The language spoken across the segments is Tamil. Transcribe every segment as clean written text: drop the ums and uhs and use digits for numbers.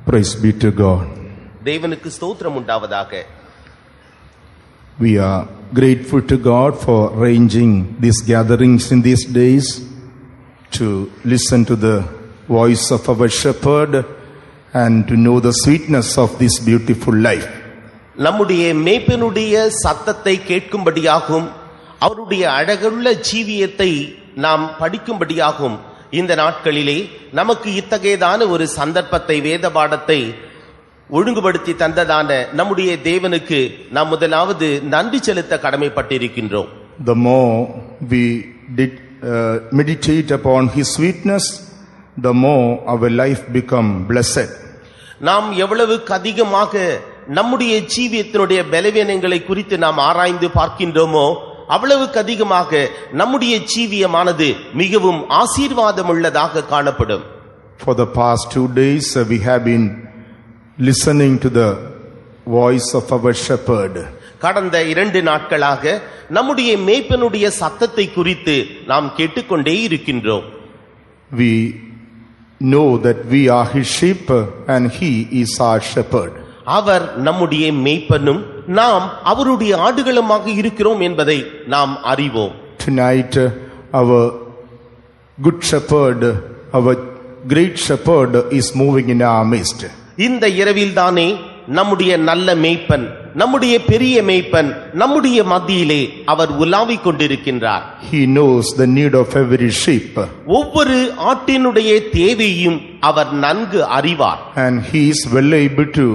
Praise be to God. தேவனுக்கு ஸ்தோத்திரம் உண்டாவதாக. We are grateful to God for arranging these gatherings in these days to listen to the voice of our shepherd and to know the sweetness of this beautiful life. நம்முடைய மேய்ப்பனுடைய சத்தத்தை கேட்கும்படியாகும், அவருடைய அழகுள்ள ஜீவியத்தை நாம் படிக்கும்படியாகும் இந்த நாட்களிலே நமக்கு இத்தகையதான ஒரு சந்தர்ப்பத்தை, வேத பாடத்தை ஒழுங்குபடுத்தி தந்ததான நம்முடைய தேவனுக்கு நாம் முதலாவது நன்றி செலுத்த கடமைப்பட்டிருக்கின்றோம். The more we meditate upon his sweetness, the more our life become blessed. நாம் எவ்வளவுக்கு அதிகமாக நம்முடைய ஜீவியத்தினுடைய பலவீனங்களை குறித்து நாம் ஆராய்ந்து பார்க்கின்றோமோ அவ்வளவுக்கு அதிகமாக நம்முடைய ஜீவியமானது மிகவும் ஆசீர்வாதம் உள்ளதாக காணப்படும். For the past 2 days we have been listening to the voice of our shepherd. கடந்த 2 நாட்களாக நம்முடைய மேய்ப்பனுடைய சத்தத்தை குறித்து நாம் கேட்டுக்கொண்டே இருக்கின்றோம். We know that we are his sheep and he is our shepherd. அவர் நம்முடைய மேய்ப்பனும் நாம் அவருடைய ஆடுகளுமாக இருக்கிறோம் என்பதை நாம் அறிவோம். Tonight our good shepherd, our great shepherd is moving in our midst. இந்த இரவில் தானே நம்முடைய நல்ல மேய்ப்பன், நம்முடைய பெரிய மேய்ப்பன் நம்முடைய மத்தியிலே அவர் உலாவிக் கொண்டிருக்கின்றார். He knows the need of every sheep. ஒவ்வொரு ஆட்டினுடைய தேவையும் அவர் நன்கு அறிவார். And he is well able to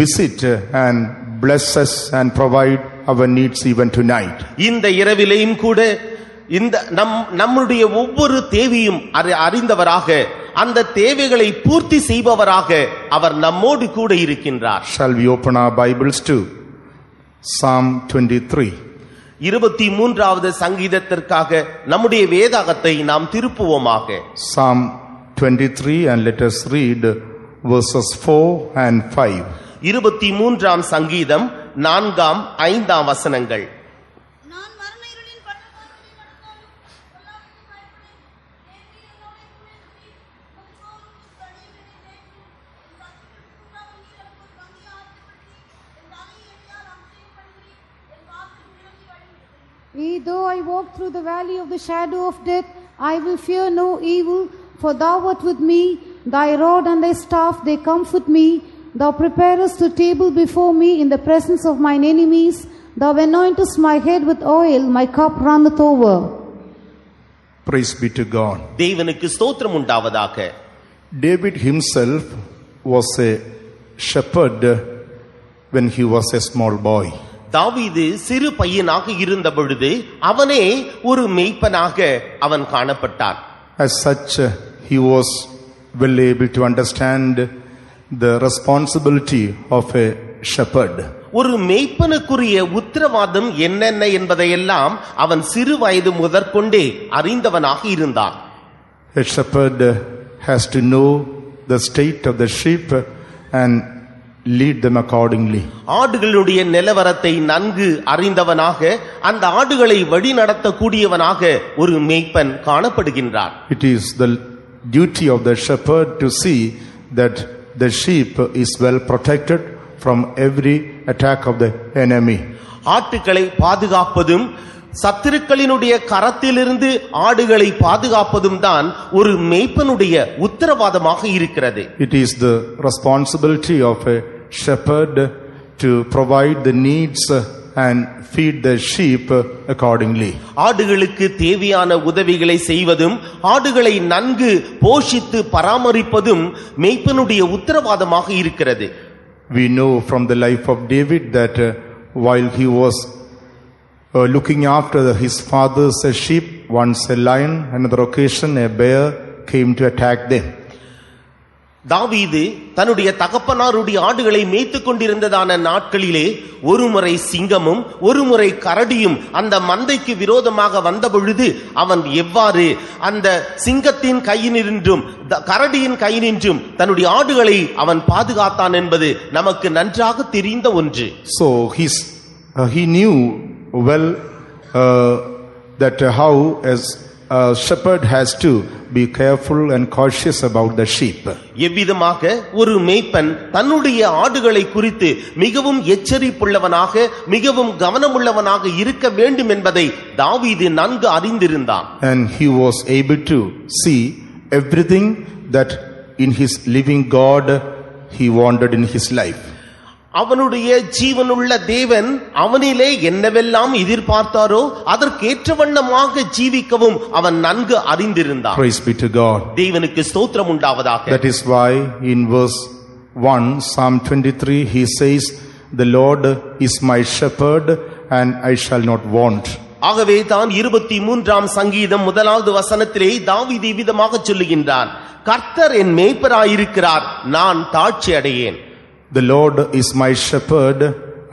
visit and bless us and provide our needs even tonight. இந்த இரவிலேயும் கூட இந்த நம்முடைய ஒவ்வொரு தேவையும் அறிந்தவராக, அந்த தேவைகளை பூர்த்தி செய்பவராக அவர் நம்மோடு கூட இருக்கின்றார். Shall we open our Bibles to Psalm 23? 23வது சங்கீதத்திற்காக நம்முடைய வேதாகத்தை நாம் திருப்புவோமாக. Psalm 23, and let us read verses 4 and 5. 23ஆம் சங்கீதம் 4ஆம் 5ஆம் வசனங்கள். Though I walk through the valley of the shadow of death, I will fear no evil, for thou art with me. Thy rod and thy staff, they comfort me. Thou preparest a table before me in the presence of mine enemies. Thou anointest my head with oil, my cup runneth over. Praise be to God. தேவனுக்கு ஸ்தோத்திரம் உண்டாவதாக. David himself was a shepherd when he was a small boy. தாவீது சிறு பையனாக இருந்த பொழுது அவனே ஒரு மேய்ப்பனாக அவன் காணப்பட்டான். As such, he was well able to understand the responsibility of a shepherd. ஒரு மேய்ப்பனுக்குரிய உத்தரவாதம் என்னென்ன என்பதையெல்லாம் அவன் சிறு வயது முதற்கொண்டே அறிந்தவனாக இருந்தான். A shepherd has to know the state of the sheep and lead them accordingly. ஆடுகளுடைய நிலவரத்தை நன்கு அறிந்தவனாக, அந்த ஆடுகளை வழி நடத்தக்கூடியவனாக ஒரு மேய்ப்பன் காணப்படுகின்றார். It is the duty of the shepherd to see that the sheep is well protected from every attack of the enemy. ஆட்டுகளை பாதுகாப்பதும் சத்துருக்களினுடைய கரத்திலிருந்து ஆடுகளை பாதுகாப்பதும் தான் ஒரு மேய்ப்பனுடைய உத்தரவாதமாக இருக்கிறது. It is the responsibility of a shepherd to provide the needs and feed the sheep accordingly. ஆடுகளுக்கு தேவையான உதவிகளை செய்வதும் ஆடுகளை நன்கு போஷித்து பராமரிப்பதும் மேய்ப்பனுடைய உத்தரவாதமாக இருக்கிறது. We know from the life of David that while he was looking after his father's sheep, once a lion, another occasion a bear came to attack them. தாவீது தன்னுடைய தகப்பனாருடைய ஆடுகளை மேய்த்துக் கொண்டிருந்ததான நாட்களிலே ஒருமுறை சிங்கமும் ஒருமுறை கரடியும் அந்த மந்தைக்கு விரோதமாக வந்த பொழுது அவன் எவ்வாறு அந்த சிங்கத்தின் கையினின்றும் கரடியின் கையினின்றும் தன்னுடைய ஆடுகளை அவன் பாதுகாத்தான் என்பது நமக்கு நன்றாக தெரிந்த ஒன்று. So he knew well that how as a shepherd has to be careful and cautious about the sheep. எவ்விதமாக ஒரு மேய்ப்பன் தன்னுடைய ஆடுகளை குறித்து மிகவும் எச்சரிப்புள்ளவனாக மிகவும் கவனமுள்ளவனாக இருக்க வேண்டும் என்பதை தாவீது நன்கு அறிந்திருந்தான். And he was able to see everything that in his living God he wanted in his life. அவனுடைய ஜீவனுள்ள தேவன் அவனிலே என்னவெல்லாம் எதிர்பார்த்தாரோ அதற்கேற்ற வண்ணமாக ஜீவிக்கவும் அவன் நன்கு அறிந்திருந்தான். Praise be to God. தேவனுக்கு ஸ்தோத்திரம் உண்டாவதாக. That is why in verse 1 Psalm 23 he says, the Lord is my shepherd and I shall not want. ஆகவே தான் 23ஆம் சங்கீதம் 1வது வசனத்திலே தாவீது விதமாக சொல்லுகின்றான், கர்த்தர் என் மேய்ப்பராயிருக்கிறார், நான் தாழ்ச்சி அடையேன். The Lord is my shepherd,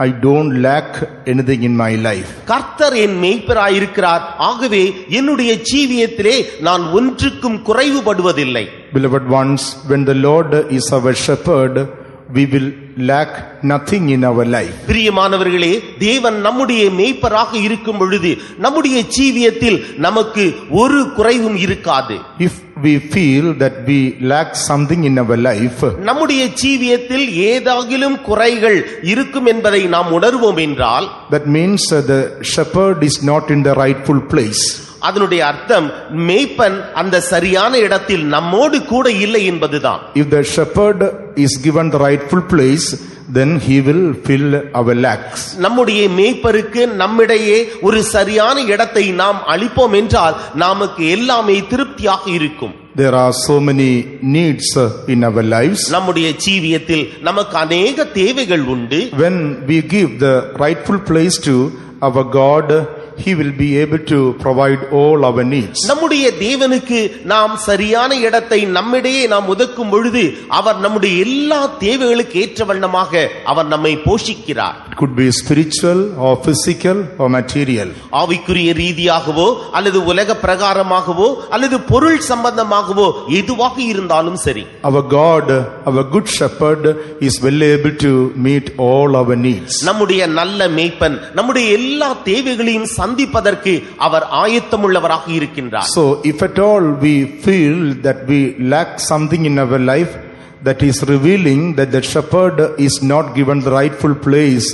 I don't lack anything in my life. கர்த்தர் என் மேய்ப்பராயிருக்கிறார், ஆகவே என்னுடைய ஜீவியத்திலே நான் ஒன்றுக்கும் குறைவுபடுவதில்லை. Beloved ones, when the Lord is our shepherd, we will lack nothing in our life. பிரியமானவர்களே, தேவன் நம்முடைய மேய்ப்பராக இருக்கும் பொழுது நம்முடைய ஜீவியத்தில் நமக்கு ஒரு குறைவும் இருக்காது. If we feel that we lack something in our life, நம்முடைய ஜீவியத்தில் ஏதாகிலும் குறைகள் இருக்கும் என்பதை நாம் உணர்வோம் என்றால், that means the shepherd is not in the rightful place. அதனுடைய அர்த்தம் மேய்ப்பன் அந்த சரியான இடத்தில் நம்மோடு கூட இல்லை என்பதுதான். If the shepherd is given the rightful place, then he will fill our lacks. நம்முடைய மேய்ப்பருக்கு நம்மிடையே ஒரு சரியான இடத்தை நாம் அளிப்போம் என்றால் நமக்கு எல்லாமே திருப்தியாக இருக்கும். There are so many needs in our lives. நம்முடைய ஜீவியத்தில் நமக்கு अनेक தேவைகள் உண்டு. When we give the rightful place to our God, he will be able to provide all our needs. நம்முடைய தேவனுக்கு நாம் சரியான இடத்தை நம்மிடையே நாம் ஒதுக்கும் பொழுது அவர் நம்முடைய எல்லா தேவைகளுக்கு ஏற்ற வண்ணமாக அவர் நம்மை போஷிக்கிறார். It could be spiritual or physical or material. ஆவிக்குரிய ரீதியாகவோ அல்லது உலக பிரகாரமாகவோ அல்லது பொருள் சம்பந்தமாகவோ எதுவாக இருந்தாலும் சரி, Our God, our good shepherd is well able to meet all our needs. நம்முடைய நல்ல மேய்ப்பன் நம்முடைய எல்லா தேவைகளையும் சந்திப்பதற்கு அவர் ஆயத்தமுள்ளவராக இருக்கின்றார். So if at all we feel that we lack something in our life, that is revealing that the shepherd is not given the rightful place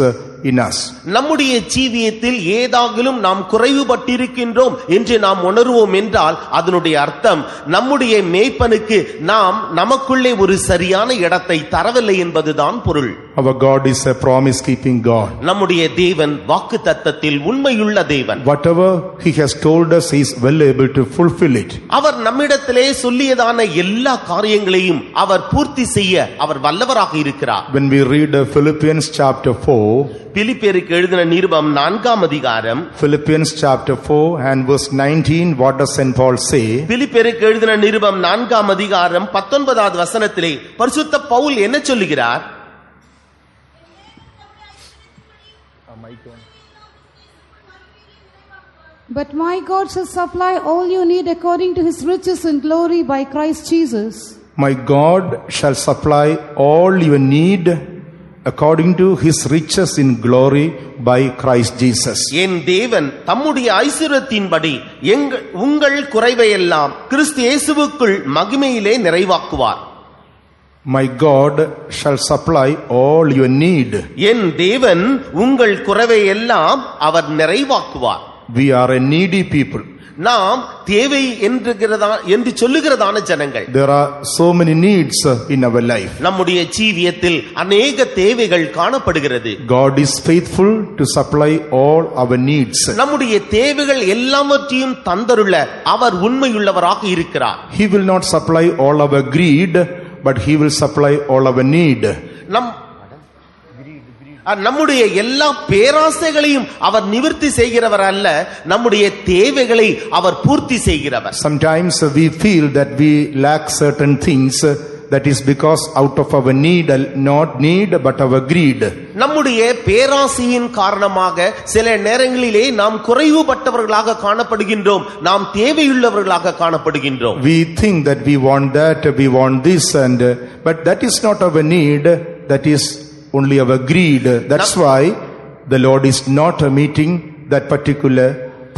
in us. நம்முடைய ஜீவியத்தில் ஏதாகிலும் நாம் குறைவுபட்டிருக்கின்றோம் என்று நாம் உணர்வோம் என்றால் அதனுடைய அர்த்தம் நம்முடைய மேய்ப்பனுக்கு நாம் நமக்குள்ளே ஒரு சரியான இடத்தை தரவில்லை என்பதுதான் பொருள். Our God is a promise keeping God. நம்முடைய தேவன் வாக்குத்தத்தத்தில் உண்மையுள்ள தேவன். Whatever he has told us, he is well able to fulfill it. அவர் நம்மிடத்திலே சொல்லியதான எல்லா காரியங்களையும் அவர் பூர்த்தி செய்ய அவர் வல்லவராக இருக்கிறார். When we read Philippians chapter 4, பிலிப்பியருக்கு எழுதின நிருபம் 4ஆம் அதிகாரம், Philippians chapter 4 and verse 19, what does St. Paul say? பிலிப்பியருக்கு எழுதின நிருபம் 4ஆம் அதிகாரம் 19வது வசனத்திலே பரிசுத்த பவுல் என்ன சொல்லுகிறார்? But my God shall supply all you need according to his riches in glory by Christ Jesus. My God shall supply all your need according to his riches in glory by Christ Jesus. என் தேவன் தம்முடைய ஐசுரத்தின்படி உங்கள் குறைவையெல்லாம் கிறிஸ்து இயேசுவுக்குள் மகிமையிலே நிறைவாக்குவார். My God shall supply all your need. என் தேவன் உங்கள் குறைவையெல்லாம் அவர் நிறைவாக்குவார். We are a needy people. நாம் தேவை என்று சொல்லுகிறதான ஜனங்கள். There are so many needs in our life. நம்முடைய ஜீவியத்தில் अनेक தேவைகள் காணப்படுகிறது. God is faithful to supply all our needs. நம்முடைய தேவைகள் எல்லாவற்றையும் தந்தருள அவர் உண்மையுள்ளவராக இருக்கிறார். He will not supply all our greed, but he will supply all our need. நம்முடைய எல்லா பேராசைகளையும் அவர் நிவர்த்தி செய்கிறவர் அல்ல, நம்முடைய தேவைகளை அவர் பூர்த்தி செய்கிறவர். Sometimes we feel that we lack certain things, that is because out of our need, not need but our greed. நம்முடைய பேராசையின் காரணமாக சில நேரங்களிலே நாம் குறைவுபட்டவர்களாக காணப்படுகின்றோம், நாம் தேவையுள்ளவர்களாக காணப்படுகின்றோம். We think that we want that, we want this, and but that is not our need, that is only our greed. That's why the Lord is not meeting that particular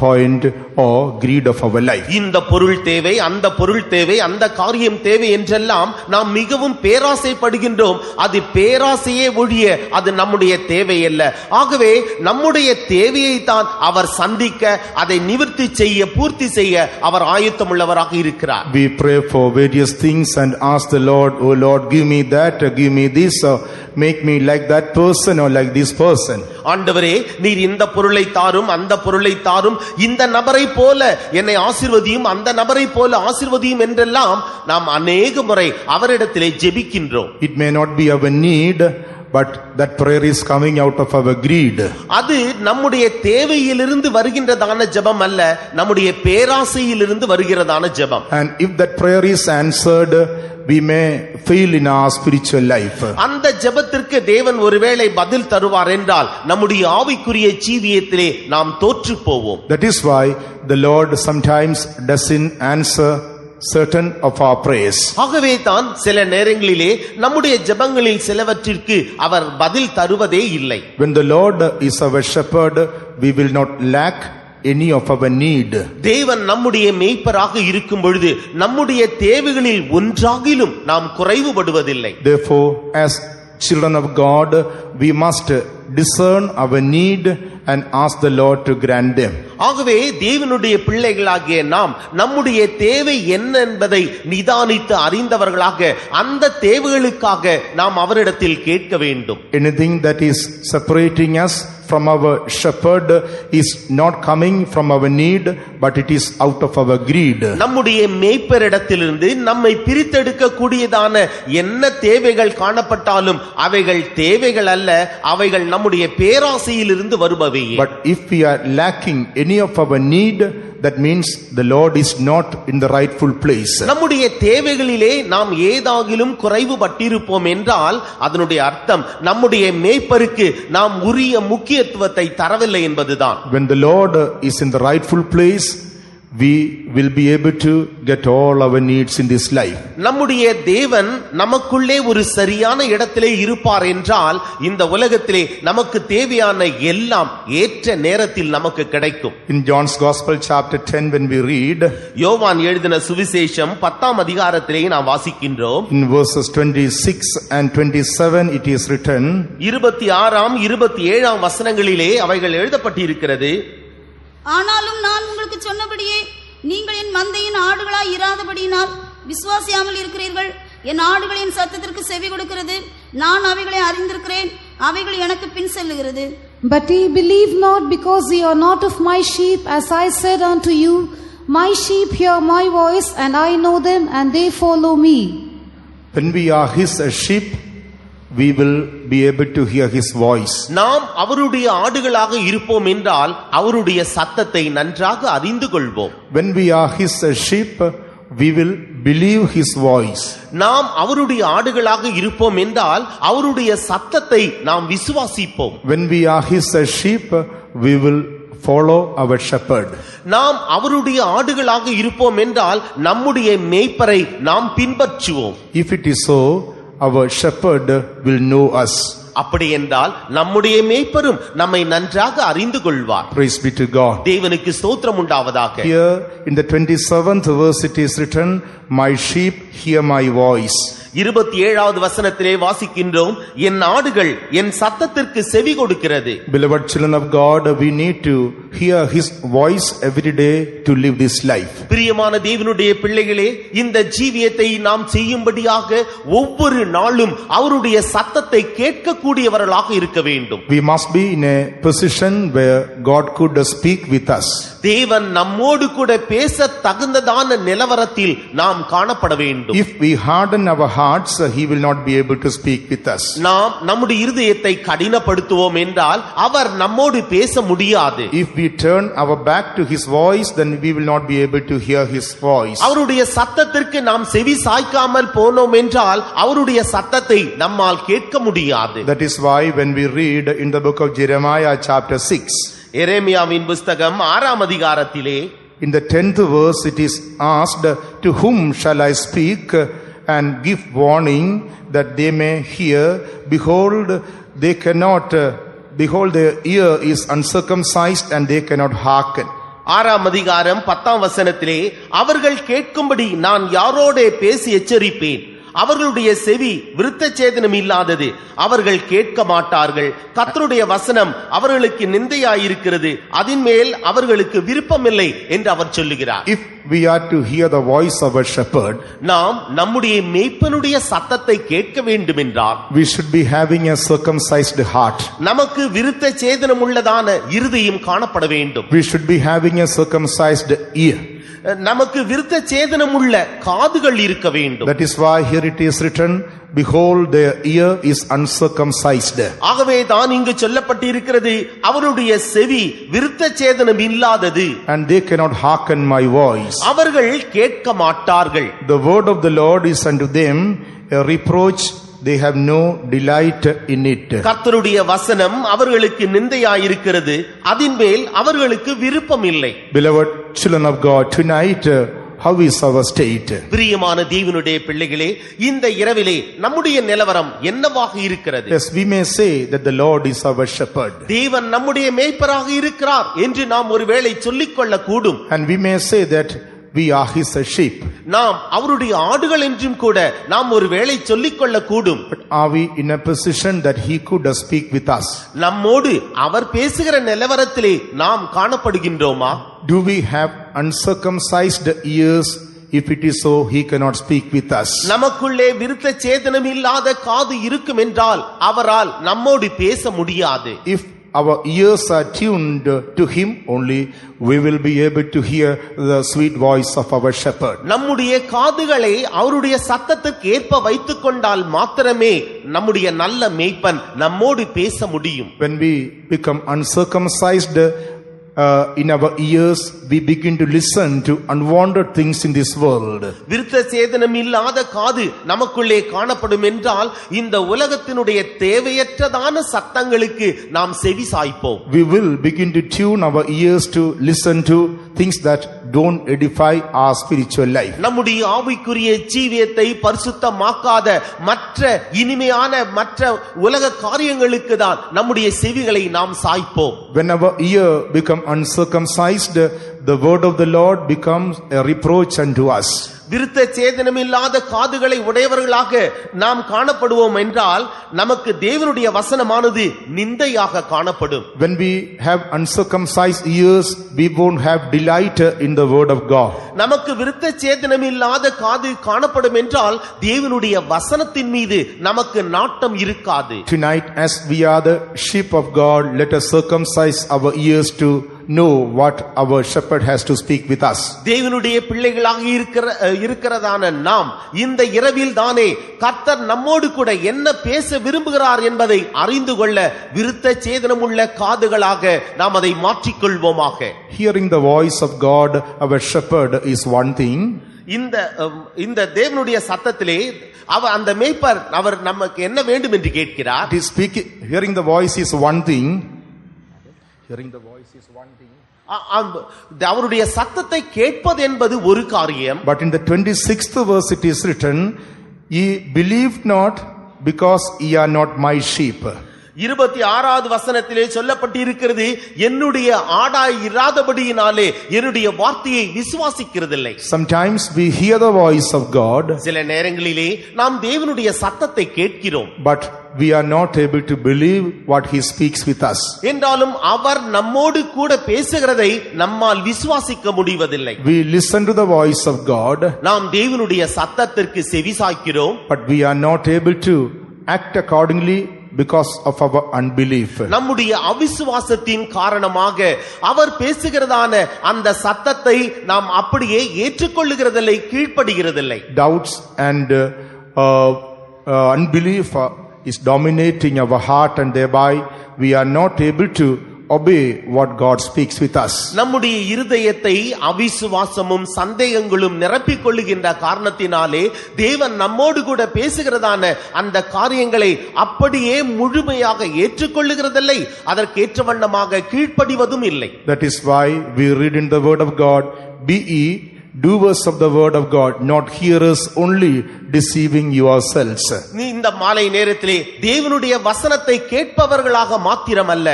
point or greed of our life. இந்த பொருள் தேவை, அந்த பொருள் தேவை, அந்த காரியம் தேவை என்றெல்லாம் நாம் மிகவும் பேராசைப்படுகின்றோம். அது பேராசையே ஒழிய அது நம்முடைய தேவை அல்ல. ஆகவே நம்முடைய தேவையை தான் அவர் சந்திக்க, அதை நிவர்த்தி செய்ய, பூர்த்தி செய்ய அவர் ஆயத்தமுள்ளவராக இருக்கிறார். We pray for various things and ask the Lord, oh Lord, give me that, give me this, or make me like that person or like this person. ஆண்டவரே, நீர் இந்த பொருளை தாரும், அந்த பொருளை தாரும், இந்த நபரை போல என்னை ஆசீர்வதியும், அந்த நபரை போல ஆசீர்வதியும் என்றெல்லாம் நாம் அநேக முறை அவரிடத்திலே ஜெபிக்கின்றோம். It may not be our need, but that prayer is coming out of our greed. அது நம்முடைய தேவையிலிருந்து வருகின்றதான ஜெபம் அல்ல, நம்முடைய பேராசையிலிருந்து வருகிறதான ஜெபம். And if that prayer is answered, we may fail in our spiritual life. அந்த ஜெபத்திற்கு தேவன் ஒருவேளை பதில் தருவார் என்றால் நம்முடைய ஆவிக்குரிய ஜீவியத்திலே நாம் தோற்று போவோம். That is why the Lord sometimes doesn't answer certain of our prayers. ஆகவே தான் சில நேரங்களிலே நம்முடைய ஜெபங்களில் சிலவற்றிற்கு அவர் பதில் தருவதே இல்லை. When the Lord is our shepherd, we will not lack any of our need. தேவன் நம்முடைய மேய்ப்பராக இருக்கும் பொழுது நம்முடைய தேவைகளில் ஒன்றாகிலும் நாம் குறைவுபடுவதில்லை. Therefore, as children of God, we must discern our need and ask the Lord to grant them. ஆகவே தேவனுடைய பிள்ளைகளாகிய நாம் நம்முடைய தேவை என்ன என்பதை நிதானித்து அறிந்தவர்களாக அந்த தேவைகளுக்காக நாம் அவரிடத்தில் கேட்க வேண்டும். Anything that is separating us from our shepherd is not coming from our need, but it is out of our greed. நம்முடைய மேய்ப்பரிடத்திலிருந்து நம்மை பிரித்தெடுக்க கூடியதான என்ன தேவைகள் காணப்பட்டாலும் அவைகள் தேவைகள் அல்ல, அவைகள் நம்முடைய பேராசையிலிருந்து வருபவையே. But if we are lacking any of our need, that means the Lord is not in the rightful place. நம்முடைய தேவைகளிலே நாம் ஏதாகிலும் குறைவுபட்டிருப்போம் என்றால் அதனுடைய அர்த்தம் நம்முடைய மேய்ப்பருக்கு நாம் உரிய முக்கியத்துவத்தை தரவில்லை என்பதுதான். When the Lord is in the rightful place, we will be able to get all our needs in this life. நம்முடைய தேவன் நமக்குள்ளே ஒரு சரியான இடத்திலே இருப்பார் என்றால் இந்த உலகத்திலே நமக்கு தேவையான எல்லாம் ஏற்ற நேரத்தில் நமக்கு கிடைக்கும். In John's Gospel chapter 10, when we read, யோவான் எழுதின சுவிசேஷம் 10ஆம் அதிகாரத்திலே நாம் வாசிக்கின்றோம். in verses 26 and 27 it is written, 26ஆம் 27ஆம் வசனங்களிலே அவைகள் எழுதப்பட்டிருக்கிறது. ஆனாலும் நான் உங்களுக்கு சொன்னபடியே நீங்கள் என் மந்தையின் ஆடுகளாய் இராதபடியினால் விசுவாசியாமல் இருக்கிறீர்கள். என் ஆடுகள் என் சத்தத்திற்கு செவி கொடுக்கிறது. நான் அவைகளை அறிந்திருக்கிறேன், அவைகள் எனக்கு பின் செல்லுகிறது. But ye believe not, because ye are not of my sheep, as I said unto you, my sheep hear my voice, and I know them, and they follow me. when we are his sheep, we will be able to hear his voice. நாம் அவருடைய ஆடுகளாக இருப்போம் என்றால் அவருடைய சத்தத்தை நன்றாக அறிந்து கொள்வோம். When we are his sheep, we will believe his voice. நாம் அவருடைய ஆடுகளாக இருப்போம் என்றால் அவருடைய சத்தத்தை நாம் விசுவாசிப்போம். When we are his sheep, we will follow our shepherd. நாம் அவருடைய ஆடுகளாக இருப்போம் என்றால் நம்முடைய மேய்ப்பரை நாம் பின்பற்றுவோம். If it is so, our shepherd will know us. அப்படி என்றால் நம்முடைய மேய்ப்பரும் நம்மை நன்றாக அறிந்து கொள்வார். Praise be to God. தேவனுக்கு ஸ்தோத்திரம் உண்டாவதாக. Here in the 27th verse it is written, my sheep hear my voice. 27வது வசனத்திலே வாசிக்கின்றோம், என் ஆடுகள் என் சத்தத்திற்கு செவி கொடுக்கிறது. Beloved children of God, we need to hear his voice every day to live this life. பிரியமான தேவனுடைய பிள்ளைகளே, இந்த ஜீவியத்தை நாம் செய்யும்படியாக ஒவ்வொரு நாளும் அவருடைய சத்தத்தை கேட்கக்கூடியவர்களாக இருக்க வேண்டும். We must be in a position where God could speak with us. தேவன் நம்மோடு கூட பேச தகுந்ததான நிலவரத்தில் நாம் காணப்பட வேண்டும். If we harden our hearts, he will not be able to speak with us. நாம் நம்முடைய இருதயத்தை கடினப்படுத்துவோம் என்றால் அவர் நம்மோடு பேச முடியாது. If we turn our back to his voice, then we will not be able to hear his voice. அவருடைய சத்தத்திற்கு நாம் செவி சாய்க்காமல் போனோம் என்றால் அவருடைய சத்தத்தை நம்மால் கேட்க முடியாது. That is why when we read in the book of Jeremiah chapter 6, எரேமியாவின் புத்தகம் 6ஆம் அதிகாரத்திலே in the 10th verse it is asked, to whom shall I speak and give warning that they may hear? Behold, they cannot, behold, their ear is uncircumcised and they cannot hearken. 6ஆம் அதிகாரம் 10ஆம் வசனத்திலே, அவர்கள் கேட்கும்படி நான் யாரோடே பேசி எச்சரிப்பேன், அவர்களுடைய செவி விருத்தச்சேதனம் இல்லாதது, அவர்கள் கேட்க மாட்டார்கள். கர்த்தருடைய வசனம் அவர்களுக்கு நிந்தையாயிருக்கிறது, அதின்மேல் அவர்களுக்கு விருப்பமில்லை என்று அவர் சொல்லுகிறார். If we are to hear the voice of a shepherd, நாம் நம்முடைய மேய்ப்பனுடைய சத்தத்தை கேட்க வேண்டும் என்றால் we should be having a circumcised heart. நமக்கு விருத்தச்சேதனம் உள்ளதான இருதயம் காணப்பட வேண்டும். We should be having a circumcised ear. நமக்கு விருத்தச்சேதனம் உள்ள காதுகள் இருக்க வேண்டும். That is why here it is written, behold, their ear is uncircumcised. ஆகவே தான் இங்கு சொல்லப்பட்டிருக்கிறது, அவருடைய செவி விருத்தச்சேதனம் இல்லாதது, And they cannot hearken my voice. அவர்கள் கேட்க மாட்டார்கள். The word of the Lord is unto them a reproach, they have no delight in it. கர்த்தருடைய வசனம் அவர்களுக்கு நிந்தையாயிருக்கிறது, அதின்மேல் அவர்களுக்கு விருப்பம் இல்லை. Beloved children of God, tonight how is our state? பிரியமான தேவனுடைய பிள்ளைகளே, இந்த இரவிலே நம்முடைய நிலவரம் என்னவாக இருக்கிறது? Yes, we may say that the Lord is our shepherd. தேவன் நம்முடைய மேய்ப்பராக இருக்கிறார் என்று நாம் ஒருவேளை சொல்லிக்கொள்ள கூடும். And we may say that we are his sheep. நாம் அவருடைய ஆடுகள் என்றும் கூட நாம் ஒருவேளை சொல்லிக்கொள்ள கூடும். But are we in a position that he could speak with us? நம்மோடு அவர் பேசுகிற நிலவரத்திலே நாம் காணப்படுகின்றோமா? Do we have uncircumcised ears? If it is so, he cannot speak with us. நமக்குள்ளே விருத்தச்சேதனம் இல்லாத காது இருக்கும் என்றால் அவரால் நம்மோடு பேச முடியாது. If our ears are tuned to him only, we will be able to hear the sweet voice of our shepherd. நம்முடைய காதுகளை அவருடைய சத்தத்துக்கு ஏற்ப வைத்துக் கொண்டால் மாத்திரமே நம்முடைய நல்ல மேய்ப்பன் நம்மோடு பேச முடியும். When we become uncircumcised in our ears, we begin to listen to unwanted things in this world. விருத்தச்சேதனம் இல்லாத காது நமக்குள்ளே காணப்படும் என்றால் இந்த உலகத்தினுடைய தேவையற்றதான சத்தங்களுக்கு நாம் செவி சாய்ப்போம். We will begin to tune our ears to listen to things that don't edify our spiritual life. நம்முடைய ஆவிக்குரிய ஜீவியத்தை பரிசுத்தமாக்காத மற்ற இனிமையான மற்ற உலக காரியங்களுக்கு தான் நம்முடைய செவிகளை நாம் சாய்ப்போம். When our ear become uncircumcised, the word of the Lord becomes a reproach unto us. விருத்தச்சேதனம் இல்லாத காதுகளை உடையவர்களாக நாம் காணப்படுவோம் என்றால் நமக்கு தேவனுடைய வசனமானது நிந்தையாக காணப்படும். When we have uncircumcised ears, we won't have delight in the word of God. நமக்கு விருத்தச்சேதனம் இல்லாத காது காணப்படும் என்றால் தேவனுடைய வசனத்தின் மீது நமக்கு நாட்டம் இருக்காது. Tonight, as we are the sheep of God, let us circumcise our ears to know what our shepherd has to speak with us. தேவனுடைய பிள்ளைகளாக இருக்கிறதான நாம் இந்த இரவில் தானே கர்த்தர் நம்மோடு கூட என்ன பேச விரும்புகிறார் என்பதை அறிந்து கொள்ள விருத்தச்சேதனம் உள்ள காதுகளாக நாம் அதை மாற்றிக்கொள்வோமாக. Hearing the voice of God, our shepherd, is one thing. இந்த தேவனுடைய சத்தத்திலே அந்த மேய்ப்பர் அவர் நமக்கு என்ன வேண்டும் என்று கேட்கிறார். It is speaking, hearing the voice is one thing. Hearing the voice is one thing. அவருடைய சத்தத்தை கேட்பது என்பது ஒரு காரியம். But in the 26th verse it is written, ye believe not because ye are not my sheep. 26வது வசனத்திலே சொல்லப்பட்டிருக்கிறது, என்னுடைய ஆடாய் இராதபடியினாலே என்னுடைய வார்த்தையை விசுவாசிக்கிறதில்லை. Sometimes we hear the voice of God, சில நேரங்களிலே நாம் தேவனுடைய சத்தத்தை கேட்கிறோம், but we are not able to believe what he speaks with us. என்றாலும் அவர் நம்மோடு கூட பேசுகிறதை நம்மால் விசுவாசிக்க முடிவதில்லை. We listen to the voice of God, நாம் தேவனுடைய சத்தத்திற்கு செவிசாய்க்கிறோம், but we are not able to act accordingly because of our unbelief. நம்முடைய அவிசுவாசத்தின் காரணமாக அவர் பேசுகிறதான அந்த சத்தத்தை நாம் அப்படியே ஏற்றுக்கொள்ளுகிறதில்லை, கீழ்ப்படுகிறதில்லை. Doubts and unbelief is dominating our heart, and thereby we are not able to obey what God speaks with us. நம்முடைய இருதயத்தை அவிசுவாசமும் சந்தேகங்களும் நிரப்பிக் கொள்ளுகின்ற காரணத்தினாலே தேவன் நம்மோடு கூட பேசுகிறதான அந்த காரியங்களை அப்படியே முழுமையாக ஏற்றுக்கொள்ளுகிறதில்லை, அதற்கு வண்ணமாக கீழ்ப்படிவதும் இல்லை. That is why we read in the word of God, be ye doers of the word of God, not hearers only, deceiving yourselves. நீ இந்த மாலை நேரத்திலே தேவனுடைய வசனத்தை கேட்பவர்களாக மாத்திரமல்ல,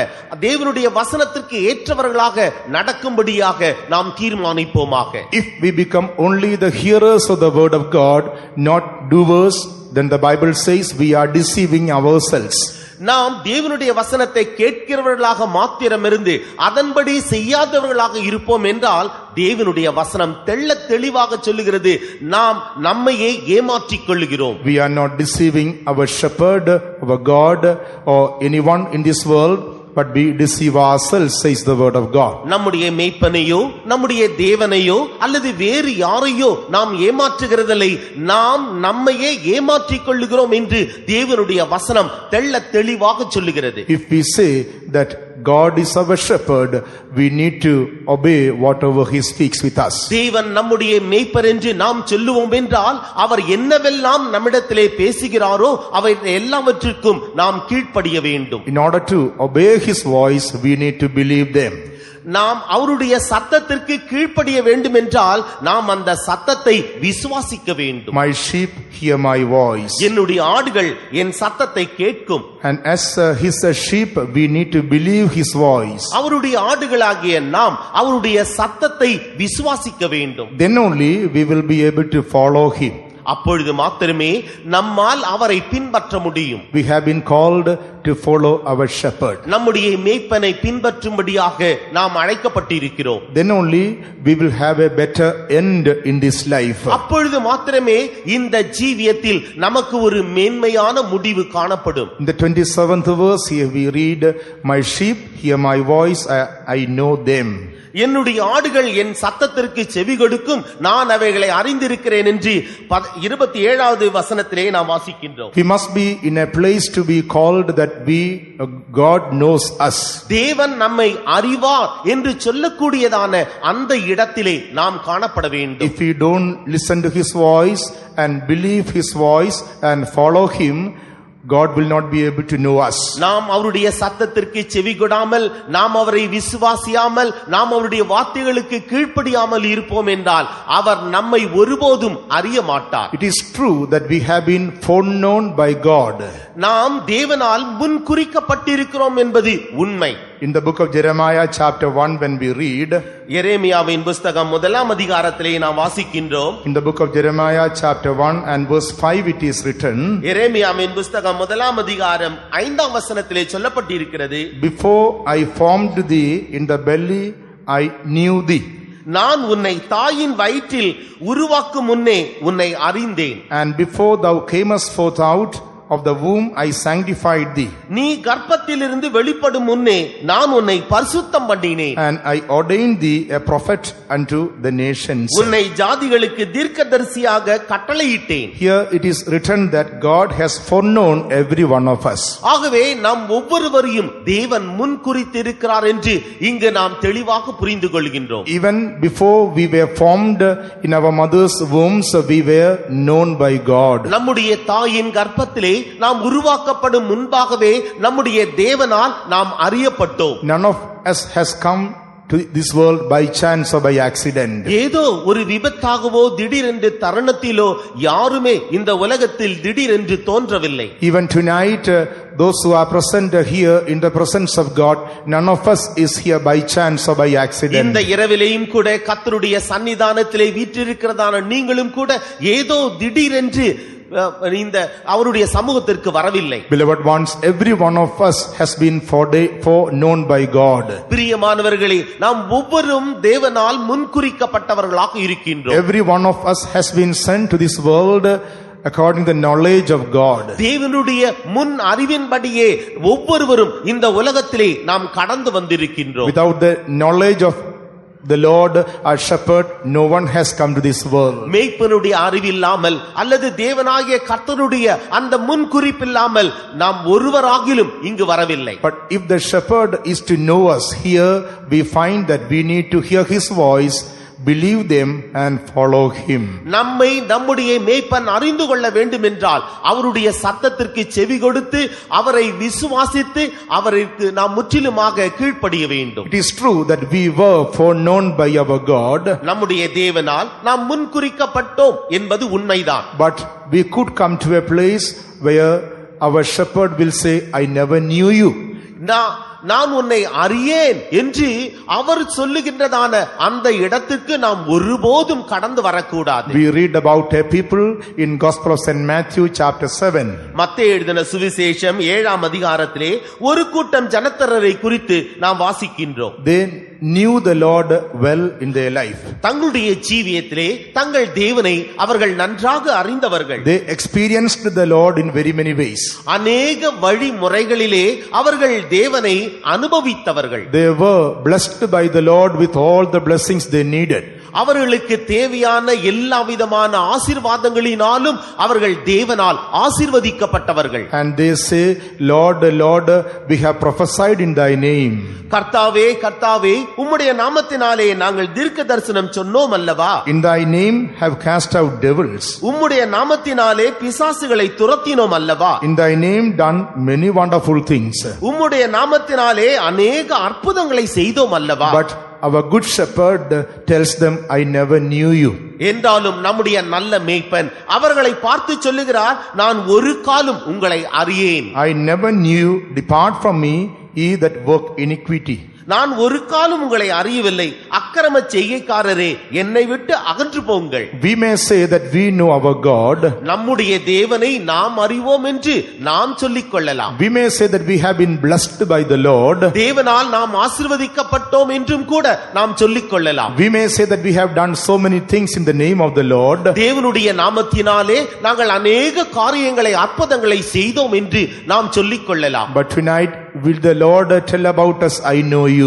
தேவனுடைய வசனத்திற்கு ஏற்றவர்களாக நடக்கும்படியாக நாம் தீர்மானிப்போமாக. If we become only the hearers of the word of God, not doers, then the Bible says we are deceiving ourselves. நாம் தேவனுடைய வசனத்தை கேட்கிறவர்களாக மாத்திரமிருந்து அதன்படி செய்யாதவர்களாக இருப்போம் என்றால் தேவனுடைய வசனம் தெள்ளத் தெளிவாக சொல்லுகிறது, நாம் நம்மையே ஏமாற்றிக் கொள்ளுகிறோம். We are not deceiving our shepherd, our God, or anyone in this world, but we deceive ourselves, says the word of God. நம்முடைய மேய்ப்பனையோ நம்முடைய தேவனையோ அல்லது வேறு யாரையோ நாம் ஏமாற்றுகிறதில்லை, நாம் நம்மையே ஏமாற்றிக் கொள்ளுகிறோம் என்று தேவனுடைய வசனம் தெள்ளத் தெளிவாக சொல்லுகிறது. If we say that God is our shepherd, we need to obey whatever he speaks with us. தேவன் நம்முடைய மேய்ப்பர் என்று நாம் சொல்லுவோம் என்றால் அவர் என்னவெல்லாம் நம்மிடத்திலே பேசுகிறாரோ அவை எல்லாவற்றிற்கும் நாம் கீழ்ப்படிய வேண்டும். In order to obey his voice, we need to believe them. நாம் அவருடைய சத்தத்திற்கு கீழ்ப்படிய வேண்டும் என்றால் நாம் அந்த சத்தத்தை விசுவாசிக்க வேண்டும். My sheep hear my voice. என்னுடைய ஆடுகள் என் சத்தத்தை கேட்கும். And as his sheep, we need to believe his voice. அவருடைய ஆடுகளாகிய நாம் அவருடைய சத்தத்தை விசுவாசிக்க வேண்டும். Then only we will be able to follow him. அப்பொழுது மாத்திரமே நம்மால் அவரை பின்பற்ற முடியும். We have been called to follow our shepherd. நம்முடைய மேய்ப்பனை பின்பற்றும்படியாக நாம் அழைக்கப்பட்டிருக்கிறோம். Then only we will have a better end in this life. அப்பொழுது மாத்திரமே இந்த ஜீவியத்தில் நமக்கு ஒரு மேன்மையான முடிவு காணப்படும். In the 27th verse here we read, my sheep hear my voice, I know them. என்னுடைய ஆடுகள் என் சத்தத்திற்கு செவி கொடுக்கும், நான் அவைகளை அறிந்திருக்கிறேன் என்று 27வது வசனத்திலே நாம் வாசிக்கின்றோம். We must be in a place to be called that God knows us. தேவன் நம்மை அறிவார் என்று சொல்லக்கூடியதான அந்த இடத்திலே நாம் காணப்பட வேண்டும். If we don't listen to his voice and believe his voice and follow him, God will not be able to know us. நாம் அவருடைய சத்தத்திற்கு செவி கொடாமல், நாம் அவரை விசுவாசியாமல், நாம் அவருடைய வார்த்தைகளுக்கு கீழ்ப்படியாமல் இருப்போம் என்றால் அவர் நம்மை ஒருபோதும் அறிய மாட்டார். It is true that we have been foreknown by God. நாம் தேவனால் முன் குறிக்கப்பட்டிருக்கிறோம் என்பது உண்மை. In the book of Jeremiah chapter 1 when we read, எரேமியாவின் புத்தகம் 1ஆம் அதிகாரத்திலே நாம் வாசிக்கின்றோம். in the book of Jeremiah chapter 1 and verse 5 it is written, எரேமியாவின் புத்தகம் 1ஆம் அதிகாரம் 5ஆம் வசனத்திலே சொல்லப்பட்டிருக்கிறது, before I formed thee in the belly I knew thee. நான் உன்னை தாயின் வயிற்றில் உருவாக்கும் முன்னே உன்னை அறிந்தேன். And before thou camest forth out of the womb I sanctified thee. நீ கர்ப்பத்திலிருந்து வெளிப்படும் முன்னே நான் உன்னை பரிசுத்தம் பண்ணினேன். And I ordained thee a prophet unto the nations. உன்னை ஜாதிகளுக்கு தீர்க்கதரிசியாக கட்டளையிட்டேன். Here it is written that God has foreknown every one of us. ஆகவே நாம் ஒவ்வொருவரையும் தேவன் முன் குறித்திருக்கிறார் என்று இங்கு நாம் தெளிவாக புரிந்து கொள்கின்றோம். Even before we were formed in our mother's wombs, we were known by God. நம்முடைய தாயின் கர்ப்பத்திலே நாம் உருவாக்கப்படும் முன்பாகவே நம்முடைய தேவனால் நாம் அறியப்பட்டோம். None of us has come to this world by chance or by accident. ஏதோ ஒரு விபத்தாகவோ திடீரென்று தருணத்திலோ யாருமே இந்த உலகத்தில் திடீரென்று தோன்றவில்லை. Even tonight, those who are present here in the presence of God, none of us is here by chance or by accident. இந்த இரவிலேயும் கூட கர்த்தருடைய சன்னிதானத்திலே வீற்றிருக்கிறதான நீங்களும் கூட ஏதோ திடீரென்று இந்த அவருடைய சமூகத்திற்கு வரவில்லை. Beloved ones, every one of us has been foreknown by God. பிரியமானவர்களே, நாம் ஒவ்வொருவரும் தேவனால் முன்குறிக்கப்பட்டவர்களாக இருக்கின்றோம். Every one of us has been sent to this world according to the knowledge of God. தேவனுடைய முன் அறிவின்படியே ஒவ்வொருவரும் இந்த உலகத்திலே நாம் கடந்து வந்திருக்கின்றோம். Without the knowledge of the Lord our shepherd, no one has come to this world. மேய்ப்பனுடைய அறிவில்லாமல் அல்லது தேவனாகிய கர்த்தருடைய அந்த முன் குறிப்பில்லாமல் நாம் ஒருவராகிலும் இங்கு வரவில்லை. But if the shepherd is to know us, here we find that we need to hear his voice, believe them and follow him. நம்மை நம்முடைய மேய்ப்பன் அறிந்து கொள்ள வேண்டும் என்றால் அவருடைய சத்தத்திற்கு செவி கொடுத்து அவரை விசுவாசித்து அவருக்கு நாம் முற்றிலுமாக கீழ்ப்படிய வேண்டும். It is true that we were foreknown by our God, நம்முடைய தேவனால் நாம் முன்குறிக்கப்பட்டோம் என்பது உண்மைதான். but we could come to a place where our shepherd will say, I never knew you. நான் உன்னை அறியேன் என்று அவர் சொல்லுகின்றதான அந்த இடத்துக்கு நாம் ஒருபோதும் கடந்து வரக்கூடாது. We read about a people in Gospel of St. Matthew chapter 7. மத்தேயு எழுதின சுவிசேஷம் 7ஆம் அதிகாரத்திலே ஒரு கூட்டம் ஜனத்தரரை குறித்து நாம் வாசிக்கின்றோம். They knew the Lord well in their life. தங்களுடைய ஜீவியத்திலே தங்கள் தேவனை அவர்கள் நன்றாக அறிந்தவர்கள். They experienced the Lord in very many ways. அநேக வழிமுறைகளிலே அவர்கள் தேவனை அனுபவித்தவர்கள். They were blessed by the Lord with all the blessings they needed. அவர்களுக்கு தேவையான எல்லா விதமான ஆசீர்வாதங்களினாலும் அவர்கள் தேவனால் ஆசீர்வதிக்கப்பட்டவர்கள். And they say, Lord, Lord, we have prophesied in thy name. கர்த்தாவே கர்த்தாவே உம்முடைய நாமத்தினாலே நாங்கள் தீர்க்க தரிசனம் சொன்னோம் அல்லவா? In thy name have cast out devils. உம்முடைய நாமத்தினாலே பிசாசுகளை துரத்தினோம் அல்லவா? In thy name done many wonderful things. உம்முடைய நாமத்தினாலே அநேக அற்புதங்களை செய்தோம் அல்லவா? But our good shepherd tells them, I never knew you. என்றாலும் நம்முடைய நல்ல மேய்ப்பன் அவர்களை பார்த்து சொல்லுகிறார், நான் ஒரு காலும் உங்களை அறியேன். I never knew, depart from me, ye that work iniquity. நான் ஒரு காலம் உங்களை அறியவில்லை, அக்கிரம செய்கைக்காரரே என்னை விட்டு அகன்று போங்கள். We may say that we know our God. நம்முடைய தேவனை நாம் அறிவோம் என்று நாம் சொல்லிக் கொள்ளலாம். We may say that we have been blessed by the Lord. தேவனால் நாம் ஆசீர்வதிக்கப்பட்டோம் என்றும் கூட நாம் சொல்லிக் கொள்ளலாம். We may say that we have done so many things in the name of the Lord. தேவனுடைய நாமத்தினாலே நாங்கள் அநேக காரியங்களை அற்புதங்களை செய்தோம் என்று நாம் சொல்லிக் கொள்ளலாம். But tonight will the Lord tell about us, I know you.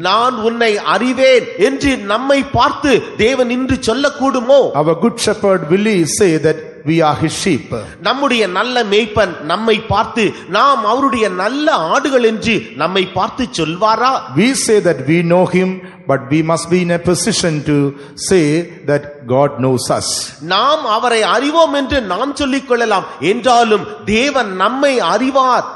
நான் உன்னை அறிவேன் என்று நம்மை பார்த்து தேவன் இன்று சொல்லக்கூடுமோ? Our good shepherd will say that we are his sheep. நம்முடைய நல்ல மேய்ப்பன் நம்மை பார்த்து நாம் அவருடைய நல்ல ஆடுகள் என்று நம்மை பார்த்து சொல்வாரா? We say that we know him, but we must be in a position to say that God knows us. நாம் அவரை அறிவோம் என்று நாம் சொல்லிக் கொள்ளலாம். என்றாலும் தேவன் நம்மை அறிவார்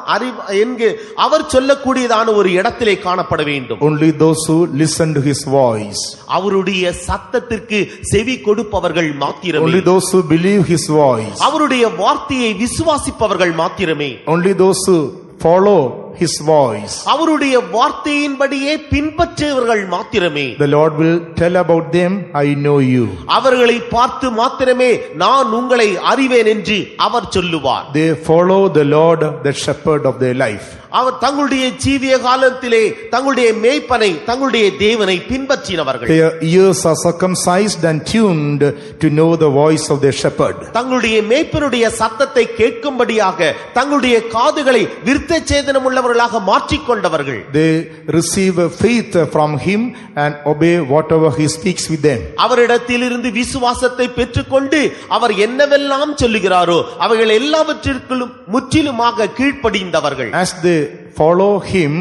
என்கு அவர் சொல்லக்கூடியதான ஒரு இடத்திலே காணப்பட வேண்டும். Only those who listen to his voice. அவருடைய சத்தத்திற்கு செவி கொடுப்பவர்கள் மாத்திரமே. Only those who believe his voice. அவருடைய வார்த்தையை விசுவாசிப்பவர்கள் மாத்திரமே. Only those who follow his voice. அவருடைய வார்த்தையின்படியே பின்பற்றுவர்கள் மாத்திரமே. The Lord will tell about them, I know you. அவர்களை பார்த்து மாத்திரமே நான் உங்களை அறிவேன் என்று அவர் சொல்லுவார். They follow the Lord, the shepherd of their life. அவர் தங்களுடைய ஜீவிய காலத்திலே தங்களுடைய மேய்ப்பனை தங்களுடைய தேவனை பின்பற்றினவர்கள். Their ears are circumcised and tuned to know the voice of their shepherd. தங்களுடைய மேய்ப்பனுடைய சத்தத்தை கேட்கும்படியாக தங்களுடைய காதுகளை விருத்த சேதனம் உள்ளவர்களாக மாற்றிக்கொண்டவர்கள். They receive faith from him and obey whatever he speaks with them. அவரிடத்திலிருந்து விசுவாசத்தை பெற்றுக்கொண்டு அவர் என்னவெல்லாம் சொல்லுகிறாரோ அவைகள் எல்லாவற்றிற்கும் முற்றிலுமாக கீழ்ப்படிந்தவர்கள். As they follow him,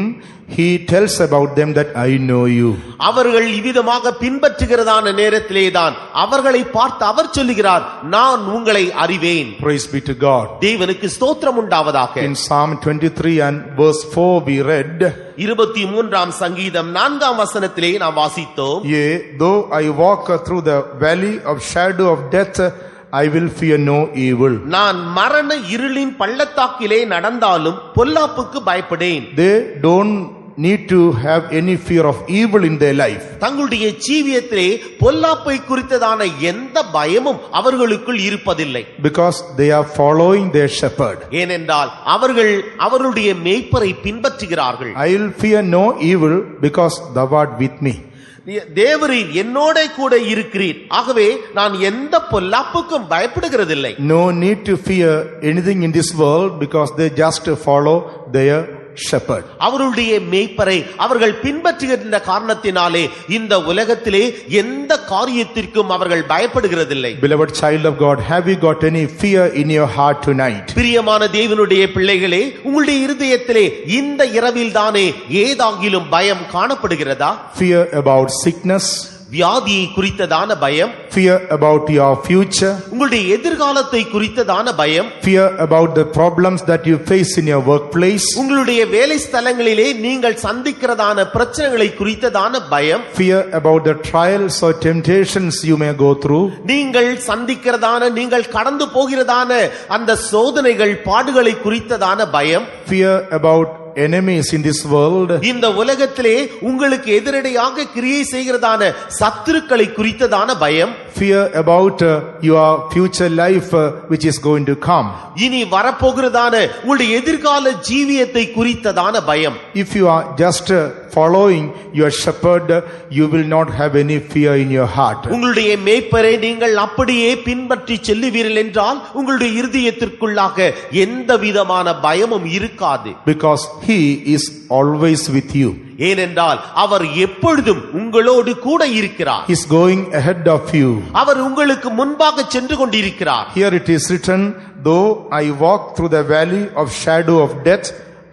he tells about them that I know you. அவர்கள் இவ்விதமாக பின்பற்றுகிறதான நேரத்திலேதான் அவர்களை பார்த்து அவர் சொல்லுகிறார், நான் உங்களை அறிவேன். Praise be to God. தேவனுக்கு ஸ்தோத்திரம் உண்டாவதாக. In Psalm 23 and verse 4 we read, 23ஆம் சங்கீதம் 4ஆம் வசனத்திலே நாம் வாசித்தோம், Yea, though I walk through the valley of shadow of death, I will fear no evil. நான் மரண இருளின் பள்ளத்தாக்கிலே நடந்தாலும் பொல்லாப்புக்கு பயப்படேன். They don't need to have any fear of evil in their life. தங்களுடைய ஜீவியத்திலே பொல்லாப்பை குறித்ததான எந்த பயமும் அவர்களுக்குள் இருப்பதில்லை. Because they are following their shepherd. ஏனென்றால் அவர்கள் அவருடைய மேய்ப்பரை பின்பற்றுகிறார்கள். I will fear no evil because thou art with me. தேவரீர் என்னோட கூட இருக்கிறீர், ஆகவே நான் எந்த பொல்லாப்புக்கும் பயப்படுகிறதில்லை. No need to fear anything in this world because they just follow their shepherd. அவருடைய மேய்ப்பரை அவர்கள் பின்பற்றுகின்ற காரணத்தினாலே இந்த உலகத்திலே எந்த காரியத்திற்கும் அவர்கள் பயப்படுகிறதில்லை. Beloved child of God, have you got any fear in your heart tonight? பிரியமான தேவனுடைய பிள்ளைகளே, உங்களுடைய இருதயத்திலே இந்த இரவில் தானே ஏதாகிலும் பயம் காணப்படுகிறதா? Fear about sickness, வியாதியை குறித்ததான பயம், fear about your future, உங்களுடைய எதிர்காலத்தை குறித்ததான பயம், fear about the problems that you face in your workplace, உங்களுடைய வேலை ஸ்தலங்களிலே நீங்கள் சந்திக்கிறதான பிரச்சனைகளை குறித்ததான பயம், fear about the trials or temptations you may go through, நீங்கள் சந்திக்கிறதான நீங்கள் கடந்து போகிறதான அந்த சோதனைகள் பாடுகளை குறித்ததான பயம், fear about enemies in this world, இந்த உலகத்திலே உங்களுக்கு எதிரடையாக கிரியை செய்கிறதான சத்துருக்களை குறித்ததான பயம், fear about your future life which is going to come. இனி வரப்போகிறதான உங்களுடைய எதிர்கால ஜீவியத்தை குறித்ததான பயம். If you are just following your shepherd, you will not have any fear in your heart. உங்களுடைய மேய்ப்பரை நீங்கள் அப்படியே பின்பற்றி செல்லுவீர்கள் என்றால் உங்களுடைய இருதயத்திற்குள்ளாக எந்த விதமான பயமும் இருக்காது. Because he is always with you. ஏனென்றால் அவர் எப்பொழுதும் உங்களோடு கூட இருக்கிறார். He is going ahead of you. அவர் உங்களுக்கு முன்பாக சென்று கொண்டிருக்கிறார். Here it is written, though I walk through the valley of shadow of death,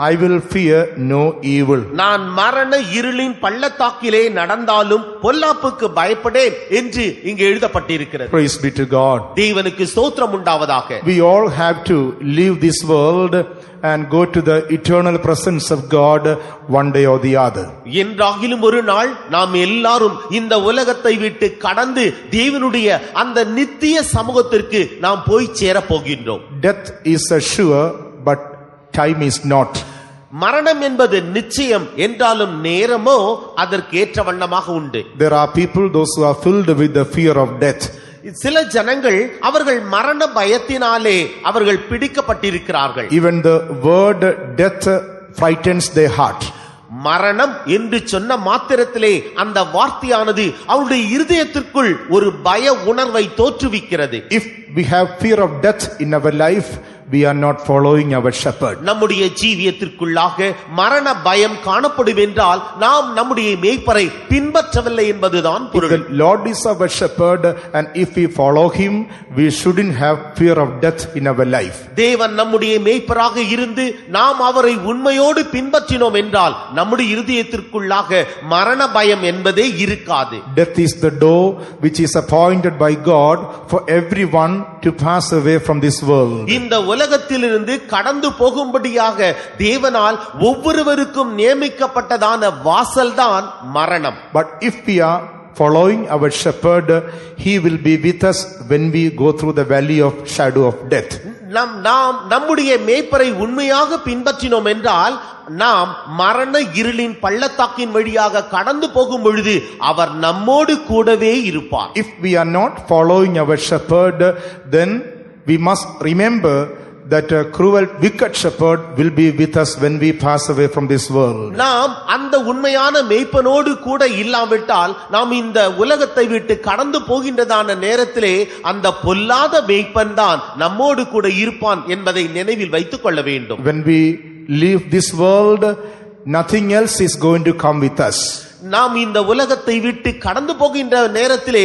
I will fear no evil. நான் மரண இருளின் பள்ளத்தாக்கிலே நடந்தாலும் பொல்லாப்புக்கு பயப்படேன் என்று இங்கே எழுதப்பட்டிருக்கிறது. Praise be to God. தேவனுக்கு ஸ்தோத்திரம் உண்டாவதாக. We all have to leave this world and go to the eternal presence of God one day or the other. என்றாகிலும் ஒரு நாள் நாம் எல்லாரும் இந்த உலகத்தை விட்டு கடந்து தேவனுடைய அந்த நித்திய சமூகத்திற்கு நாம் போய் சேர போகின்றோம். Death is sure, but time is not. மரணம் என்பது நிச்சயம் என்றாலும் நேரமோ அதற்கு ஏற்ற வண்ணமாக உண்டு. There are people, those who are filled with the fear of death. சில ஜனங்கள் அவர்கள் மரண பயத்தினாலே அவர்கள் பிடிக்கப்பட்டிருக்கிறார்கள். Even the word death frightens their heart. மரணம் என்று சொன்ன மாத்திரத்திலே அந்த வார்த்தையானது அவருடைய இருதயத்திற்குள் ஒரு பய உணர்வை தோற்றுவிக்கிறது. If we have fear of death in our life, we are not following our shepherd. நம்முடைய ஜீவியத்திற்குள்ளாக மரண பயம் காணப்படும் என்றால் நாம் நம்முடைய மேய்ப்பரை பின்பற்றவில்லை என்பதுதான் If பொருள். the Lord is our shepherd and if we follow him, we shouldn't have fear of death in our life. தேவன் நம்முடைய மேய்ப்பராக இருந்து நாம் அவரை உண்மையோடு பின்பற்றினோம் என்றால் நம்முடைய இருதயத்திற்குள்ளாக மரண பயம் என்பதே இருக்காது. Death is the door which is appointed by God for everyone to pass away from this world. இந்த உலகத்திலிருந்து கடந்து போகும்படியாக தேவனால் ஒவ்வொருவருக்கும் நியமிக்கப்பட்டதான வாசல்தான் மரணம். But if we are following our shepherd, he will be with us when we go through the valley of shadow of death. நாம் நம்முடைய மேய்ப்பரை உண்மையாக பின்பற்றினோம் என்றால் நாம் மரண இருளின் பள்ளத்தாக்கின் வழியாக கடந்து போகும் பொழுது அவர் நம்மோடு கூடவே இருப்பார். If we are not following our shepherd, then we must remember that a cruel wicked shepherd will be with us when we pass away from this world. நாம் அந்த உண்மையான மேய்ப்பனோடு கூட இல்லாவிட்டால் நாம் இந்த உலகத்தை விட்டு கடந்து போகின்றதான நேரத்திலே அந்த பொல்லாத மேய்ப்பன் தான் நம்மோடு கூட இருப்பான் என்பதை நினைவில் வைத்துக் கொள்ள வேண்டும். When we leave this world, nothing else is going to come with us. நாம் இந்த உலகத்தை விட்டு கடந்து போகின்ற நேரத்திலே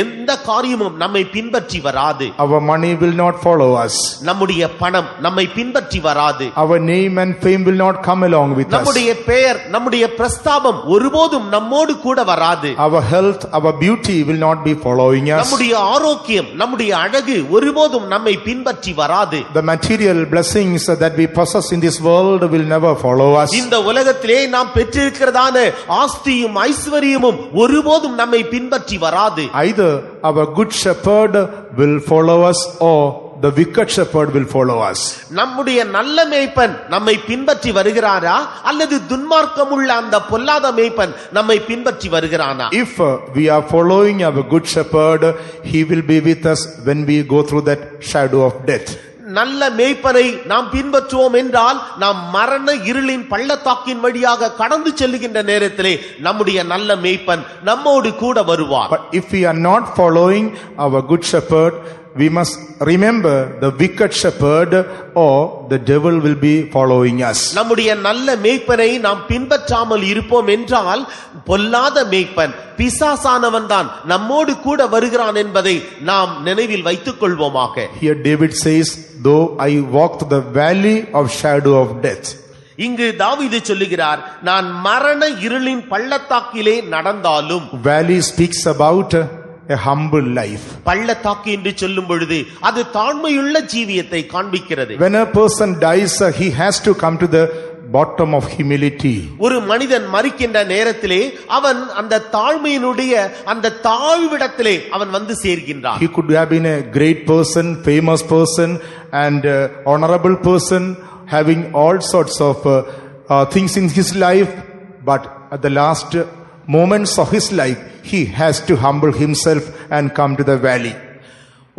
எந்த காரியமும் நம்மை பின்பற்றி வராது. Our money will not follow us. நம்முடைய பணம் நம்மை பின்பற்றி வராது. Our name and fame will not come along with us. நம்முடைய பெயர் நம்முடைய பிரஸ்தாபம் ஒருபோதும் நம்மோடு கூட வராது. Our health, our beauty will not be following us. நம்முடைய ஆரோக்கியம் நம்முடைய அழகு ஒருபோதும் நம்மை பின்பற்றி வராது. The material blessings that we possess in this world will never follow us. இந்த உலகத்திலே நாம் பெற்றிருக்கிறதான ஆஸ்தியும் ஐஸ்வரியமும் ஒருபோதும் நம்மை பின்பற்றி வராது. Either our good shepherd will follow us or the wicked shepherd will follow us. நம்முடைய நல்ல மேய்ப்பன் நம்மை பின்பற்றி வருகிறாரா அல்லது துன்மார்க்கமுள்ள அந்த பொல்லாத மேய்ப்பன் நம்மை பின்பற்றி வருகிறானா? If we are following our good shepherd, he will be with us when we go through that shadow of death. நல்ல மேய்ப்பனை நாம் பின்பற்றுவோம் என்றால் நாம் மரண இருளின் பள்ளத்தாக்கின் வழியாக கடந்து செல்லுகின்ற நேரத்திலே நம்முடைய நல்ல மேய்ப்பன் நம்மோடு கூட வருவார். But if we are not following our good shepherd, we must remember the wicked shepherd or the devil will be following us. நம்முடைய நல்ல மேய்ப்பனை நாம் பின்பற்றாமல் இருப்போம் என்றால் பொல்லாத மேய்ப்பன் பிசாசானவன் தான் நம்மோடு கூட வருகிறான் என்பதை நாம் நினைவில் வைத்துக் கொள்வோமாக. Here David says, though I walk through the valley of shadow of death. இங்கு தாவீது சொல்லுகிறார், நான் மரண இருளின் பள்ளத்தாக்கிலே நடந்தாலும். Valley speaks about a humble life. பள்ளத்தாக்கு என்று சொல்லும் பொழுது அது தாழ்மையுள்ள ஜீவியத்தை காண்பிக்கிறது. When a person dies, he has to come to the bottom of humility. ஒரு மனிதன் மரிக்கின்ற நேரத்திலே அவன் அந்த தாழ்மையினுடைய அந்த தாழ்விடத்திலே அவன் வந்து சேர்கின்றான். He could have been a great person, famous person and honorable person, having all sorts of things in his life, but at the last moments of his life he has to humble himself and come to the valley.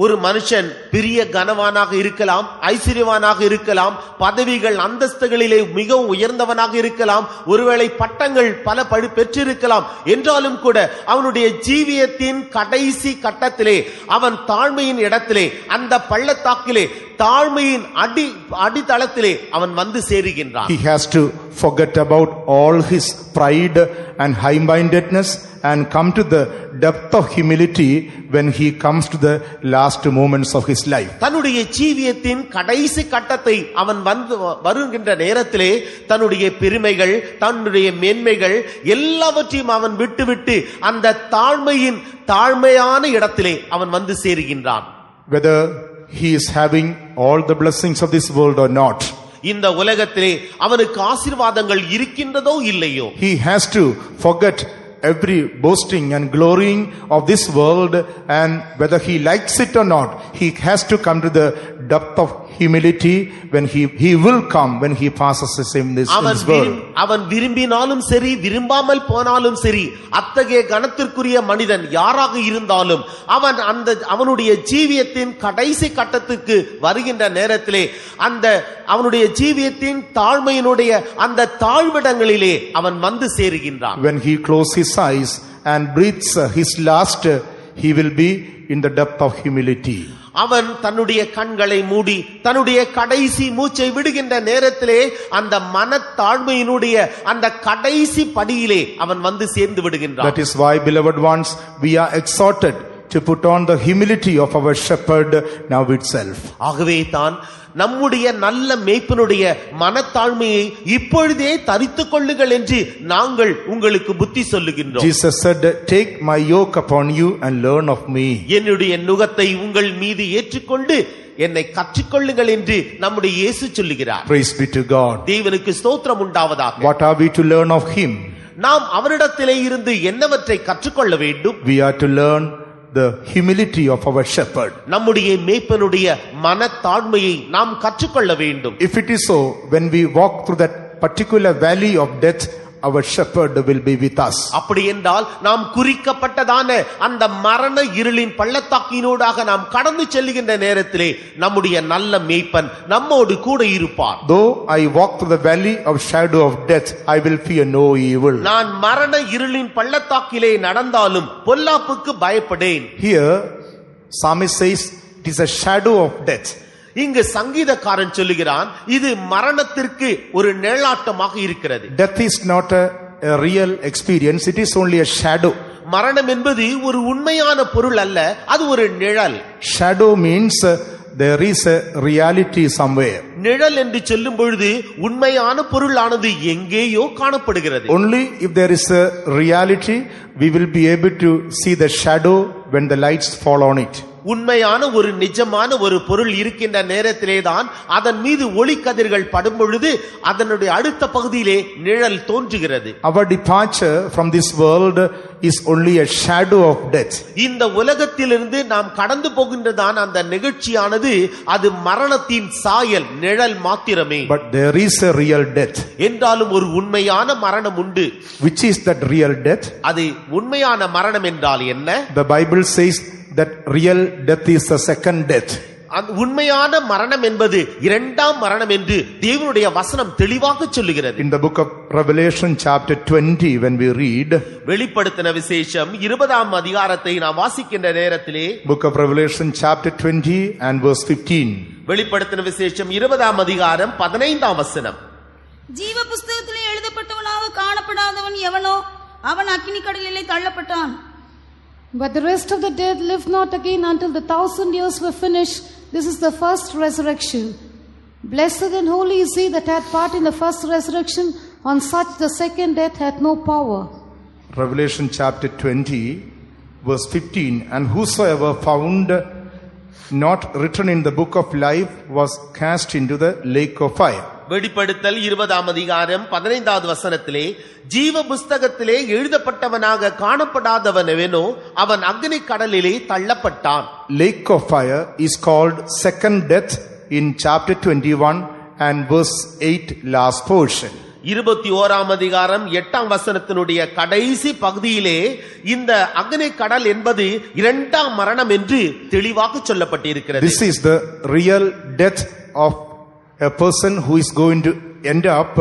ஒரு மனுஷன் பெரிய கனவானாக இருக்கலாம், ஐஸ்வர்யவானாக இருக்கலாம், பதவிகள் அந்தஸ்துகளிலே மிகவும் உயர்ந்தவனாக இருக்கலாம், ஒருவேளை பட்டங்கள் பல பெற்றிருக்கலாம். என்றாலும் கூட அவனுடைய ஜீவியத்தின் கடைசி கட்டத்திலே அவன் தாழ்மையின் இடத்திலே அந்த பள்ளத்தாக்கிலே தாழ்மையின் அடித்தளத்திலே அவன் வந்து சேருகின்றான். He has to forget about all his pride and high-mindedness and come to the depth of humility when he comes to the last moments of his life. தன்னுடைய ஜீவியத்தின் கடைசி கட்டத்தை அவன் வந்து வருகின்ற நேரத்திலே தன்னுடைய பெருமைகள், தன்னுடைய மேன்மைகள் எல்லாவற்றையும் அவன் விட்டுவிட்டு அந்த தாழ்மையின் தாழ்மையான இடத்திலே அவன் வந்து சேருகின்றான். Whether he is having all the blessings of this world or not, இந்த உலகத்திலே அவனுக்கு ஆசீர்வாதங்கள் இருக்கின்றதோ இல்லையோ, he has to forget every boasting and glorying of this world, and whether he likes it or not, he has to come to the depth of humility when he will come when he passes in this world. அவன் விரும்பினாலும் சரி விரும்பாமல் போனாலும் சரி அத்தகைய கணத்திற்குரிய மனிதன் யாராக இருந்தாலும் அவன் அவனுடைய ஜீவியத்தின் கடைசி கட்டத்துக்கு வருகின்ற நேரத்திலே அந்த அவனுடைய ஜீவியத்தின் தாழ்மையினுடைய அந்த தாழ்விடங்களிலே அவன் வந்து சேருகின்றான். When he closes his eyes and breathes his last, he will be in the depth of humility. அவன் தன்னுடைய கண்களை மூடி தன்னுடைய கடைசி மூச்சை விடுகின்ற நேரத்திலே அந்த மனத்தாழ்மையினுடைய அந்த கடைசி படியிலே அவன் வந்து சேர்ந்து விடுகின்றான். That is why, beloved ones, we are exhorted to put on the humility of our shepherd now itself. ஆகவே தான் நம்முடைய நல்ல மேய்ப்பனுடைய மனத்தாழ்மையை இப்பொழுதே தரித்துக் கொள்ளுங்கள் என்று நாங்கள் உங்களுக்கு புத்தி சொல்லுகின்றோம். Jesus said, take my yoke upon you and learn of me. என்னுடைய நுகத்தை உங்கள் மீது ஏற்றுக்கொண்டு என்னை கற்றுக்கொள்ளுங்கள் என்று நம்முடைய இயேசு சொல்லுகிறார். Praise be to God. தேவனுக்கு ஸ்தோத்திரம் உண்டாவதாக. What are we to learn of him? நாம் அவரிடத்திலே இருந்து என்னவற்றை கற்றுக்கொள்ள வேண்டும்? We are to learn the humility of our shepherd. நம்முடைய மேய்ப்பனுடைய மனத்தாழ்மையை நாம் கற்றுக்கொள்ள வேண்டும். If it is so, when we walk through that particular valley of death, our shepherd will be with us. அப்படி என்றால் நாம் குறிக்கப்பட்டதான அந்த மரண இருளின் பள்ளத்தாக்கினூடாக நாம் கடந்து செல்லுகின்ற நேரத்திலே நம்முடைய நல்ல மேய்ப்பன் நம்மோடு கூட இருப்பார். Though I walk through the valley of shadow of death, I will fear no evil. நான் மரண இருளின் பள்ளத்தாக்கிலே நடந்தாலும் பொல்லாப்புக்கு பயப்படேன். Here psalmist says it is a shadow of death. இங்கு சங்கீதக்காரன் சொல்லுகிறான் இது மரணத்திற்கு ஒரு நிழலாட்டமாக இருக்கிறது. Death is not a real experience, it is only a shadow. மரணம் என்பது ஒரு உண்மையான பொருள் அல்ல, அது ஒரு நிழல். Shadow means there is a reality somewhere. நிழல் என்று சொல்லும் பொழுது உண்மையான பொருளானது எங்கேயோ காணப்படுகிறது. Only if there is a reality we will be able to see the shadow when the lights fall on it. உண்மையான ஒரு நிஜமான ஒரு பொருள் இருக்கின்ற நேரத்திலே தான் அதன் மீது ஒளி கதிர்கள் படும் பொழுது அதனுடைய அடுத்த பகுதியிலே நிழல் தோன்றுகிறது. Our departure from this world is only a shadow of death. இந்த உலகத்திலிருந்து நாம் கடந்து போகின்றதான் அந்த நிகழ்ச்சியானது அது மரணத்தின் சாயல் நிழல் மாத்திரமே. But there is a real death. என்றாலும் ஒரு உண்மையான மரணம் உண்டு. Which is that real death? அது உண்மையான மரணம் என்றால் என்ன? The Bible says that real death is the second death. உண்மையான மரணம் என்பது இரண்டாம் மரணம் என்று தேவனுடைய வசனம் தெளிவாக சொல்லுகிறது. In the book of Revelation chapter 20 when we read, வெளிப்படுத்தின விசேஷம் 20ஆம் அதிகாரத்தை நாம் வாசிக்கின்ற நேரத்திலே, book of Revelation chapter 20 and verse 15, வெளிப்படுத்தின விசேஷம் 20ஆம் அதிகாரம் 15ஆம் வசனம், ஜீவ புஸ்தகத்திலே எழுதப்பட்டவனாக காணப்படாதவன் எவனோ அவன் அக்கினி கடலிலே தள்ளப்பட்டான். But the rest of the dead lived not again until the 1,000 years were finished. This is the first resurrection. Blessed and holy is he that hath part in the first resurrection, on such the second death hath no power. Revelation chapter 20, verse 15. And whosoever found not written in the book of life was cast into the lake of fire. வெளிப்படுத்தல் 20ஆம் அதிகாரம் 15வது வசனத்திலே ஜீவ புஸ்தகத்திலே எழுதப்பட்டவனாக காணப்படாதவனெவனோ அவன் அக்னி கடலிலே தள்ளப்பட்டான். Lake of fire is called second death in chapter 21 and verse 8 last portion. 21ஆம் அதிகாரம் 8ஆம் வசனத்தினுடைய கடைசி பகுதியிலே இந்த அக்னி கடல் என்பது இரண்டாம் மரணம் என்று தெளிவாக சொல்லப்பட்டிருக்கிறது. This is the real death of a person who is going to end up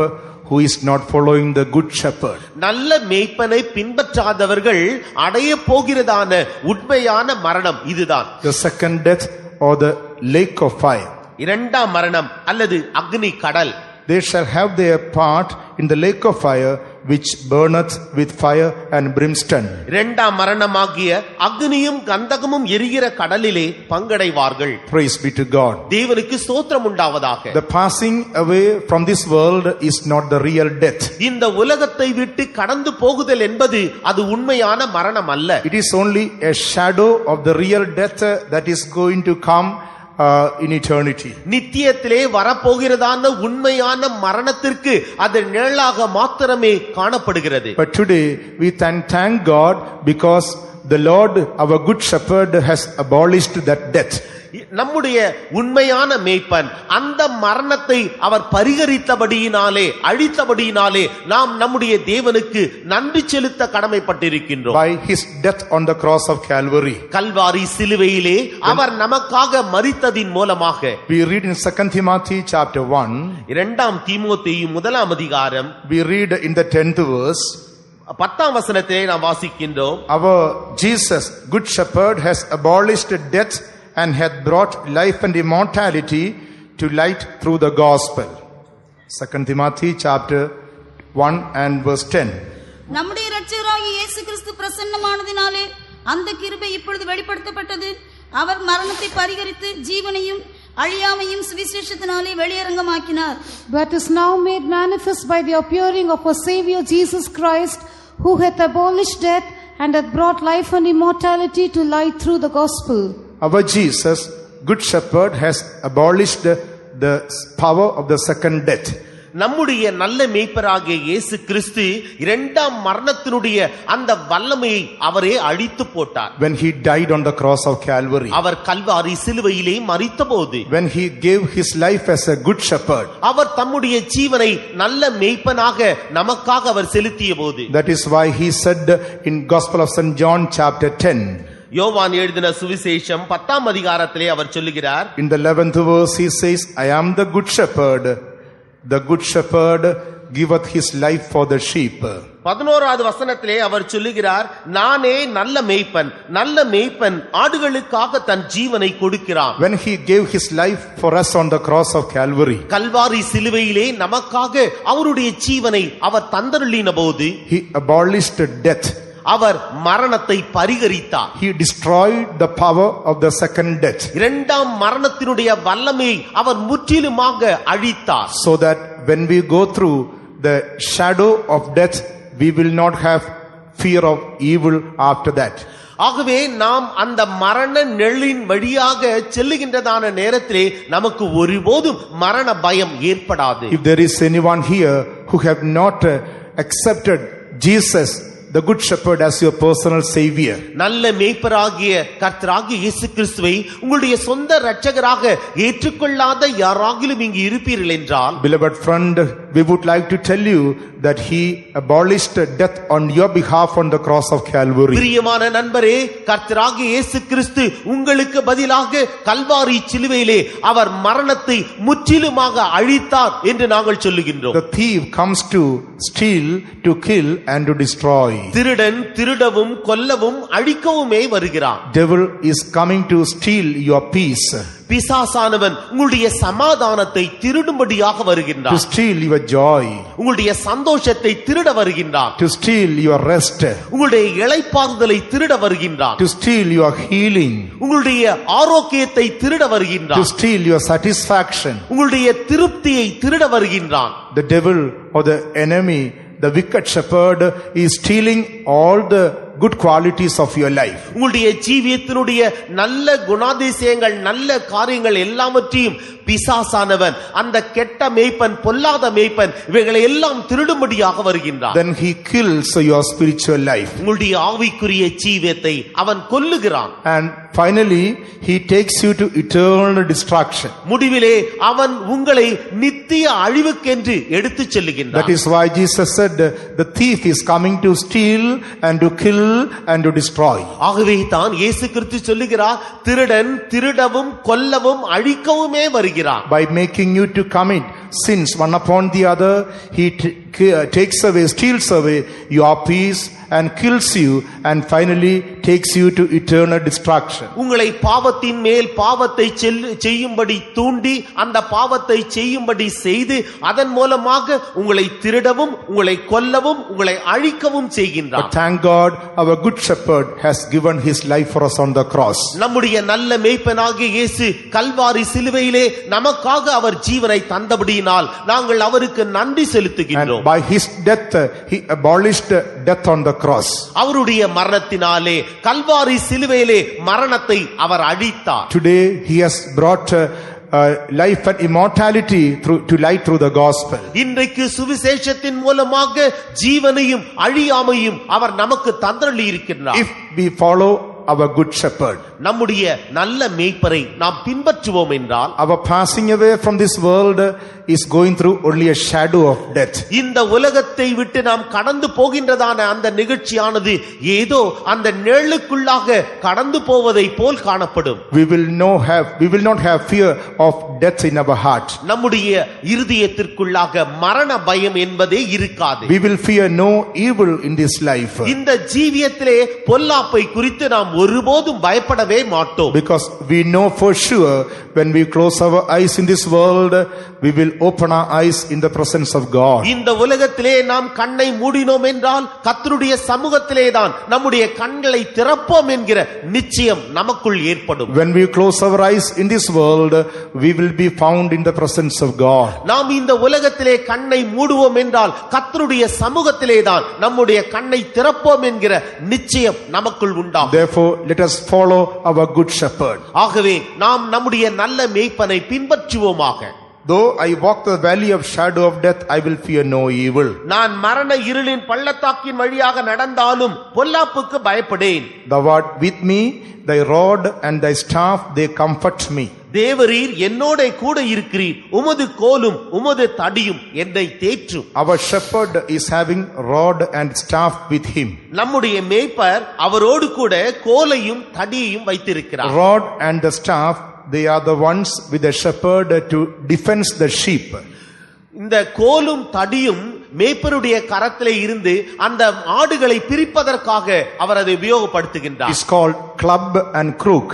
who is not following the good shepherd. நல்ல மேய்ப்பனை பின்பற்றாதவர்கள் அடைய போகிறதான உண்மையான மரணம் இதுதான். The second death or the lake of fire. இரண்டாம் மரணம் அல்லது அக்னி கடல். They shall have their part in the lake of fire which burneth with fire and brimstone. இரண்டாம் மரணமாகிய அக்னியும் கந்தகமும் எரிகிற கடலிலே பங்கடைவார்கள். Praise be to God. தேவனுக்கு ஸ்தோத்திரம் உண்டாவதாக. The passing away from this world is not the real death. இந்த உலகத்தை விட்டு கடந்து போகுதல் என்பது அது உண்மையான மரணம் அல்ல. It is only a shadow of the real death that is going to come in eternity. நித்தியத்திலே வரப்போகிறதான உண்மையான மரணத்திற்கு அது நிழலாக மாத்திரமே காணப்படுகிறது. But today we thank God because the Lord our good shepherd has abolished that death. நம்முடைய உண்மையான மேய்ப்பன் அந்த மரணத்தை அவர் பரிகரித்தபடியினாலே அழித்தபடியினாலே நாம் நம்முடைய தேவனுக்கு நன்றி செலுத்த கடமைப்பட்டிருக்கின்றோம். By his death on the cross of Calvary. Kalvari சிலுவையிலே அவர் நமக்காக மரித்ததின் மூலமாக. We read in 2 Timothy chapter 1. இரண்டாம் தீமோத்தேயு 1ஆம் அதிகாரம். We read in the 10th verse. 10ஆம் வசனத்திலே நாம் வாசிக்கின்றோம். Our Jesus good shepherd has abolished death and hath brought life and immortality to light through the gospel. 2 Timothy chapter 1 and verse 10. நம்முடைய இரட்சகராகிய இயேசு கிறிஸ்து பிரசன்னமானதினாலே அந்த கிருபை இப்பொழுது வெளிப்படுத்தப்பட்டது. அவர் மரணத்தை பரிகரித்து ஜீவனையும் அழியாமையும் சுவிசேஷத்தினாலே வெளியரங்கமாக்கினார். But is now made manifest by the appearing of our Savior Jesus Christ, who hath abolished death and hath brought life and immortality to light through the gospel. Our Jesus, good shepherd, has abolished the power of the second death. நம்முடைய நல்ல மேய்ப்பராகிய இயேசு கிறிஸ்து இரண்டாம் மரணத்தினுடைய அந்த வல்லமையை அவரே அழித்து போட்டார். When he died on the cross of Calvary. அவர் கல்வாரி சிலுவையிலே மரித்தபோது. When he gave his life as a good shepherd. அவர் தம்முடைய ஜீவனை நல்ல மேய்ப்பனாக நமக்காக அவர் செலுத்திய போது. That is why he said in Gospel of St. John chapter 10. யோவான் எழுதின சுவிசேஷம் 10ஆம் அதிகாரத்திலே அவர் சொல்லுகிறார். In the 11th verse he says, I am the good shepherd. The good shepherd giveth his life for the sheep. 11வது வசனத்திலே அவர் சொல்லுகிறார், நானே நல்ல மேய்ப்பன், நல்ல மேய்ப்பன் ஆடுகளுக்காக தன் ஜீவனை கொடுக்கிறான். When he gave his life for us on the cross of Calvary. Kalvari சிலுவையிலே நமக்காக அவருடைய ஜீவனை அவர் தந்தருளின போது. He abolished death. அவர் மரணத்தை பரிகரித்தார். He destroyed the power of the second death. இரண்டாம் மரணத்தினுடைய வல்லமையை அவர் முற்றிலுமாக அழித்தார். So that when we go through the shadow of death, we will not have fear of evil after that. ஆகவே நாம் அந்த மரண நிழலின் வழியாக செல்லுகின்றதான நேரத்திலே நமக்கு ஒருபோதும் மரண பயம் ஏற்படாது. If there is anyone here who have not accepted Jesus the good shepherd as your personal savior, நல்ல மேய்ப்பராகிய கர்த்தராகிய இயேசு கிறிஸ்துவை உங்களுடைய சொந்த இரட்சகராக ஏற்றுக்கொள்ளாத யாராகிலும் இங்கு இருப்பீர்கள் என்றால், beloved friend, we would like to tell you that he abolished death on your behalf on the cross of Calvary. பிரியமான நண்பரே, கர்த்தராகிய இயேசு கிறிஸ்து உங்களுக்கு பதிலாக கல்வாரி சிலுவையிலே அவர் மரணத்தை முற்றிலுமாக அழித்தார் என்று நாங்கள் சொல்லுகின்றோம். The thief comes to steal, to kill and to destroy. திருடன் திருடவும் கொல்லவும் அழிக்கவுமே வருகிறான். Devil is coming to steal your peace. பிசாசானவன் உங்களுடைய சமாதானத்தை திருடும்படியாக to வருகின்றான். steal your joy, உங்களுடைய சந்தோஷத்தை திருட வருகின்றான். to steal your rest, உங்களுடைய இளைப்பாறுதலை திருட வருகின்றான். to steal your healing, உங்களுடைய ஆரோக்கியத்தை திருட to வருகின்றான். steal your satisfaction. உங்களுடைய திருப்தியை திருட வருகின்றான். The devil or the enemy, the wicked shepherd, is stealing all the good qualities of your life. உங்களுடைய ஜீவியத்தினுடைய நல்ல குணாதிசயங்கள் நல்ல காரியங்கள் எல்லாவற்றையும் பிசாசானவன் அந்த கெட்ட மேய்ப்பன் பொல்லாத மேய்ப்பன் இவைகளை எல்லாம் திருடும்படியாக வருகின்றான். Then he kills your spiritual life. உங்களுடைய ஆவிக்குரிய ஜீவியத்தை அவன் கொல்லுகிறான். And finally, he takes you to eternal destruction. முடிவிலே அவன் உங்களை நித்திய அழிவுக்கென்று எடுத்துச் செல்லுகின்றான். That is why Jesus said, the thief is coming to steal and to kill and to destroy. ஆகவே தான் இயேசு கிறிஸ்து சொல்லுகிறார், திருடன் திருடவும் கொல்லவும் அழிக்கவுமே வருகிறான். By making you to commit sins one upon the other, he takes away, steals away your peace and kills you and finally takes you to eternal destruction. உங்களை பாவத்தின் மேல் பாவத்தை செய்யும்படி தூண்டி அந்த பாவத்தை செய்யும்படி செய்து அதன் மூலமாக உங்களை திருடவும் உங்களை கொல்லவும் உங்களை அழிக்கவும் செய்கின்றார். But thank God, our good shepherd has given his life for us on the cross. நம்முடைய நல்ல மேய்ப்பனாகிய இயேசு கல்வாரி சிலுவையிலே நமக்காக அவர் ஜீவனை தந்தபடியினால் நாங்கள் அவருக்கு நன்றி செலுத்துகின்றோம். And by his death, he abolished death on the cross. அவருடைய மரணத்தினாலே கல்வாரி சிலுவையிலே மரணத்தை அவர் அழித்தார். Today he has brought life and immortality to light through the gospel. இன்றைக்கு சுவிசேஷத்தின் மூலமாக ஜீவனையும் அழியாமையும் அவர் நமக்கு தந்தருளி இருக்கின்றார். If we follow our good shepherd, நம்முடைய நல்ல மேய்ப்பரை நாம் பின்பற்றுவோம் என்றால் our passing away from this world is going through only a shadow of death. இந்த உலகத்தை விட்டு நாம் கடந்து போகின்றதான அந்த நிகழ்ச்சியானது ஏதோ அந்த நிழலுக்குள்ளாக கடந்து போவதை போல் காணப்படும். We will not have fear of death in our heart. நம்முடைய இருதயத்திற்குள்ளாக மரண பயம் என்பதே இருக்காது. We will fear no evil in this life. இந்த ஜீவியத்திலே பொல்லாப்பை குறித்து நாம் ஒருபோதும் பயப்படவே மாட்டோம். Because we know for sure when we close our eyes in this world, we will open our eyes in the presence of God. இந்த உலகத்திலே நாம் கண்ணை மூடினோம் என்றால் கர்த்தருடைய சமூகத்திலே தான் நம்முடைய கண்களை திறப்போம் என்கிற நிச்சயம் நமக்குள் ஏற்படும். When we close our eyes in this world, we will be found in the presence of God. நாம் இந்த உலகத்திலே கண்ணை மூடுவோம் என்றால் கர்த்தருடைய சமூகத்திலே தான் நம்முடைய கண்ணை திறப்போம் என்கிற நிச்சயம் நமக்குள் உண்டாகும். Therefore, let us follow our good shepherd. ஆகவே நாம் நம்முடைய நல்ல மேய்ப்பனை பின்பற்றுவோமாக. Though I walk the valley of shadow of death, I will fear no evil. நான் மரண இருளின் பள்ளத்தாக்கின் வழியாக நடந்தாலும் பொல்லாப்புக்கு பயப்படேன். Thou art with me, thy rod and thy staff, they comfort me. தேவரீர் என்னோட கூட இருக்கிறீர், உமது கோலும் உமது தடியும் என்னை தேற்றும். Our shepherd is having rod and staff with him. நம்முடைய மேய்ப்பர் அவரோடு கூட கோலையும் தடியையும் வைத்திருக்கிறார். Rod and the staff, they are the ones with the shepherd to defend the sheep. இந்த கோலும் தடியும் மேய்ப்பருடைய கரத்திலே இருந்து அந்த ஆடுகளை பிரிப்பதற்காக அவர் அதை உபயோகப்படுத்துகின்றார். It's called club and crook.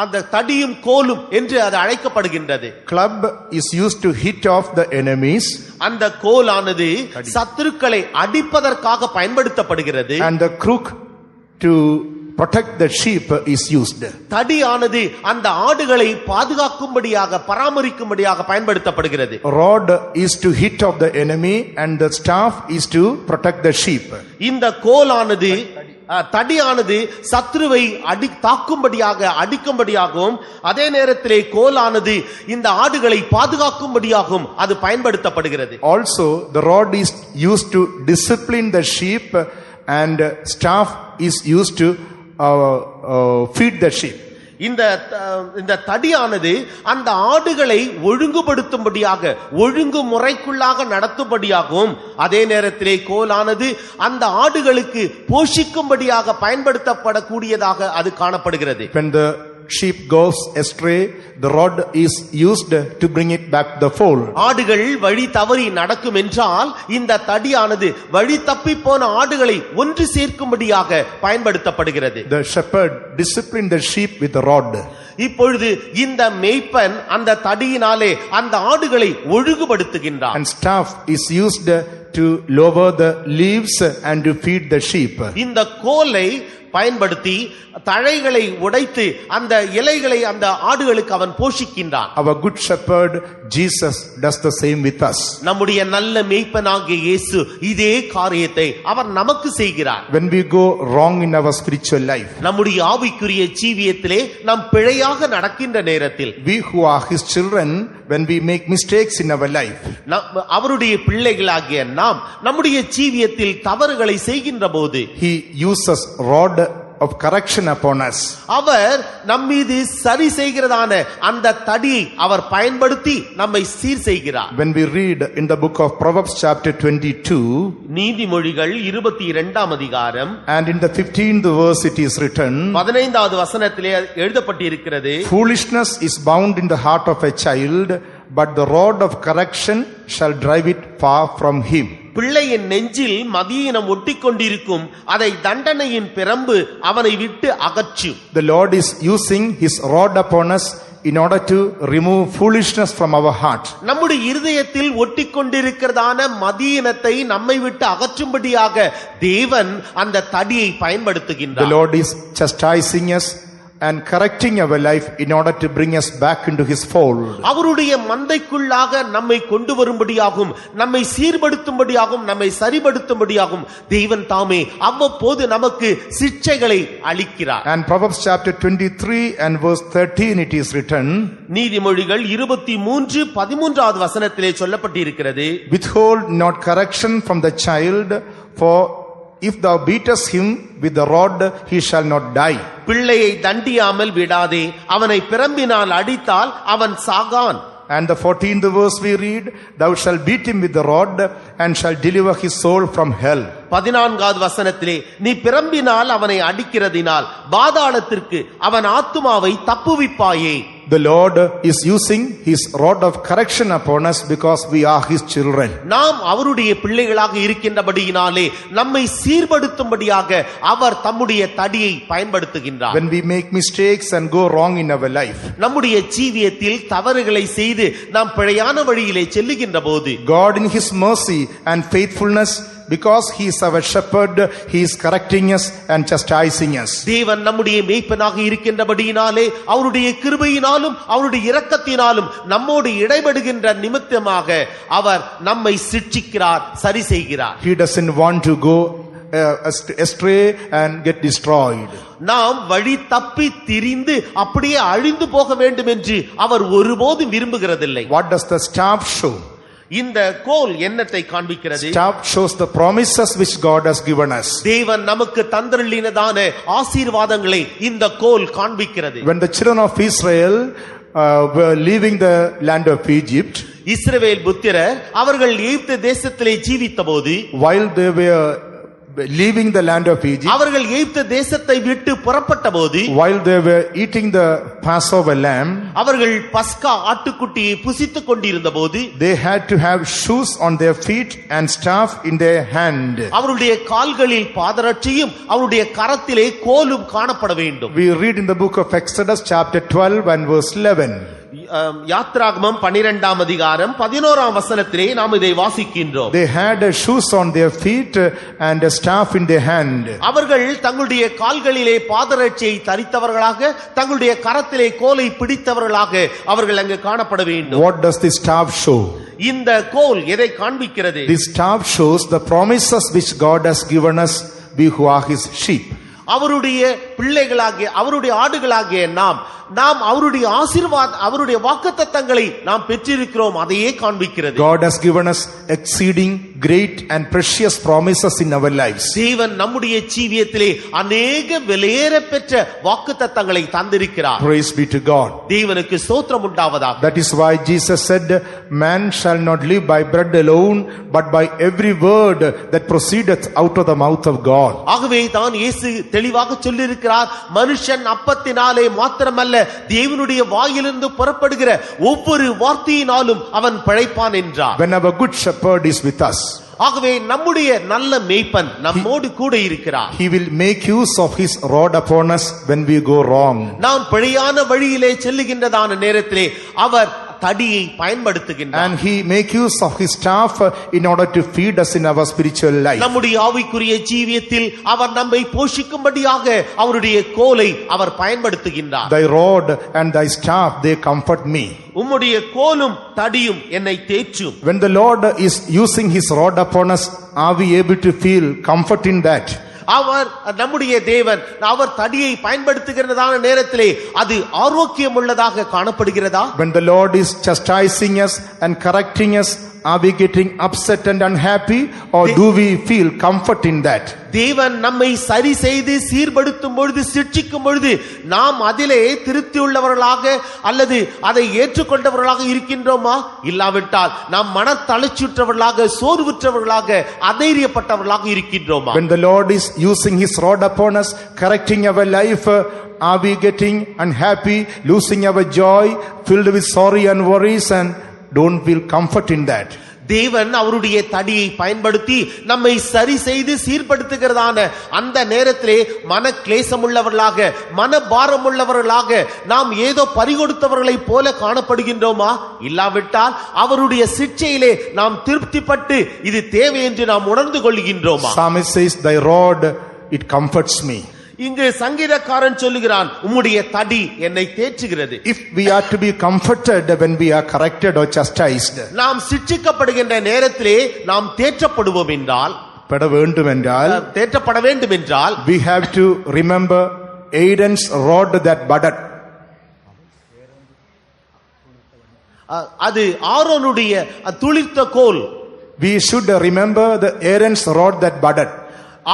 அந்த தடியும் கோலும் என்று அது அழைக்கப்படுகின்றது. Club is used to hit off the enemies. அந்த கோலானது சத்துருக்களை அடிப்பதற்காக பயன்படுத்தப்படுகிறது. And the crook to protect the sheep is used. தடியானது அந்த ஆடுகளை பாதுகாக்கும்படியாக பராமரிக்கும்படியாக பயன்படுத்தப்படுகிறது. Rod is to hit off the enemy and the staff is to protect the sheep. இந்த கோலானது தடியானது சத்ருவை தாக்கும்படியாக அடிக்கும்படியாகவும் அதே நேரத்திலே கோலானது இந்த ஆடுகளை பாதுகாக்கும்படியாகவும் அது பயன்படுத்தப்படுகிறது. Also the rod is used to discipline the sheep and staff is used to feed the sheep. இந்த தடியானது அந்த ஆடுகளை ஒழுங்குபடுத்தும்படியாக ஒழுங்குமுறைக்குள்ளாக நடத்தும்படியாகவும் அதே நேரத்திலே கோலானது அந்த ஆடுகளுக்கு போஷிக்கும்படியாக பயன்படுத்தப்படக்கூடியதாக அது காணப்படுகிறது. When the sheep goes astray, the rod is used to bring it back the fold. ஆடுகள் வழி தவறி நடக்கும் என்றால் இந்த தடியானது வழி தப்பி போன ஆடுகளை ஒன்று சேர்க்கும்படியாக பயன்படுத்தப்படுகிறது. The shepherd disciplined the sheep with the rod. இப்பொழுது இந்த மேய்ப்பன் அந்த தடியினாலே அந்த ஆடுகளை ஒழுங்குபடுத்துகின்றான். And staff is used to lower the leaves and to feed the sheep. இந்த கோலை பயன்படுத்தி தழைகளை உடைத்து அந்த இலைகளை அந்த ஆடுகளுக்கு அவன் போஷிக்கின்றான். Our good shepherd Jesus does the same with us. நம்முடைய நல்ல மேய்ப்பனாகிய இயேசு இதே காரியத்தை அவர் நமக்கு செய்கிறார். When we go wrong in our spiritual life, நம்முடைய ஆவிக்குரிய ஜீவியத்திலே நாம் பிழையாக நடக்கின்ற நேரத்தில், we who are his children, when we make mistakes in our life, அவருடைய பிள்ளைகளாகிய நாம் நம்முடைய ஜீவியத்தில் தவறுகளை செய்கின்ற போது he uses rod of correction upon us. அவர் நம்மீது சரி செய்கிறதான அந்த தடியை அவர் பயன்படுத்தி நம்மை சீர் செய்கிறார். When we read in the book of Proverbs chapter 22, நீதிமொழிகள் 22ஆம் அதிகாரம், and in the 15th verse it is written, 15வது வசனத்திலே எழுதப்பட்டிருக்கிறது, foolishness is bound in the heart of a child, but the rod of correction shall drive it far from him. பிள்ளையின் நெஞ்சில் மதியீனம் ஒட்டிக்கொண்டிருக்கும், அதை தண்டனையின் பிரம்பு அவனை விட்டு அகற்றும். The Lord is using his rod upon us in order to remove foolishness from our heart. நம்முடைய இருதயத்தில் ஒட்டிக்கொண்டிருக்கிறதான மதியீனத்தை நம்மை விட்டு அகற்றும்படியாக தேவன் அந்த தடியை The பயன்படுத்துகின்றார். Lord is chastising us and correcting our life in order to bring us back into his fold. அவருடைய மந்தைக்குள்ளாக நம்மை கொண்டு வரும்படியாகும், நம்மை சீர்படுத்தும்படியாகும், நம்மை சரிபடுத்தும்படியாகும் தேவன் தாமே அவ்வப்போது நமக்கு சிட்சைகளை அளிக்கிறார். And Proverbs chapter 23 and verse 13 it is written, நீதிமொழிகள் 23:13வது வசனத்திலே சொல்லப்பட்டிருக்கிறது, withhold not correction from the child, for if thou beatest him with the rod, he shall not die. பிள்ளையை தண்டியாமல் விடாதே, அவனை பிரம்பினால் அடித்தால் அவன் Sagan. And the 14th verse we read, thou shalt beat him with the rod and shall deliver his soul from hell. 14வது வசனத்திலே, நீ பிரம்பினால் அவனை அடிக்கிறதினால் பாதாளத்திற்கு அவன் ஆத்துமாவை தப்புவிப்பாயே. The Lord is using his rod of correction upon us because we are his children. நாம் அவருடைய பிள்ளைகளாக இருக்கின்றபடியினாலே நம்மை சீர்படுத்தும்படியாக அவர் தம்முடைய தடியை பயன்படுத்துகின்றார். When we make mistakes and go wrong in our life, நம்முடைய ஜீவியத்தில் தவறுகளை செய்து நாம் பிழையான வழியிலே செல்லுகின்ற போது God in his mercy and faithfulness, because he is our shepherd, he is correcting us and chastising us. தேவன் நம்முடைய மேய்ப்பனாக இருக்கின்றபடியினாலே அவருடைய கிருபையினாலும் அவருடைய இரக்கத்தினாலும் நம்மோடு இடைபடுகின்ற நிமித்தமாக அவர் நம்மை சிட்சிக்கிறார், சரி செய்கிறார். He doesn't want to go astray and get destroyed. நாம் வழி தப்பி திரிந்து அப்படியே அழிந்து போக வேண்டும் என்று அவர் ஒருபோதும் விரும்புகிறதில்லை. What does the staff show? இந்த கோல் என்னத்தை காண்பிக்கிறது? Staff shows the promises which God has given us. தேவன் நமக்கு தந்தருளினதான ஆசீர்வாதங்களை இந்த கோல் காண்பிக்கிறது. When the children of Israel were leaving the land of Egypt, இஸ்ரவேல் புத்திரர் அவர்கள் எகிப்து தேசத்திலே ஜீவித்தபோது, while they were leaving the land of Egypt, அவர்கள் எகிப்து தேசத்தை விட்டு புறப்பட்ட போது, while they were eating the Passover lamb, அவர்கள் பஸ்கா ஆட்டுக்குட்டியை புசித்துக் கொண்டிருந்த போது, they had to have shoes on their feet and staff in their hand. அவருடைய கால்களில் பாதரட்சியும் அவருடைய கரத்திலே கோலும் காணப்பட வேண்டும். We read in the book of Exodus chapter 12 and verse 11. யாத்ராகமம் 12ஆம் அதிகாரம் 11ஆம் வசனத்திலே நாம் இதை வாசிக்கின்றோம். They had shoes on their feet and a staff in their hand. அவர்கள் தங்களுடைய கால்களிலே பாதரட்சியை தரித்தவர்களாக, தங்களுடைய கரத்திலே கோலை பிடித்தவர்களாக அவர்கள் அங்கு காணப்பட வேண்டும். What does this staff show? இந்த கோல் எதை காண்பிக்கிறது? This staff shows the promises which God has given us, we who are his sheep. அவருடைய பிள்ளைகளாகிய அவருடைய ஆடுகளாகிய நாம் நாம் அவருடைய அவருடைய வாக்குத்தத்தங்களை நாம் பெற்றிருக்கிறோம், அதையே காண்பிக்கிறது. God has given us exceeding great and precious promises in our lives. தேவன் நம்முடைய ஜீவியத்திலே அநேக விலையேற பெற்ற வாக்குத்தத்தங்களை தந்திருக்கிறார். Praise be to God. தேவனுக்கு ஸ்தோத்திரம் உண்டாவதாக. That is why Jesus said, man shall not live by bread alone, but by every word that proceedeth out of the mouth of God. ஆகவே தான் இயேசு தெளிவாக சொல்லியிருக்கிறார், மனுஷன் அப்பத்தினாலே மாத்திரமல்ல தேவனுடைய வாயிலிருந்து புறப்படுகிற ஒவ்வொரு வார்த்தையினாலும் அவன் பிழைப்பான் என்றார். When our good shepherd is with us, ஆகவே நம்முடைய நல்ல மேய்ப்பன் நம்மோடு கூட இருக்கிறார். he will make use of his rod upon us when we go wrong. நாம் பிழையான வழியிலே செல்லுகின்றதான நேரத்திலே அவர் தடியை பயன்படுத்துகின்றார். And he make use of his staff in order to feed us in our spiritual life. நம்முடைய ஆவிக்குரிய ஜீவியத்தில் அவர் நம்மை போஷிக்கும்படியாக அவருடைய கோலை அவர் பயன்படுத்துகின்றார். Thy rod and thy staff, they comfort me. உம்முடைய கோலும் தடியும் என்னை தேற்றும். When the Lord is using his rod upon us, are we able to feel comfort in that? அவர் நம்முடைய தேவன் அவர் தடியை பயன்படுத்துகிறதான நேரத்திலே அது ஆரோக்கியம் உள்ளதாக காணப்படுகிறதா? When the Lord is chastising us and correcting us, are we getting upset and unhappy, or do we feel comfort in that? தேவன் நம்மை சரி செய்து சீர்படுத்தும் பொழுது, சிட்சிக்கும் பொழுது நாம் அதிலே திருப்தி உள்ளவர்களாக அல்லது அதை ஏற்றுக்கொண்டவர்களாக இருக்கின்றோமா? இல்லாவிட்டால் நாம் மனத்தளர்ச்சியுற்றவர்களாக, சோர்வுற்றவர்களாக, அதைரியப்பட்டவர்களாக இருக்கின்றோமா? When the Lord is using his rod upon us, correcting our life, are we getting unhappy, losing our joy, filled with sorry and worries, and don't feel comfort in that? தேவன் அவருடைய தடியை பயன்படுத்தி நம்மை சரி செய்து சீர்படுத்துகிறதான அந்த நேரத்திலே மன கிளேசம் உள்ளவர்களாக, மன பாரம் உள்ளவர்களாக நாம் ஏதோ பறிகொடுத்தவர்களை போல காணப்படுகின்றோமா? இல்லாவிட்டால் அவருடைய சிட்சையிலே நாம் திருப்திப்பட்டு இது தேவை என்று நாம் உணர்ந்து கொள்கின்றோமா? Psalmist says, thy rod, it comforts me. இங்கு சங்கீதக்காரன் சொல்லுகிறான், உம்முடைய தடி என்னை தேற்றுகிறது. If we are to be comforted when we are corrected or chastised, நாம் சிட்சிக்கப்படுகின்ற நேரத்திலே நாம் தேற்றப்படுவோம் என்றால், தேற்றப்பட வேண்டும் என்றால், we have to remember Aaron's rod that budded. அது ஆரோனுடைய துளிர்த்த கோல். We should remember the Aaron's rod that budded.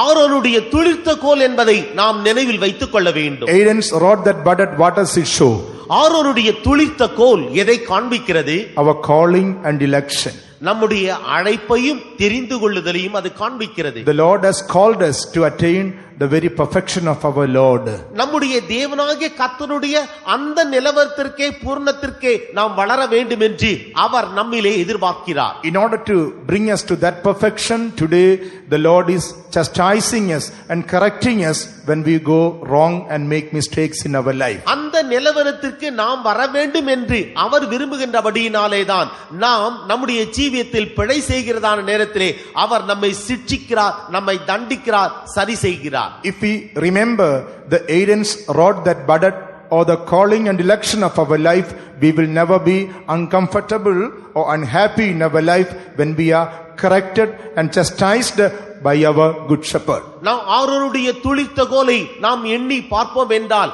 ஆரோனுடைய துளிர்த்த கோல் என்பதை நாம் நினைவில் வைத்துக் கொள்ள வேண்டும். Aaron's rod that budded, what does it show? ஆரோனுடைய துளிர்த்த கோல் எதை காண்பிக்கிறது? Our calling and election. நம்முடைய அழைப்பையும் தெரிந்து கொள்ளுதலையும் அது காண்பிக்கிறது. The Lord has called us to attain the very perfection of our Lord. நம்முடைய தேவனாகிய கர்த்தருடைய அந்த நிலவரத்திற்கே, பூர்ணத்திற்கே நாம் வளர வேண்டும் என்று அவர் நம்மிலே எதிர்பார்க்கிறார். In order to bring us to that perfection, today the Lord is chastising us and correcting us when we go wrong and make mistakes in our life. அந்த நிலவரத்திற்கு நாம் வர வேண்டும் என்று அவர் விரும்புகின்றபடியினாலே தான் நாம் நம்முடைய ஜீவியத்தில் பிழை செய்கிறதான நேரத்திலே அவர் நம்மை சிட்சிக்கிறார், நம்மை தண்டிக்கிறார், சரி செய்கிறார். If we remember the Aaron's rod that budded, or the calling and election of our life, we will never be uncomfortable or unhappy in our life when we are corrected and chastised by our good shepherd. நாம் ஆரோனுடைய துளிர்த்த கோலை நாம் எண்ணி பார்ப்போம் என்றால்,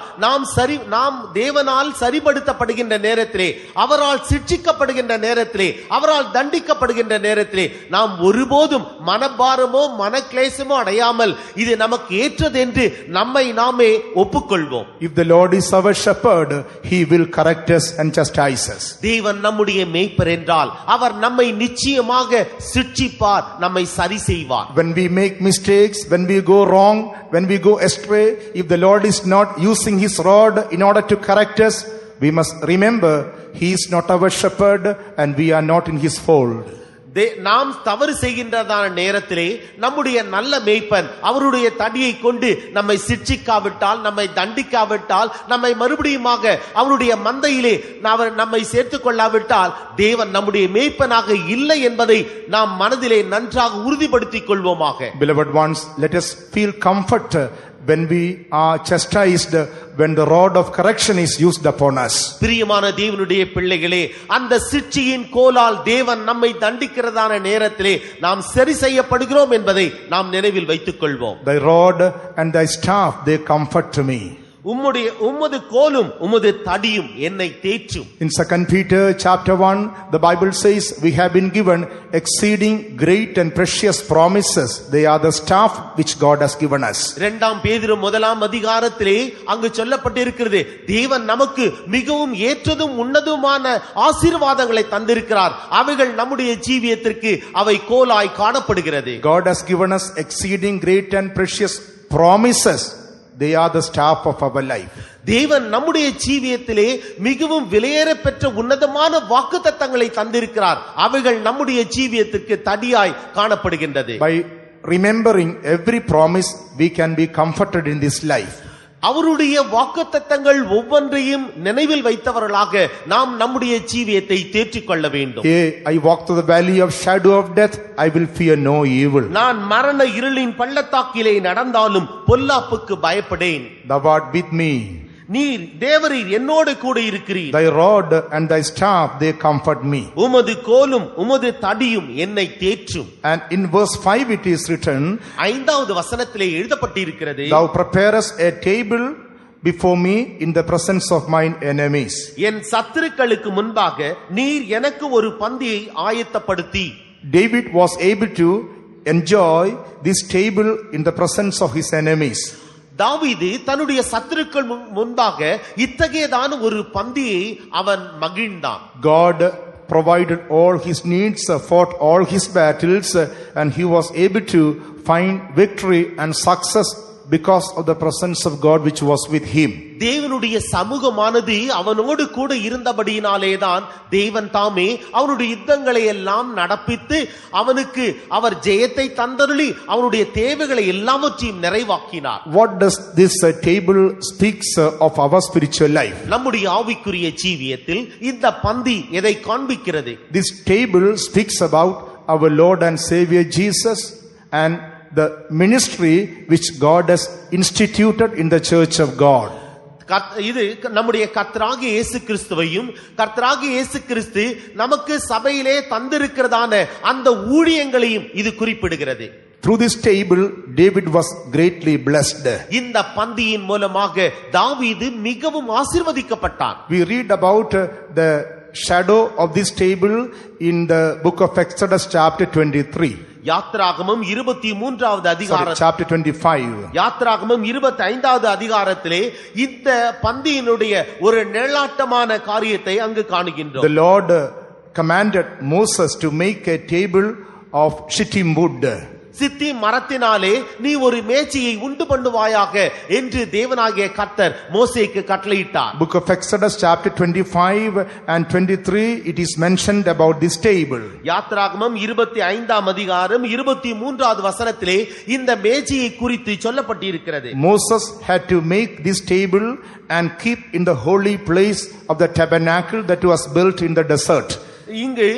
நாம் தேவனால் சரிபடுத்தப்படுகின்ற நேரத்திலே, அவரால் சிட்சிக்கப்படுகின்ற நேரத்திலே, அவரால் தண்டிக்கப்படுகின்ற நேரத்திலே நாம் ஒருபோதும் மனபாரமோ மனக்லேசமோ அடையாமல் இது நமக்கு ஏற்றது என்று நம்மை நாமே ஒப்புக்கொள்வோம். If the Lord is our shepherd, he will correct us and chastise us. தேவன் நம்முடைய மேய்ப்பர் என்றால் அவர் நம்மை நிச்சயமாக சிட்சிப்பார், நம்மை சரி செய்வார். When we make mistakes, when we go wrong, when we go astray, if the Lord is not using his rod in order to correct us, we must remember he is not our shepherd and we are not in his fold. நாம் தவறு செய்கின்றதான நேரத்திலே நம்முடைய நல்ல மேய்ப்பன் அவருடைய தடியை கொண்டு நம்மை சிட்சிக்காவிட்டால், நம்மை தண்டிக்காவிட்டால், நம்மை மறுபடியுமாக அவருடைய மந்தையிலே நம்மை சேர்த்துக் கொள்ளாவிட்டால் தேவன் நம்முடைய மேய்ப்பனாக இல்லை என்பதை நாம் மனதிலே நன்றாக உறுதிப்படுத்திக் கொள்வோமாக. Beloved ones, let us feel comfort when we are chastised, when the rod of correction is used upon us. பிரியமான தேவனுடைய பிள்ளைகளே, அந்த சிட்சியின் கோலால் தேவன் நம்மை தண்டிக்கிறதான நேரத்திலே நாம் சரி செய்யப்படுகிறோம் என்பதை நாம் நினைவில் வைத்துக் கொள்வோம். Thy rod and thy staff, they comfort me. உமது கோலும் உமது தடியும் என்னை தேற்றும். In 2 Peter chapter 1, the Bible says, we have been given exceeding great and precious promises. They are the staff which God has given us. இரண்டாம் பேதுரு முதலாம் அதிகாரத்திலே அங்கு சொல்லப்பட்டிருக்கிறது, தேவன் நமக்கு மிகவும் ஏற்றதும் உன்னதமான ஆசீர்வாதங்களை தந்திருக்கிறார். அவைகள் நம்முடைய ஜீவியத்திற்கு அவை கோலாய் காணப்படுகிறது. God has given us exceeding great and precious promises. They are the staff of our life. தேவன் நம்முடைய ஜீவியத்திலே மிகவும் விலையேற பெற்ற உன்னதமான வாக்குத்தத்தங்களை தந்திருக்கிறார். அவைகள் நம்முடைய ஜீவியத்திற்கு தடியாய் காணப்படுகின்றது. By remembering every promise, we can be comforted in this life. அவருடைய வாக்குத்தத்தங்கள் ஒவ்வொன்றையும் நினைவில் வைத்தவர்களாக நாம் நம்முடைய ஜீவியத்தை தேற்றிக் கொள்ள வேண்டும். I walk through the valley of shadow of death, I will fear no evil. நான் மரண இருளின் பள்ளத்தாக்கிலே நடந்தாலும் பொல்லாப்புக்கு பயப்படேன். Thou art with me. நீர் தேவரீர் என்னோடு கூட இருக்கிறீர். Thy rod and thy staff, they comfort me. உமது கோலும் உமது தடியும் என்னை தேற்றும். And in verse 5 it is written, ஐந்தாவது வசனத்திலே எழுதப்பட்டிருக்கிறது, Thou preparest a table before me in the presence of mine enemies. என் சத்துருக்களுக்கு முன்பாக நீர் எனக்கு ஒரு பந்தியை ஆயத்தப்படுத்தி. David was able to enjoy this table in the presence of his enemies. தாவீது தன்னுடைய சத்துருக்கள் முன்பாக இத்தகையதான ஒரு பந்தியை அவன் மகிழ்ந்தான். God provided all his needs, fought all his battles, and he was able to find victory and success because of the presence of God which was with him. தேவனுடைய சமூகமானது அவனோடு கூட இருந்தபடியினாலேதான் தேவன் தாமே அவனுடைய யுத்தங்களை எல்லாம் நடப்பித்து அவனுக்கு அவர் ஜெயத்தை தந்தருளி அவனுடைய தேவைகளை எல்லாவற்றையும் நிறைவாக்கினார். What does this table speaks of our spiritual life? நம்முடைய ஆவிக்குரிய ஜீவியத்தில் இந்த பந்தி எதை காண்பிக்கிறது? This table speaks about our Lord and Savior Jesus and the ministry which God has instituted in the church of God. இது நம்முடைய கர்த்தராகிய இயேசு கிறிஸ்துவையும் கர்த்தராகிய இயேசு கிறிஸ்து நமக்கு சபையிலே தந்திருக்கிறதான அந்த ஊழியங்களையும் இது குறிப்பிடுகிறது. Through this table, David was greatly blessed. இந்த பந்தியின் மூலமாக தாவீது மிகவும் ஆசீர்வதிக்கப்பட்டான். We read about the shadow of this table in the book of Exodus chapter 23. யாத்ராகமம் 23வது அதிகாரம், chapter 25. யாத்ராகமம் 25வது அதிகாரத்திலே இந்த பந்தியினுடைய ஒரு நிழலாட்டமான காரியத்தை அங்கு காணுகின்றோம். The Lord commanded Moses to make a table of shittim wood. சித்தி மரத்தினாலே நீ ஒரு மேஜையை உண்டு பண்ணுவாயாக என்று தேவனாகிய கர்த்தர் மோசேக்கு கட்டளையிட்டார். Book of Exodus chapter 25 and 23, it is mentioned about this table. யாத்ராகமம் 25ஆம் அதிகாரம் 23வது வசனத்திலே இந்த மேஜையை குறித்து சொல்லப்பட்டிருக்கிறது. Moses had to make this table and keep in the holy place of the tabernacle that was built in the desert. இங்கு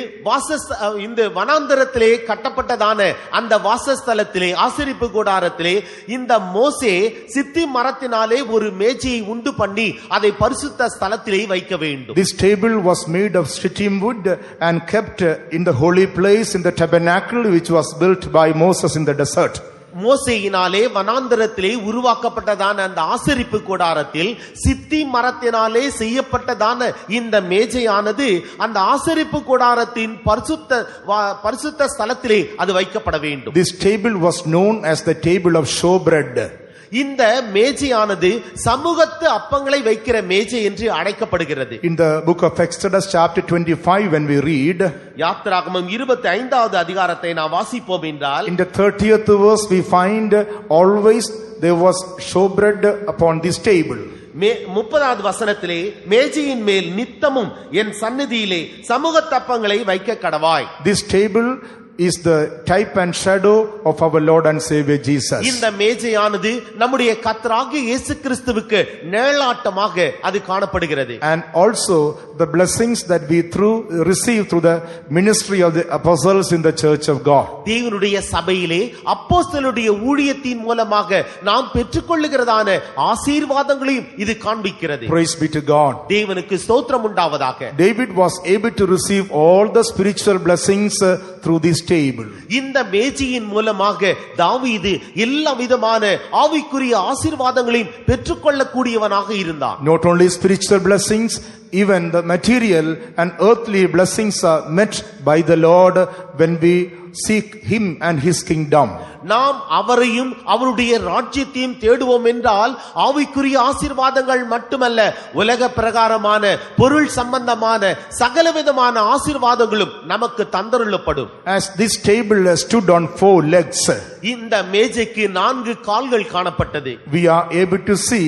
இந்த வனாந்தரத்திலே கட்டப்பட்டதான அந்த வாசஸ்தலத்திலே ஆசரிப்பு கூடாரத்திலே இந்த மோசே சித்தி மரத்தினாலே ஒரு மேஜையை உண்டு பண்ணி அதை பரிசுத்த ஸ்தலத்திலே வைக்க வேண்டும். This table was made of shittim wood and kept in the holy place in the tabernacle which was built by Moses in the desert. மோசேயினாலே வனாந்தரத்திலே உருவாக்கப்பட்டதான அந்த ஆசரிப்பு கூடாரத்தில் சித்தி மரத்தினாலே செய்யப்பட்டதான இந்த மேஜையானது அந்த ஆசரிப்பு கூடாரத்தின் பரிசுத்த ஸ்தலத்திலே அது வைக்கப்பட வேண்டும். This table was known as the table of showbread. இந்த மேஜையானது சமூகத்து அப்பங்களை வைக்கிற மேஜை என்று அழைக்கப்படுகிறது. In the book of Exodus chapter 25 when we read, யாத்ராகமம் 25வது அதிகாரத்தை நாம் வாசிப்போம் என்றால், in the 30th verse we find always there was showbread upon this table. 30வது வசனத்திலே மேஜையின் மேல் நித்தமும் என் சந்நிதியிலே சமூகத்தப்பங்களை வைக்க கடவாய். This table is the type and shadow of our Lord and Savior Jesus. இந்த மேஜையானது நம்முடைய கர்த்தராகிய இயேசு கிறிஸ்துவுக்கு நிழலாட்டமாக அது காணப்படுகிறது. And also the blessings that we receive through the ministry of the apostles in the church of God. தேவனுடைய சபையிலே அப்போஸ்தலருடைய ஊழியத்தின் மூலமாக நாம் பெற்றுக்கொள்ளுகிறதான ஆசீர்வாதங்களையும் இது காண்பிக்கிறது. Praise be to God. தேவனுக்கு ஸ்தோத்திரம் உண்டாவதாக. David was able to receive all the spiritual blessings through this table. இந்த மேஜையின் மூலமாக மூலமாக தாவீது எல்லா விதமான ஆவிக்குரிய ஆசீர்வாதங்களையும் பெற்றுக்கொள்ளக்கூடியவனாக இருந்தான். Not only spiritual blessings, even the material and earthly blessings are met by the Lord when we seek Him and His kingdom. நாம் அவரையும் அவருடைய ராஜ்யத்தையும் தேடுவோம் என்றால் ஆவிக்குரிய ஆசீர்வாதங்கள் மட்டுமல்ல, உலக பிரகாரமான பொருள் சம்பந்தமான சகலவிதமான ஆசீர்வாதங்களும் நமக்கு தந்தருளப்படும். As this table stood on 4 legs, இந்த மேஜைக்கு 4 கால்கள் காணப்பட்டது. we are able to see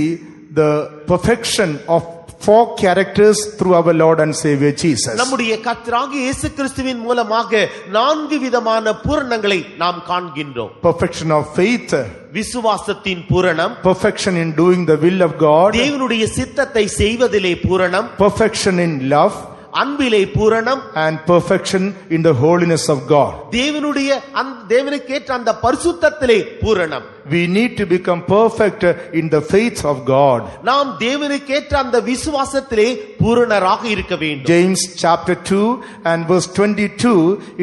the perfection of 4 characters through our Lord and Savior Jesus. நம்முடைய கர்த்தராகிய இயேசு கிறிஸ்துவின் மூலமாக 4 விதமான பூரணங்களை நாம் காண்கின்றோம். Perfection of faith, விசுவாசத்தின் பூரணம், perfection in doing the will of God, தேவனுடைய சித்தத்தை செய்வதிலே பூரணம், perfection in love, அன்பிலே பூரணம், and perfection in the holiness of God. தேவனுக்கேற்ற அந்த பரிசுத்தத்திலே பூரணம். We need to become perfect in the faith of God. நாம் தேவனுக்கேற்ற அந்த விசுவாசத்திலே பூரணராக இருக்க வேண்டும். James chapter 2 and verse 22,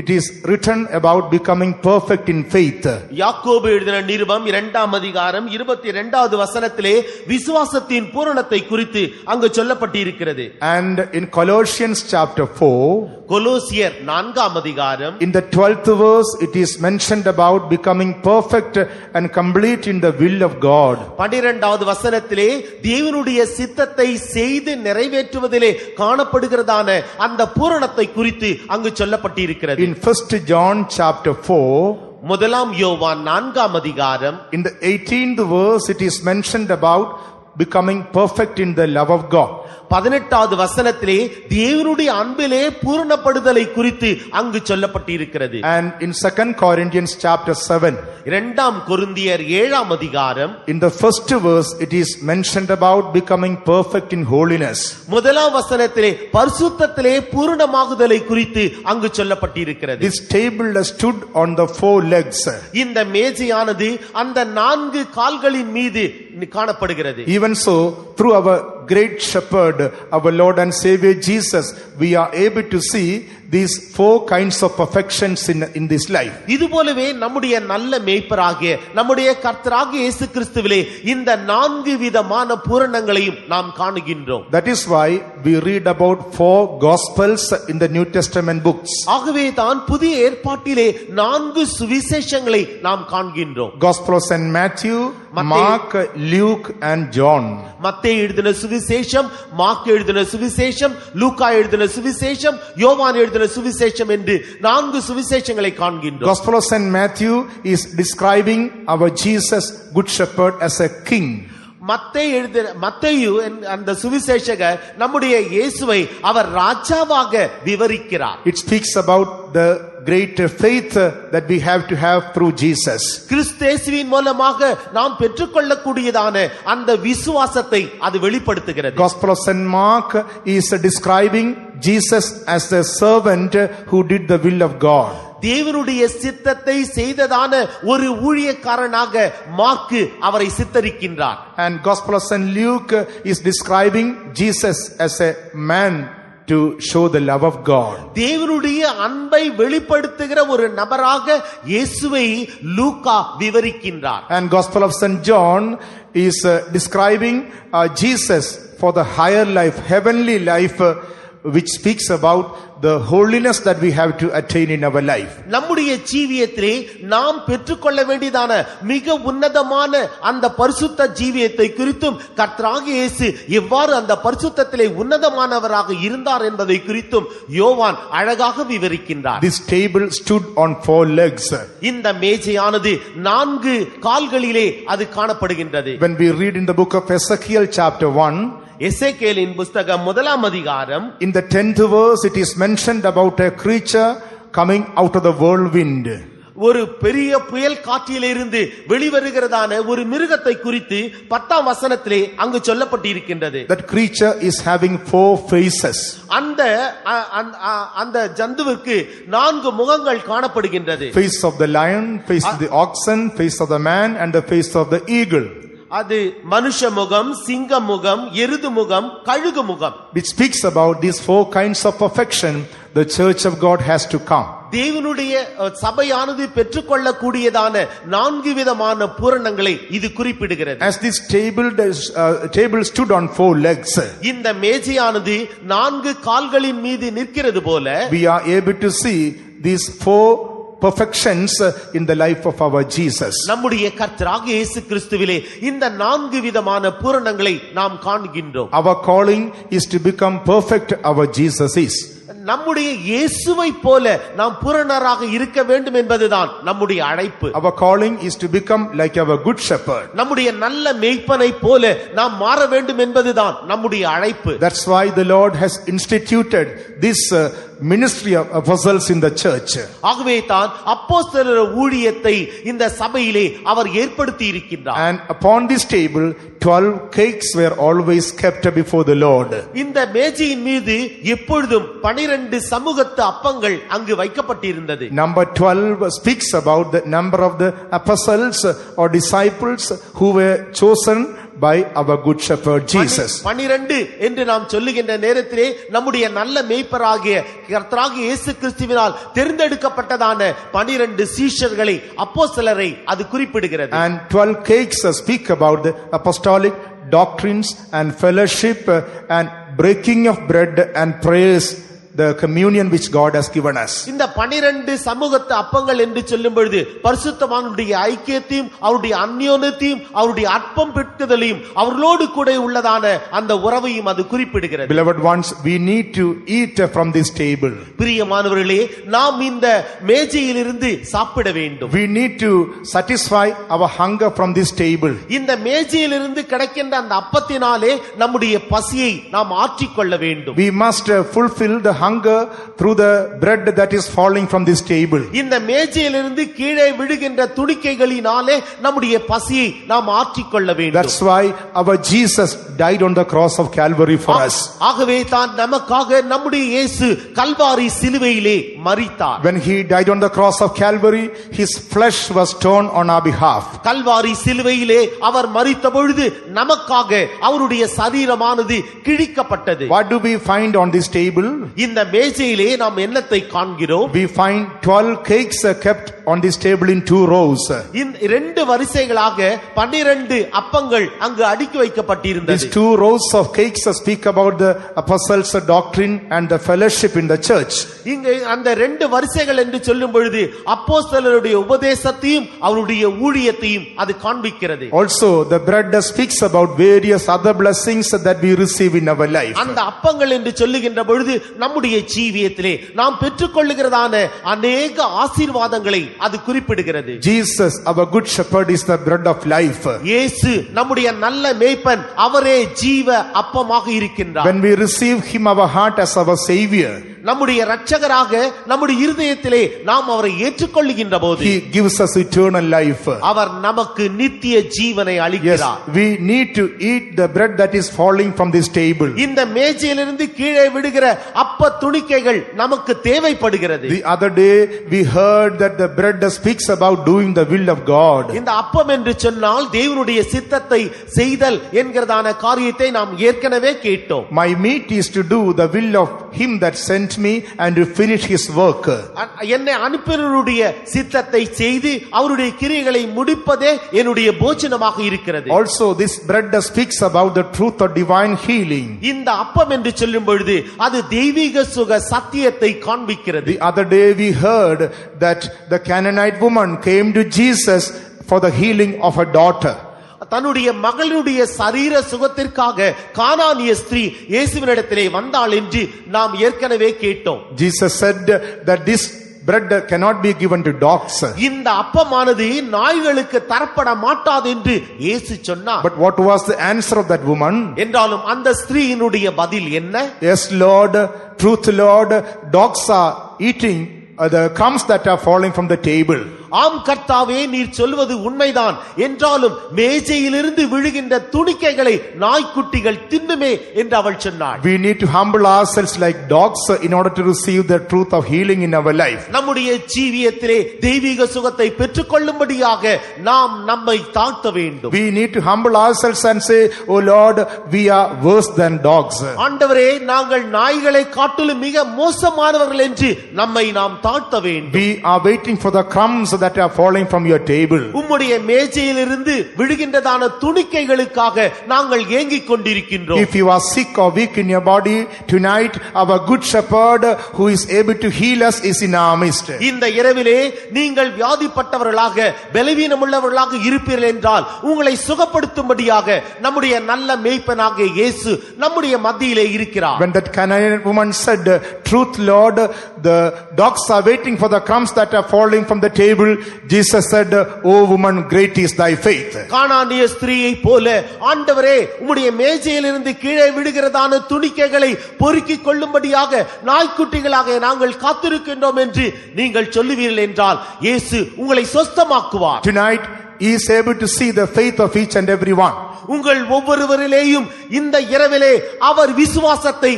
it is written about becoming perfect in faith. யாக்கோபு எழுதின நிருபம் 2ஆம் அதிகாரம் 22வது வசனத்திலே விசுவாசத்தின் பூரணத்தை குறித்து அங்கு சொல்லப்பட்டிருக்கிறது. And in Colossians chapter 4, கொலோசியர் 4ஆம் அதிகாரம் in the 12th verse, it is mentioned about becoming perfect and complete in the will of God. 12வது வசனத்திலே தேவனுடைய சித்தத்தை செய்து நிறைவேற்றுவதிலே காணப்படுகிறதான அந்த பூரணத்தை குறித்து அங்கு சொல்லப்பட்டிருக்கிறது. In 1 John chapter 4, முதலாம் யோவான் 4ஆம் அதிகாரம் in the 18th verse, it is mentioned about becoming perfect in the love of God. 18வது வசனத்திலே தேவனுடைய அன்பிலே பூரணப்படுதலை குறித்து அங்கு சொல்லப்பட்டிருக்கிறது. And in 2 Corinthians chapter 7, 2ஆம் கொரிந்தியர் 7ஆம் அதிகாரம் in the first verse, it is mentioned about becoming perfect in holiness. முதலாம் வசனத்திலே பரிசுத்தத்திலே பூரணமாகுதலை குறித்து அங்கு சொல்லப்பட்டிருக்கிறது. This table stood on the 4 legs. இந்த மேஜையானது அந்த 4 கால்களின் மீது காணப்படுகிறது. Even so, through our great shepherd, our Lord and Savior Jesus, we are able to see these 4 kinds of perfections in this life. இதுபோலவே நம்முடைய நல்ல மேய்ப்பராகிய நம்முடைய கர்த்தராகிய இயேசு கிறிஸ்துவிலே இந்த 4 விதமான பூரணங்களையும் நாம் காணுகின்றோம். That is why we read about 4 gospels in the New Testament books. ஆகவே தான் புதிய ஏற்பாட்டிலே 4 சுவிசேஷங்களை நாம் காண்கின்றோம். Gospel of Saint Matthew, Mark, Luke and John. மத்தேயு எழுதின சுவிசேஷம், மார்க் எழுதின சுவிசேஷம், லூக்கா எழுதின சுவிசேஷம், யோவான் எழுதின சுவிசேஷம் என்று 4 சுவிசேஷங்களை காண்கின்றோம். Gospel of Saint Matthew is describing our Jesus, good shepherd, as a king. மத்தேயு அந்த சுவிசேஷகர் நம்முடைய இயேசுவை அவர் ராஜாவாக விவரிக்கிறார். It speaks about the great faith that we have to have through Jesus. கிறிஸ்தேசுவின் மூலமாக நாம் பெற்றுக்கொள்ளக்கூடியதான அந்த விசுவாசத்தை அது வெளிப்படுத்துகிறது. Gospel of Saint Mark is describing Jesus as the servant who did the will of God. தேவனுடைய சித்தத்தை செய்ததான ஒரு ஊழியக்காரனாக மார்க்கு அவரை சித்தரிக்கின்றார். And Gospel of Saint Luke is describing Jesus as a man to show the love of God. தேவனுடைய அன்பை வெளிப்படுத்துகிற ஒரு நபராக இயேசுவை லூக்கா விவரிக்கின்றார். And Gospel of Saint John is describing Jesus for the higher life, heavenly life, which speaks about the holiness that we have to attain in our life. நம்முடைய ஜீவியத்திலே நாம் பெற்றுக்கொள்ள வேண்டியதான மிக உன்னதமான அந்த பரிசுத்த ஜீவியத்தை குறித்தும் கர்த்தராகிய இயேசு எவ்வாறு அந்த பரிசுத்தத்திலே உன்னதமானவராக இருந்தார் என்பதை குறித்தும் யோவான் அழகாக விவரிக்கின்றார். This table stood on 4 legs. இந்த மேஜையானது 4 கால்களிலே அது காணப்படுகின்றது. When we read in the book of Ezekiel chapter 1, எசேக்கியேலின் புத்தகம் 1ஆம் அதிகாரம் in the 10th verse, it is mentioned about a creature coming out of the whirlwind. ஒரு பெரிய புயல் காற்றிலிருந்து வெளிவருகிறதான ஒரு மிருகத்தை குறித்து 10ஆம் வசனத்திலே அங்கு சொல்லப்பட்டிருக்கின்றது. That creature is having 4 faces. அந்த ஜந்துவிற்கு 4 முகங்கள் காணப்படுகின்றது. Face of the lion, face of the oxen, face of the man and the face of the eagle. அது மனுஷ முகம், சிங்க முகம், எருது முகம், கழுகு முகம். Which speaks about these 4 kinds of perfection the church of God has to come. தேவனுடைய சபையானது பெற்றுக்கொள்ளக்கூடியதான 4 விதமான பூரணங்களை இது குறிப்பிடுகிறது. As this table stood on 4 legs, இந்த மேஜையானது 4 கால்களின் மீது நிற்கிறது போல we are able to see these 4 perfections in the life of our Jesus. நம்முடைய கர்த்தராகிய இயேசு கிறிஸ்துவிலே இந்த 4 விதமான பூரணங்களை நாம் காண்கின்றோம். Our calling is to become perfect our Jesus is. நம்முடைய இயேசுவை போல நாம் பூரணராக இருக்க வேண்டும் என்பதுதான் நம்முடைய அழைப்பு. Our calling is to become like our good shepherd. நம்முடைய நல்ல மேய்ப்பனை போல நாம் மாற வேண்டும் என்பதுதான் நம்முடைய அழைப்பு. That's why the Lord has instituted this ministry of apostles in the church. ஆகவே தான் அப்போஸ்தலர் ஊழியத்தை இந்த சபையிலே அவர் ஏற்படுத்தி இருக்கின்றார். And upon this table 12 cakes were always kept before the Lord. இந்த மேஜையின் மீது எப்பொழுதும் 12 சமூகத்து அப்பங்கள் அங்கு வைக்கப்பட்டிருந்தது. Number 12 speaks about the number of the apostles or disciples who were chosen by our good shepherd Jesus. 12 என்று நாம் சொல்லுகின்ற நேரத்திலே நம்முடைய நல்ல மேய்ப்பராகிய கர்த்தராகிய இயேசு கிறிஸ்துவினால் தேர்ந்தெடுக்கப்பட்டதான 12 சீஷர்களை அப்போஸ்தலரை அது குறிப்பிடுகிறது. And 12 cakes speak about the apostolic doctrines and fellowship and breaking of bread and prayers, the communion which God has given us. இந்த 12 சமூகத்து அப்பங்கள் என்று சொல்லும் பொழுது பரிசுத்தவானுடைய ஐக்கியத்தையும் அவருடைய அந்யோன்யத்தையும் அவருடைய அற்பம் பெற்றுதலையும் அவர்களோடு கூட உள்ளதான அந்த உறவையும் அது குறிப்பிடுகிறது. Beloved ones, we need to eat from this table. பிரியமானவர்களே, நாம் இந்த மேஜையிலிருந்து சாப்பிட வேண்டும். We need to satisfy our hunger from this table. இந்த மேஜையிலிருந்து கிடைக்கின்ற அந்த அப்பத்தினாலே நம்முடைய பசியை நாம் ஆற்றிக்கொள்ள வேண்டும். We must fulfill the hunger through the bread that is falling from this table. இந்த மேஜையிலிருந்து கீழே விழுகின்ற துணிக்கைகளினாலே நம்முடைய பசியை நாம் ஆற்றிக்கொள்ள வேண்டும். That's why our Jesus died on the cross of Calvary for us. ஆகவே தான் நமக்காக நம்முடைய இயேசு கல்வாரி சிலுவையிலே மரித்தார். When he died on the cross of Calvary, his flesh was torn on our behalf. Kalvari சிலுவையிலே அவர் மரித்த பொழுது நமக்காக அவருடைய சரீரமானது கிழிக்கப்பட்டது. What do we find on this table? இந்த மேஜையிலே நாம் என்னத்தை காண்கிறோம்? We find 12 cakes kept on this table in 2 rows. இந்த 2 வரிசைகளாக 12 அப்பங்கள் அங்கு அடுக்கி வைக்கப்பட்டிருந்தது. These 2 rows of cakes speak about the apostles' doctrine and the fellowship in the church. இங்கே அந்த 2 வரிசைகள் என்று சொல்லும் பொழுது அப்போஸ்தலருடைய உபதேசத்தையும் அவருடைய ஊழியத்தையும் அது காண்பிக்கிறது. Also the bread speaks about various other blessings that we receive in our life. அந்த அப்பங்கள் என்று சொல்லுகின்ற பொழுது நம்முடைய ஜீவியத்திலே நாம் பெற்றுக்கொள்ளுகிறதான அநேக ஆசீர்வாதங்களை அது குறிப்பிடுகிறது. Jesus, our good shepherd, is the bread of life. இயேசு நம்முடைய நல்ல மேய்ப்பன், அவரே ஜீவ அப்பமாக இருக்கின்றார். When we receive him our heart as our savior, நம்முடைய இரட்சகராக நம்முடைய இருதயத்திலே நாம் அவரை ஏற்றுக்கொள்ளுகின்ற போது he gives us eternal life. அவர் நமக்கு நித்திய ஜீவனை அளிக்கிறார். Yes, we need to eat the bread that is falling from this table. இந்த மேஜையிலிருந்து கீழே விடுகிற அப்ப துணிக்கைகள் நமக்கு தேவைப்படுகிறது. The other day we heard that the bread speaks about doing the will of God. இந்த அப்பம் என்று சொன்னால் தேவனுடைய சித்தத்தை செய்தல் என்கிறதான காரியத்தை நாம் ஏற்கனவே கேட்டோம். My meat is to do the will of him that sent me and to finish his work. என்னை அனுப்பினவருடைய சித்தத்தை செய்து அவருடைய கிரியைகளை முடிப்பதே என்னுடைய போஜனமாக இருக்கிறது. Also this bread speaks about the truth of divine healing. இந்த அப்பம் என்று சொல்லும் பொழுது அது தெய்வீக சுக சத்தியத்தை காண்பிக்கிறது. The other day we heard that the Canaanite woman came to Jesus for the healing of her daughter. தன்னுடைய மகளுடைய சரீர சுகத்திற்காக கானானிய ஸ்திரீ இயேசுவினிடத்திலே வந்தாள் என்று நாம் ஏற்கனவே கேட்டோம். Jesus said that this bread cannot be given to dogs. இந்த அப்பமானது நாய்களுக்கு தரப்பட மாட்டாது என்று இயேசு சொன்னார். But what was the answer of that woman? என்றாலும் அந்த ஸ்திரீயினுடைய பதில் என்ன? Yes Lord, truth Lord, dogs are eating the crumbs that are falling from the table. ஆம் கர்த்தாவே, நீர் சொல்வது உண்மைதான். என்றாலும் மேஜையிலிருந்து விழுகின்ற துணிக்கைகளை நாய்க்குட்டிகள் தின்னுமே என்று அவள் சொன்னாள். We need to humble ourselves like dogs in order to receive the truth of healing in our life. நம்முடைய ஜீவியத்திலே தெய்வீக சுகத்தை பெற்றுக்கொள்ளும்படியாக நாம் நம்மை தாழ்த்த வேண்டும். We need to humble ourselves and say, oh Lord, we are worse than dogs. ஆண்டவரே, நாங்கள் நாய்களை காட்டிலும் மிக மோசமானவர்கள் என்று நம்மை நாம் தாழ்த்த வேண்டும். We are waiting for the crumbs that are falling from your table. உம்முடைய மேஜையிலிருந்து விழுகின்றதான துணிக்கைகளுக்காக நாங்கள் ஏங்கிக் கொண்டிருக்கின்றோம். If you are sick or weak in your body tonight, our good shepherd who is able to heal us is in our midst. இந்த இரவிலே நீங்கள் வியாதிப்பட்டவர்களாக பலவீனமுள்ளவர்களாக இருப்பீர்கள் என்றால் உங்களை சுகப்படுத்தும்படியாக நம்முடைய நல்ல மேய்ப்பனாகிய இயேசு நம்முடைய மத்தியிலே இருக்கிறார். When that Canaanite woman said, truth Lord, the dogs are waiting for the crumbs that are falling from the table, Jesus said, oh woman, great is thy faith. கானானிய ஸ்திரீயை போல, ஆண்டவரே, உம்முடைய மேஜையிலிருந்து கீழே விழுகிறதான துணிக்கைகளை பொறுக்கிக் கொள்ளும்படியாக நாய்க்குட்டிகளாக நாங்கள் காத்திருக்கின்றோம் என்று நீங்கள் சொல்லுவீர்கள் என்றால் இயேசு உங்களை சொஸ்தமாக்குவார். Tonight he is able to see the faith of each and every one. உங்கள் ஒவ்வொருவரிலேயும் இந்த இரவிலே அவர் விசுவாசத்தை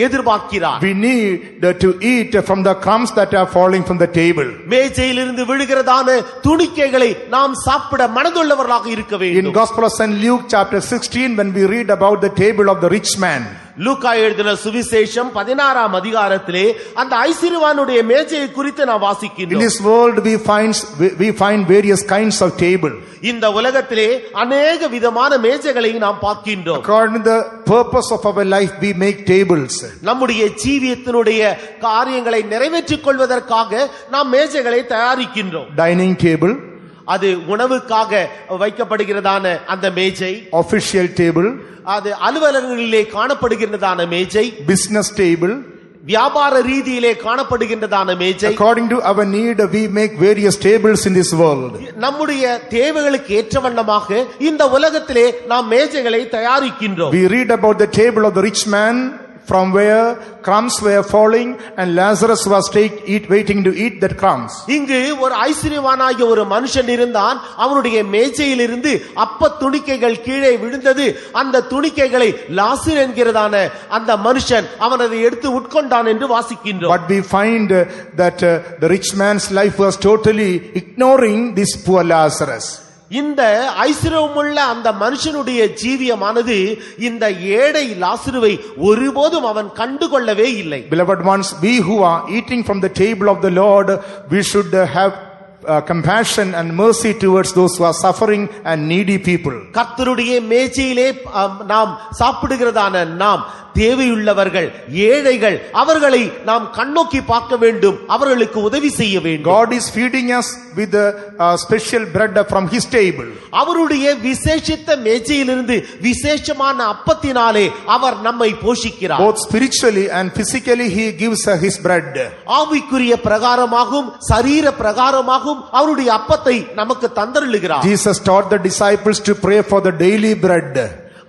எதிர்பார்க்கிறார். We need to eat from the crumbs that are falling from the table. மேஜையிலிருந்து விழுகிறதான துணிக்கைகளை நாம் சாப்பிட மனதுள்ளவர்களாக இருக்க வேண்டும். In Gospel of St. Luke chapter 16, when we read about the table of the rich man, லூக்கா எழுதின சுவிசேஷம் 16ஆம் அதிகாரத்திலே அந்த ஐஸ்வர்யவானுடைய மேஜையை குறித்து நாம் in வாசிக்கின்றோம். this world we find various kinds of table. இந்த உலகத்திலே அநேக விதமான மேஜைகளை நாம் பார்க்கின்றோம். According to the purpose of our life, we make tables. நம்முடைய ஜீவியத்தினுடைய காரியங்களை நிறைவேற்றிக் கொள்வதற்காக நாம் மேஜைகளை தயாரிக்கின்றோம். Dining table, அது உணவுக்காக வைக்கப்படுகிறதான அந்த மேஜை, official table, அது அலுவலகங்களிலே காணப்படுகின்றதான மேஜை, business table. வியாபார ரீதியிலே காணப்படுகின்றதான மேஜை. According to our need, we make various tables in this world. நம்முடைய தேவைகளுக்கு ஏற்றவண்ணமாக இந்த உலகத்திலே நாம் மேஜைகளை தயாரிக்கின்றோம். We read about the table of the rich man, from where crumbs were falling and Lazarus was waiting to eat that crumbs. இங்கு ஒரு ஐஸ்வர்யவானாகிய ஒரு மனுஷன் இருந்தான். அவனுடைய மேஜையிலிருந்து அப்ப துணிக்கைகள் கீழே விழுந்தது. அந்த துணிக்கைகளை லாசர் என்கிறதான அந்த மனுஷன் அவன் அதை எடுத்து உட்கொண்டான் என்று வாசிக்கின்றோம். But we find that the rich man's life was totally ignoring this poor Lazarus. இந்த ஐஸ்வர்யமுள்ள அந்த மனுஷனுடைய ஜீவியமானது இந்த ஏழை லாசருவை ஒருபோதும் அவன் கண்டுகொள்ளவே இல்லை. Beloved ones, we who are eating from the table of the Lord, we should have compassion and mercy towards those who are suffering and needy people. கர்த்தருடைய மேஜையிலே நாம் சாப்பிடுகிறதான நாம் தேவையுள்ளவர்கள், ஏழைகள், அவர்களை நாம் கண்ணோக்கி பார்க்க வேண்டும், அவர்களுக்கு உதவி செய்ய வேண்டும். God is feeding us with the special bread from his table. அவருடைய விசேஷித்த மேஜையிலிருந்து விசேஷமான அப்பத்தினாலே அவர் நம்மை போஷிக்கிறார். Both spiritually and physically he gives his bread. ஆவிக்குரிய பிரகாரமாகவும் சரீர பிரகாரமாகவும் அவருடைய அப்பத்தை நமக்கு தந்தருளுகிறார். Jesus taught the disciples to pray for the daily bread.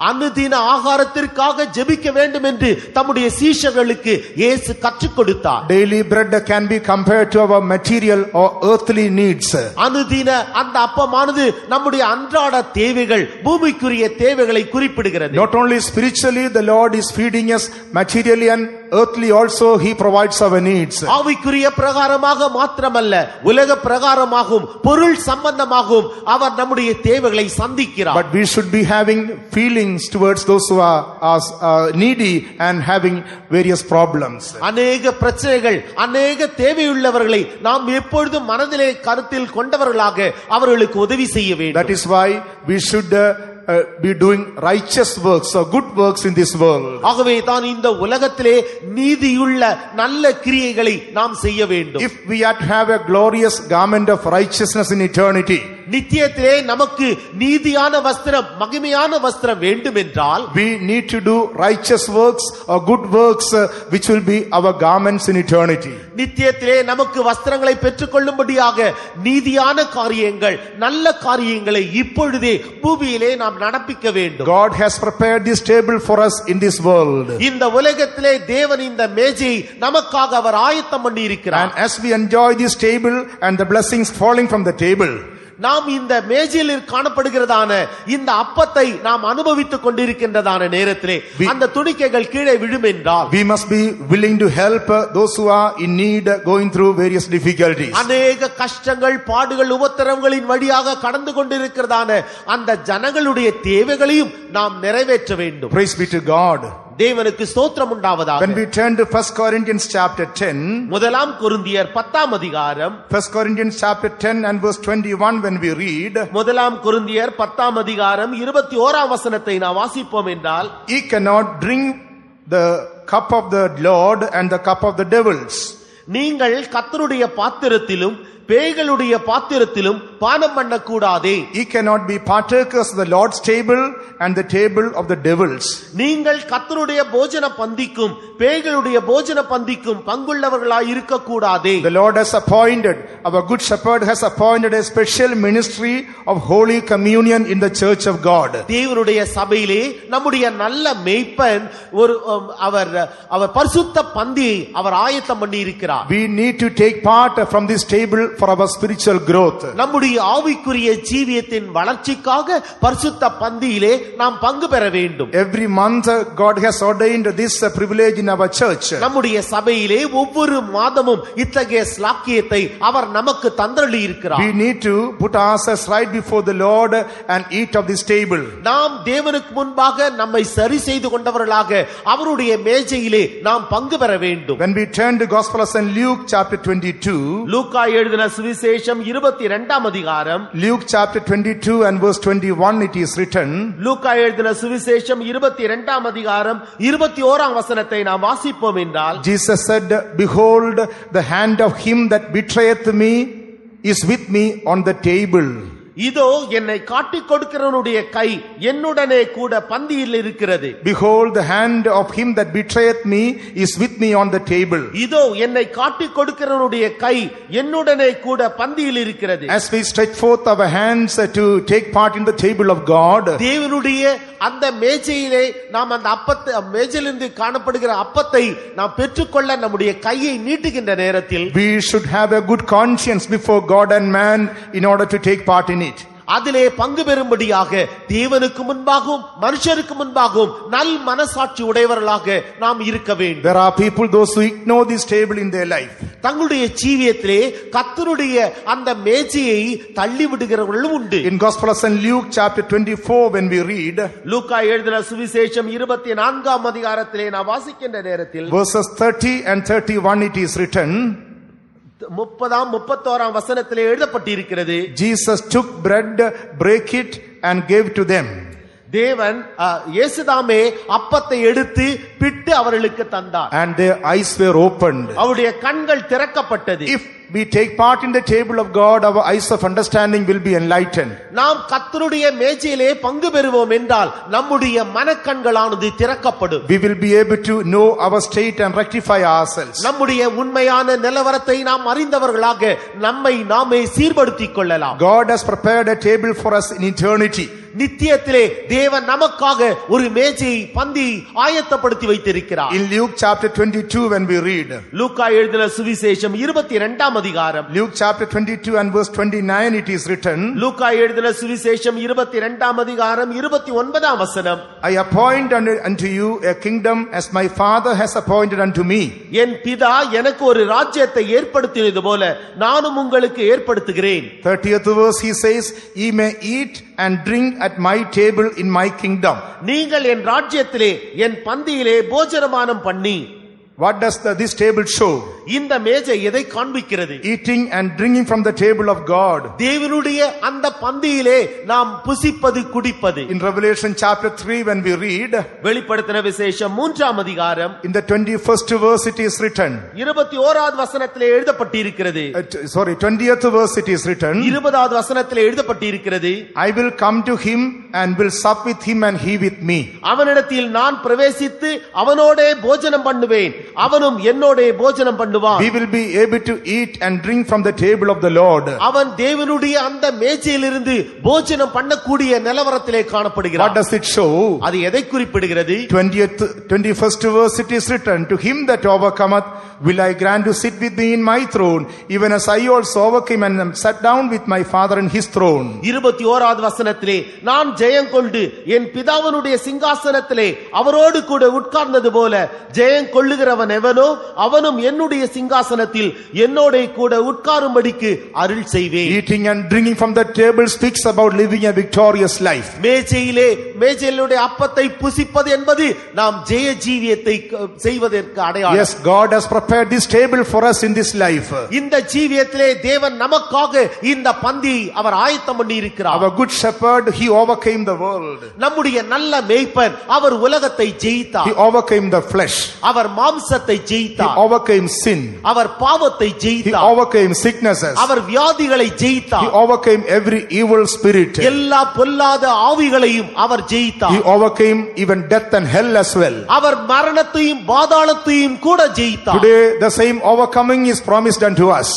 அனுதின ஆகாரத்திற்காக ஜெபிக்க வேண்டும் என்று தம்முடைய சீஷர்களுக்கு இயேசு கற்றுக் கொடுத்தார். Daily bread can be compared to our material or earthly needs. அனுதின அந்த அப்பமானது நம்முடைய அன்றாட தேவைகள், பூமிக்குரிய தேவைகளை குறிப்பிடுகிறது. Not only spiritually the Lord is feeding us, materially and earthly also he provides our needs. ஆவிக்குரிய பிரகாரமாக மாத்திரமல்ல, உலக பிரகாரமாகவும் பொருள் சம்பந்தமாகவும் அவர் நம்முடைய தேவைகளை சந்திக்கிறார். But we should be having feelings towards those who are needy and having various problems. அநேக பிரச்சனைகள், அநேக தேவையுள்ளவர்களை நாம் எப்பொழுதும் மனதிலே கருத்தில் கொண்டவர்களாக அவர்களுக்கு உதவி செய்ய வேண்டும். That is why we should be doing righteous works or good works in this world. ஆகவே தான் இந்த உலகத்திலே நீதியுள்ள நல்ல கிரியைகளை நாம் செய்ய வேண்டும். If we are to have a glorious garment of righteousness in eternity, நித்தியத்திலே நமக்கு நீதியான வஸ்திரம் மகிமையான வஸ்திரம் வேண்டும் என்றால் we need to do righteous works or good works which will be our garments in eternity. நித்தியத்திலே நமக்கு வஸ்திரங்களை பெற்றுக்கொள்ளும்படியாக நீதியான காரியங்கள் நல்ல காரியங்களை இப்பொழுதே பூமியிலே நாம் நடப்பிக்க வேண்டும். God has prepared this table for us in this world. இந்த உலகத்திலே தேவன் இந்த மேஜையை நமக்காக அவர் ஆயத்தம் பண்ணி இருக்கிறார். And as we enjoy this table and the blessings falling from the table, நாம் இந்த மேஜையில் காணப்படுகிறதான இந்த அப்பத்தை நாம் அனுபவித்துக் கொண்டிருக்கின்றதான நேரத்திலே அந்த துணிக்கைகள் கீழே விழும் என்றால் we must be willing to help those who are in need going through various difficulties. அநேக கஷ்டங்கள் பாடுகள் உபத்திரவங்களின் வழியாக கடந்து கொண்டிருக்கிறதான அந்த ஜனங்களுடைய தேவைகளையும் நாம் நிறைவேற்ற வேண்டும். Praise be to God. தேவனுக்கு ஸ்தோத்திரம் உண்டாவதாக. When we turn to 1 Corinthians chapter 10, முதலாம் கொரிந்தியர் 10ஆம் அதிகாரம் 1 Corinthians chapter 10 and verse 21, when we read, முதலாம் கொரிந்தியர் 10ஆம் அதிகாரம் 21ஆம் வசனத்தை நாம் வாசிப்போம் என்றால், ye cannot drink the cup of the Lord and the cup of the devils. நீங்கள் கர்த்தருடைய பாத்திரத்திலும் பேய்களுடைய பாத்திரத்திலும் பானம் பண்ணக்கூடாதே. Ye cannot be partakers of the Lord's table and the table of the devils. நீங்கள் கர்த்தருடைய போஜன பந்திக்கும் பேய்களுடைய போஜன பந்திக்கும் பங்குள்ளவர்களாய் இருக்க கூடாதே. The Lord has appointed, our good shepherd has appointed a special ministry of holy communion in the church of God. தேவனுடைய சபையிலே நம்முடைய நல்ல மேய்ப்பன் ஒரு அவர் பரிசுத்த பந்தியை அவர் ஆயத்தம் பண்ணி இருக்கிறார். We need to take part from this table for our spiritual growth. நம்முடைய ஆவிக்குரிய ஜீவியத்தின் வளர்ச்சிக்காக பரிசுத்த பந்தியிலே நாம் பங்கு பெற வேண்டும். Every month God has ordained this privilege in our church. நம்முடைய சபையிலே ஒவ்வொரு மாதமும் இத்தகைய ஸ்லாக்கியத்தை அவர் நமக்கு தந்தருளி இருக்கிறார். We need to put ourselves right before the Lord and eat of this table. நாம் தேவனுக்கு முன்பாக நம்மை சரி செய்து கொண்டவர்களாக அவருடைய மேஜையிலே நாம் பங்கு பெற வேண்டும். When we turn to Gospel of St. Luke chapter 22, லூக்கா எழுதின சுவிசேஷம் 22ஆம் அதிகாரம், Luke chapter 22 and verse 21, it is written, லூக்கா எழுதின சுவிசேஷம் 22ஆம் அதிகாரம் 21ஆம் வசனத்தை நாம் வாசிப்போம் என்றால், Jesus said, behold, the hand of him that betrayeth me is with me on the table. இதோ என்னை காட்டிக் கொடுக்கிறவனுடைய கை என்னுடனே கூட பந்தியில் இருக்கிறது. Behold, the hand of him that betrayeth me is with me on the table. இதோ என்னை காட்டிக் கொடுக்கிறவனுடைய கை என்னுடனே கூட பந்தியில் இருக்கிறது. As we stretch forth our hands to take part in the table of God, தேவனுடைய அந்த மேஜையிலே நாம் அந்த அப்பத்தை மேஜையிலிருந்து காணப்படுகிற அப்பத்தை நாம் பெற்றுக்கொள்ள நம்முடைய கையை நீட்டுகின்ற நேரத்தில் we should have a good conscience before God and man in order to take part in it. அதிலே பங்கு பெறும்படியாக தேவனுக்கு முன்பாகவும் மனுஷருக்கு முன்பாகவும் நல் மனசாட்சி உடையவர்களாக நாம் இருக்க வேண்டும். There are people, those who ignore this table in their life. தங்களுடைய ஜீவியத்திலே கர்த்தருடைய அந்த மேஜையை தள்ளி விடுகிறவர்களும் உண்டு. In Gospel of St. Luke chapter 24, when we read, லூக்கா எழுதின சுவிசேஷம் 24ஆம் அதிகாரத்திலே நாம் வாசிக்கின்ற நேரத்தில் verses 30 and 31, it is written, 30-31 வசனத்திலே எழுதப்பட்டிருக்கிறது, Jesus took bread, brake it and gave to them. தேவன் இயேசுதாமே அப்பத்தை எடுத்து பிட்டு அவர்களுக்கு தந்தார். And their eyes were opened. அவருடைய கண்கள் திறக்கப்பட்டது. If we take part in the table of God, our eyes of understanding will be enlightened. நாம் கர்த்தருடைய மேஜையிலே பங்கு பெறுவோம் என்றால் நம்முடைய மனக்கண்களானது திறக்கப்படும். We will be able to know our state and rectify ourselves. நம்முடைய உண்மையான நிலவரத்தை நாம் அறிந்தவர்களாக நம்மை நாமே சீர்படுத்திக் கொள்ளலாம். God has prepared a table for us in eternity. நித்தியத்திலே தேவன் நமக்காக ஒரு மேஜை பந்தி ஆயத்தப்படுத்தி வைத்திருக்கிறார். In Luke chapter 22, when we read, லூக்கா எழுதின சுவிசேஷம் 22ஆம் அதிகாரம், Luke chapter 22 and verse 29, it is written, லூக்கா எழுதின சுவிசேஷம் 22ஆம் அதிகாரம் 29ஆம் வசனம், I appoint unto you a kingdom as my Father has appointed unto me. என் பிதா எனக்கு ஒரு ராஜ்யத்தை ஏற்படுத்தினது போல நானும் உங்களுக்கு ஏற்படுத்துகிறேன். 30th verse, he says, ye may eat and drink at my table in my kingdom. நீங்கள் என் ராஜ்யத்திலே என் பந்தியிலே போஜனமானம் பண்ணி. What does this table show? இந்த மேஜை எதை காண்பிக்கிறது? Eating and drinking from the table of God. தேவனுடைய அந்த பந்தியிலே நாம் புசிப்பது குடிப்பது. In Revelation chapter 3 when we read, வெளிப்படுத்தின விசேஷம் 3ஆம் அதிகாரம் in the 21st verse it is written. 21வது வசனத்திலே எழுதப்பட்டிருக்கிறது. 20th verse it is written. 20வது வசனத்திலே எழுதப்பட்டிருக்கிறது. I will come to him and will sup with him and he with me. அவனிடத்தில் நான் பிரவேசித்து அவனோடே போஜனம் பண்ணுவேன், அவனும் என்னோடே போஜனம் பண்ணுவான். We will be able to eat and drink from the table of the Lord. அவன் தேவனுடைய அந்த மேஜையிலிருந்து போஜனம் பண்ணக்கூடிய நிலவரத்திலே காணப்படுகிறான். What does it show? அது எதை குறிப்பிடுகிறது? 21st verse it is written, to him that overcometh will I grant to sit with me in my throne, even as I also overcame and am sat down with my Father in his throne. 21வது வசனத்திலே நான் ஜெயம் கொண்டு என் பிதாவினுடைய சிங்காசனத்திலே அவரோடு கூட உட்கார்ந்தது போல ஜெயம் கொள்ளுகிறவன் எவனோ அவனும் என்னுடைய சிங்காசனத்தில் என்னோட கூட உட்காரும்படிக்கு அருள் செய்வேன். Eating and drinking from the table speaks about living a victorious life. மேஜையிலுடைய அப்பத்தை புசிப்பது என்பது நாம் ஜெய ஜீவியத்தை செய்வதற்கு அடையாளம். Yes, God has prepared this table for us in this life. இந்த ஜீவியத்திலே தேவன் நமக்காக இந்த பந்தியை அவர் ஆயத்தம் பண்ணி இருக்கிறார். Our good shepherd, he overcame the world. நம்முடைய நல்ல மேய்ப்பன் அவர் உலகத்தை ஜெயித்தார். He overcame the flesh. அவர் மாம்சத்தை ஜெயித்தார். He overcame sin. அவர் பாவத்தை ஜெயித்தார். He overcame sicknesses. அவர் வியாதிகளை ஜெயித்தார். He overcame every evil spirit. எல்லா பொல்லாத ஆவிகளையும் அவர் ஜெயித்தார். He overcame even death and hell as well. அவர் மரணத்தையும் பாதாளத்தையும் கூட ஜெயித்தார். Today the same overcoming is promised unto us.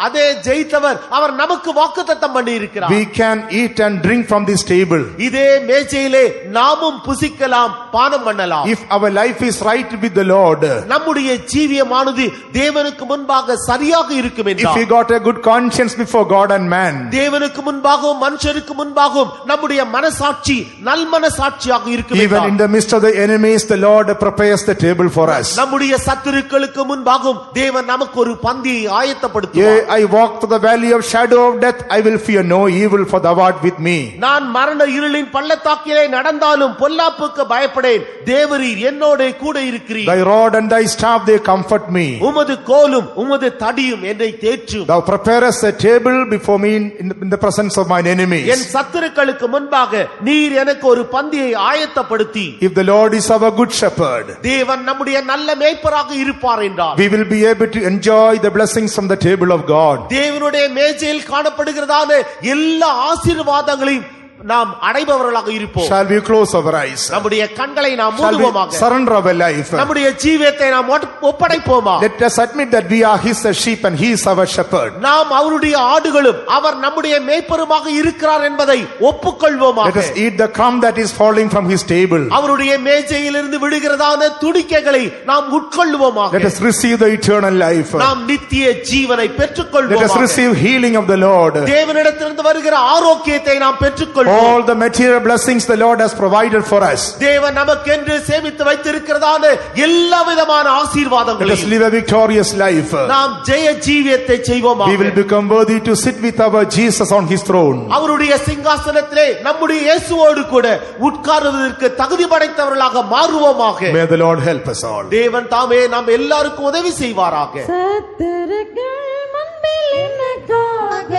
அதே ஜெயித்தவர் அவர் நமக்கு வாக்குத்தத்தம் பண்ணி இருக்கிறார். We can eat and drink from this table. இதே மேஜையிலே நாமும் புசிக்கலாம், பானம் பண்ணலாம். If our life is right with the Lord, நம்முடைய ஜீவியமானது தேவனுக்கு முன்பாக சரியாக இருக்கும் என்றால், if we got a good conscience before God and man, தேவனுக்கு முன்பாகவும் மனுஷருக்கு முன்பாகவும் நம்முடைய மனசாட்சி நல்மனசாட்சியாக இருக்கும் even in the midst of the enemies the Lord prepares the table for us. நம்முடைய சத்துருக்களுக்கு முன்பாகவும் தேவன் நமக்கு ஒரு பந்தியை ஆயத்தப்படுத்துவார். Yea, I walk through the valley of shadow of death, I will fear no evil, for thou art with me. நான் மரண இருளின் பள்ளத்தாக்கிலே நடந்தாலும் பொல்லாப்புக்கு பயப்படேன், தேவரீர் என்னோட கூட இருக்கிறீர். Thy rod and thy staff they comfort me. உமது கோலும் உமது தடியும் என்னை தேற்றும். Thou preparest a table before me in the presence of mine enemies. என் சத்துருக்களுக்கு முன்பாக நீர் எனக்கு ஒரு பந்தியை ஆயத்தப்படுத்தி. If the Lord is our good shepherd, தேவன் நம்முடைய நல்ல மேய்ப்பராக இருப்பார் என்றால், we will be able to enjoy the blessings from the table of God. தேவனுடைய மேஜையில் காணப்படுகிறதான எல்லா ஆசீர்வாதங்களையும் நாம் அடைபவர்களாக இருப்போம். Shall we close our eyes? நம்முடைய கண்களை நாம் Shall மூடுவோமாக. we surrender our life? நம்முடைய ஜீவியத்தை நாம் ஒப்படைப்போமா? Let us admit that we are his sheep and he is our shepherd. நாம் அவருடைய ஆடுகளும் அவர் நம்முடைய மேய்ப்பருமாக இருக்கிறார் என்பதை ஒப்புக்கொள்வோமாக. Let us eat the crumb that is falling from his table. அவருடைய மேஜையிலிருந்து விழுகிறதான துணிக்கைகளை நாம் உட்கொள்வோமாக. Let us receive the eternal life. நாம் நித்திய ஜீவனை பெற்றுக்கொள்வோமாக. Let us receive healing of the Lord. தேவனிடத்திலிருந்து வருகிற ஆரோக்கியத்தை நாம் பெற்றுக்கொள்வோம். All the material blessings the Lord has provided for us. தேவன் நமக்கென்று சேமித்து வைத்திருக்கிறதான எல்லா விதமான Let us ஆசீர்வாதங்களையும் live a victorious life. நாம் ஜெய ஜீவியத்தை செய்வோமாக. We will become worthy to sit with our Jesus on his throne. அவருடைய சிங்காசனத்திலே நம்முடைய இயேசுவோடு கூட உட்காருவதற்கு தகுதி படைத்தவர்களாக மாறுவோமாக. May the Lord help us all. தேவன் தாமே நாம் எல்லாருக்கும் உதவி செய்வாராக. சத்துருக்கள் முன்பில் எனக்காக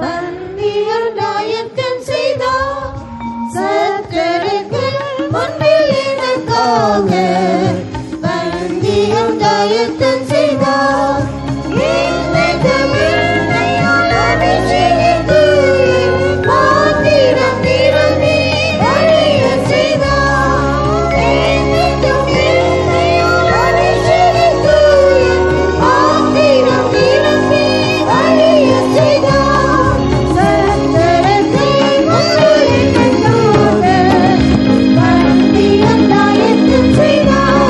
பந்தியில் ஆயத்தம் செய்தார். சத்துருக்கள் முன்பில் எனக்காக பந்தியில் ஆயத்தம் செய்தார். எனக்கு மேன்மையால் அபிஷேகித்து பாத்திரம் நிரம்பி வழிய செய்தார். எனக்கு மேன்மையால் அபிஷேகித்து பாத்திரம் நிரம்பி வழிய செய்தார். சத்துருக்கள் முன்பில் எனக்காக பந்தியில் ஆயத்தம் செய்தார்.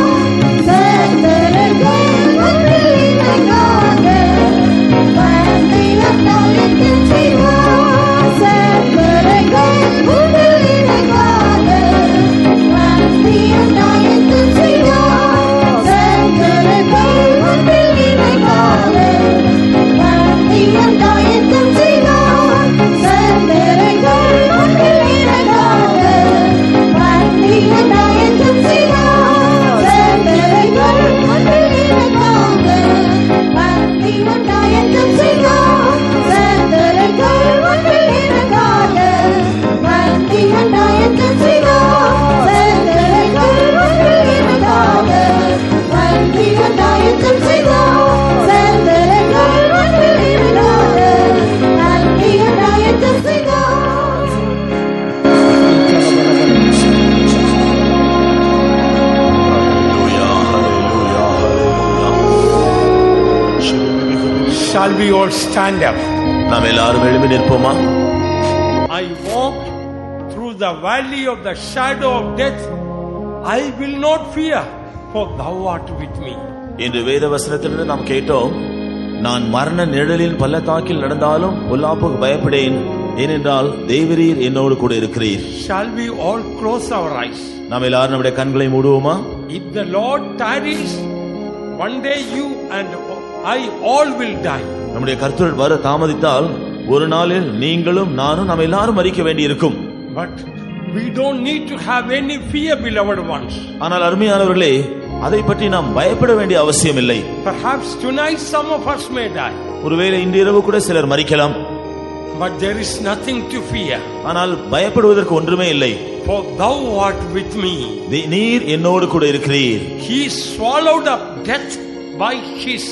Shall we all stand up? நாம் எல்லாரும் எழும்பி நிற்போமா? I walk through the valley of the shadow of death. I will not fear, for thou art with me. இன்று வேத வசனத்திலிருந்து நாம் கேட்டோம், நான் மரண நிழலின் பள்ளத்தாக்கில் நடந்தாலும் பொல்லாப்புக்கு பயப்படேன், ஏனென்றால் தேவரீர் என்னோடு கூட இருக்கிறீர். Shall we all close our eyes? நாம் எல்லாரும் நம்முடைய கண்களை மூடுவோமா? If the Lord tarries, one day you and I all will die. நம்முடைய கர்த்தர் வர தாமதித்தால் ஒரு நாளில் நீங்களும் நானும் நாம் எல்லாரும் மரிக்க வேண்டி இருக்கும். But we don't need to have any fear, beloved ones. ஆனால் அருமையானவர்களே, அதை பற்றி நாம் பயப்பட வேண்டிய அவசியம் இல்லை. Perhaps tonight some of us may die. ஒருவேளை இன்று இரவு கூட சிலர் மரிக்கலாம். But there is nothing to fear. ஆனால் பயப்படுவதற்கு ஒன்றுமே இல்லை. For thou art with me. நீர் என்னோடு கூட இருக்கிறீர். He swallowed up death by his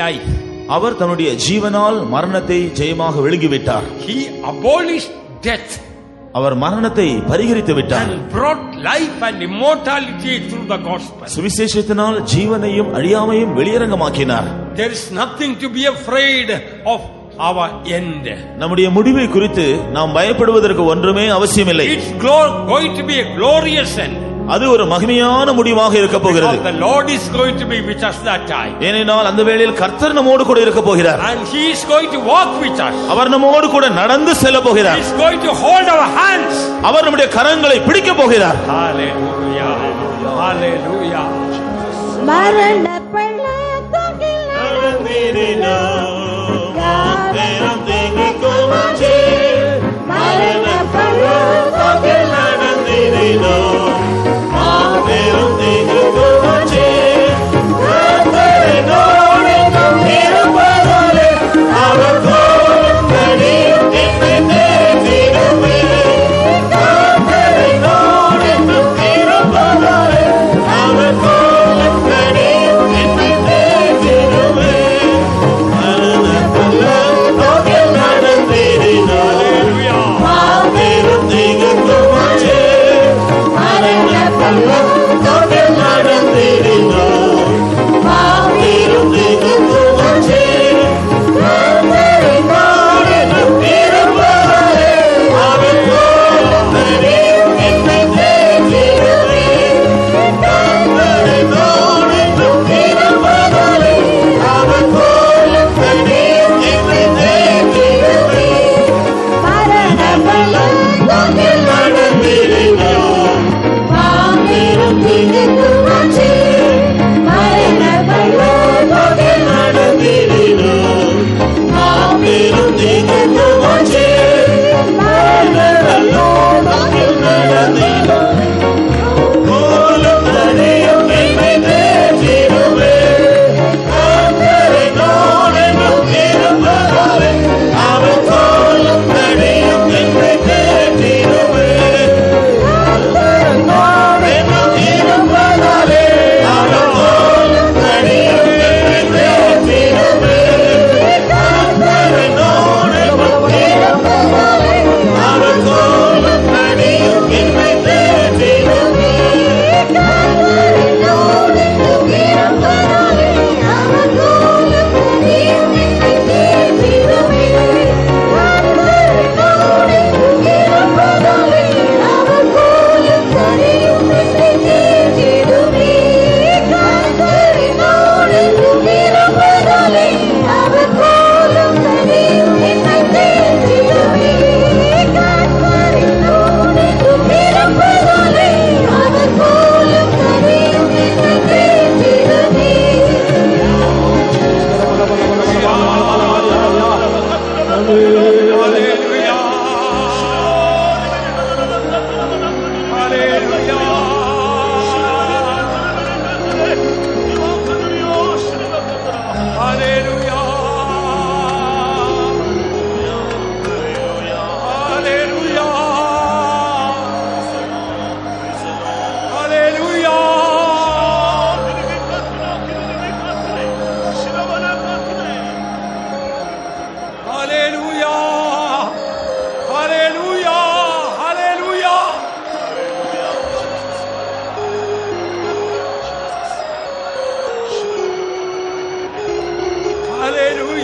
life. அவர் தன்னுடைய ஜீவனால் மரணத்தை ஜெயமாக விழுங்கிவிட்டார். He abolished death. அவர் மரணத்தை பரிகரித்து விட்டார். And brought life and immortality through the gospel. சுவிசேஷத்தினால் ஜீவனையும் அழியாமையும் வெளியரங்கமாக்கினார். There is nothing to be afraid of our end. நம்முடைய முடிவை குறித்து நாம் பயப்படுவதற்கு ஒன்றுமே அவசியமில்லை. It's going to be a glorious end. அது ஒரு மகிமையான முடிவாக இருக்க போகிறது. The Lord is going to be with us that time. ஏனென்றால் அந்த வேளையில் கர்த்தர் நம்மோடு கூட இருக்க போகிறார். And he is going to walk with us. அவர் நம்மோடு கூட நடந்து செல்ல போகிறார். He is going to hold our hands. அவர் நம்முடைய கரங்களை பிடிக்க போகிறார். Hallelujah. Hallelujah. மரண பள்ளத்தாக்கில் நடந்திடினோம் யாரும் தேங்கிக்குமாச்சே மரண பள்ளத்தாக்கில் நடந்திடினோம் யாரும் தேங்கிக்குமாச்சே கர்த்தரை நோடி நாம் இருப்பதாலே அவர் தோன்றி என்னை தேடிடுமே கர்த்தரை நோடி நாம் இருப்பதாலே அவர் தோன்றி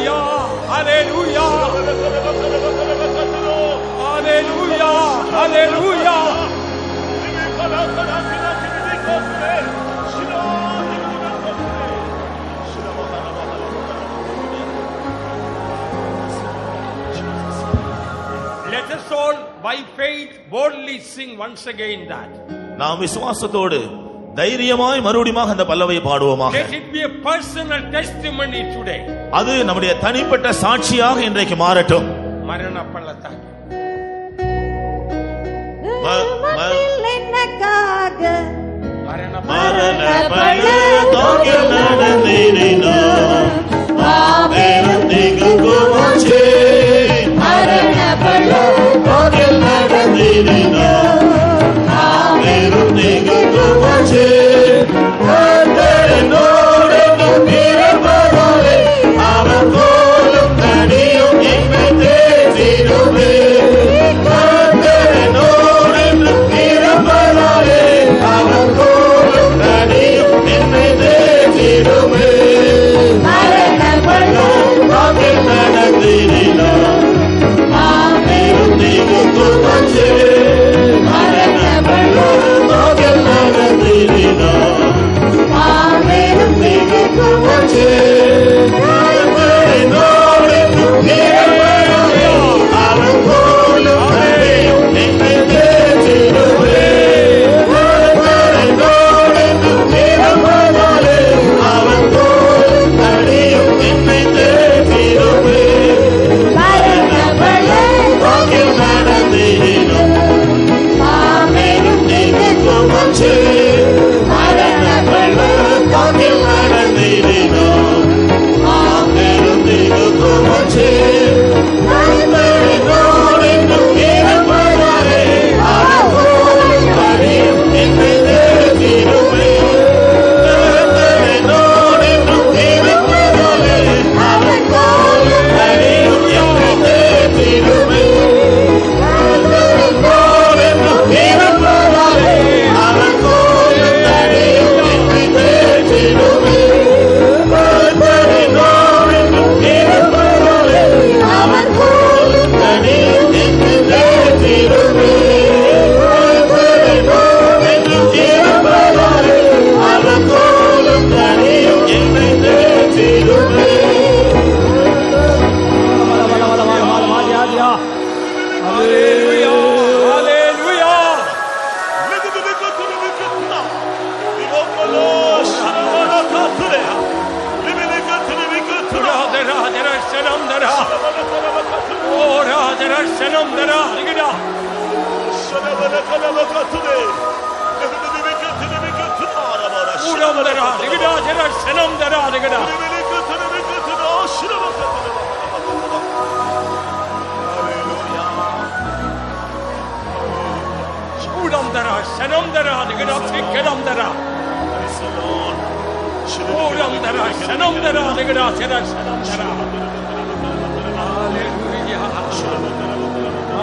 Hallelujah. Hallelujah. Hallelujah. Let us all by faith boldly sing once again that. நாம் விசுவாசத்தோடு தைரியமாய் மறுபடியும் அந்த பல்லவியை பாடுவோமாக. Let it be a personal testimony today. அது நம்முடைய தனிப்பட்ட சாட்சியாக இன்றைக்கு மாறட்டும். மரண பள்ளத்தாக்கு என்னக்காக மரண பள்ளத்தாக்கில் நடந்தேனோ மாபெரும் திகுமாச்சே. மரண பள்ளத்தாக்கில் நடந்தேனோ மாபெரும் திகுமாச்சே.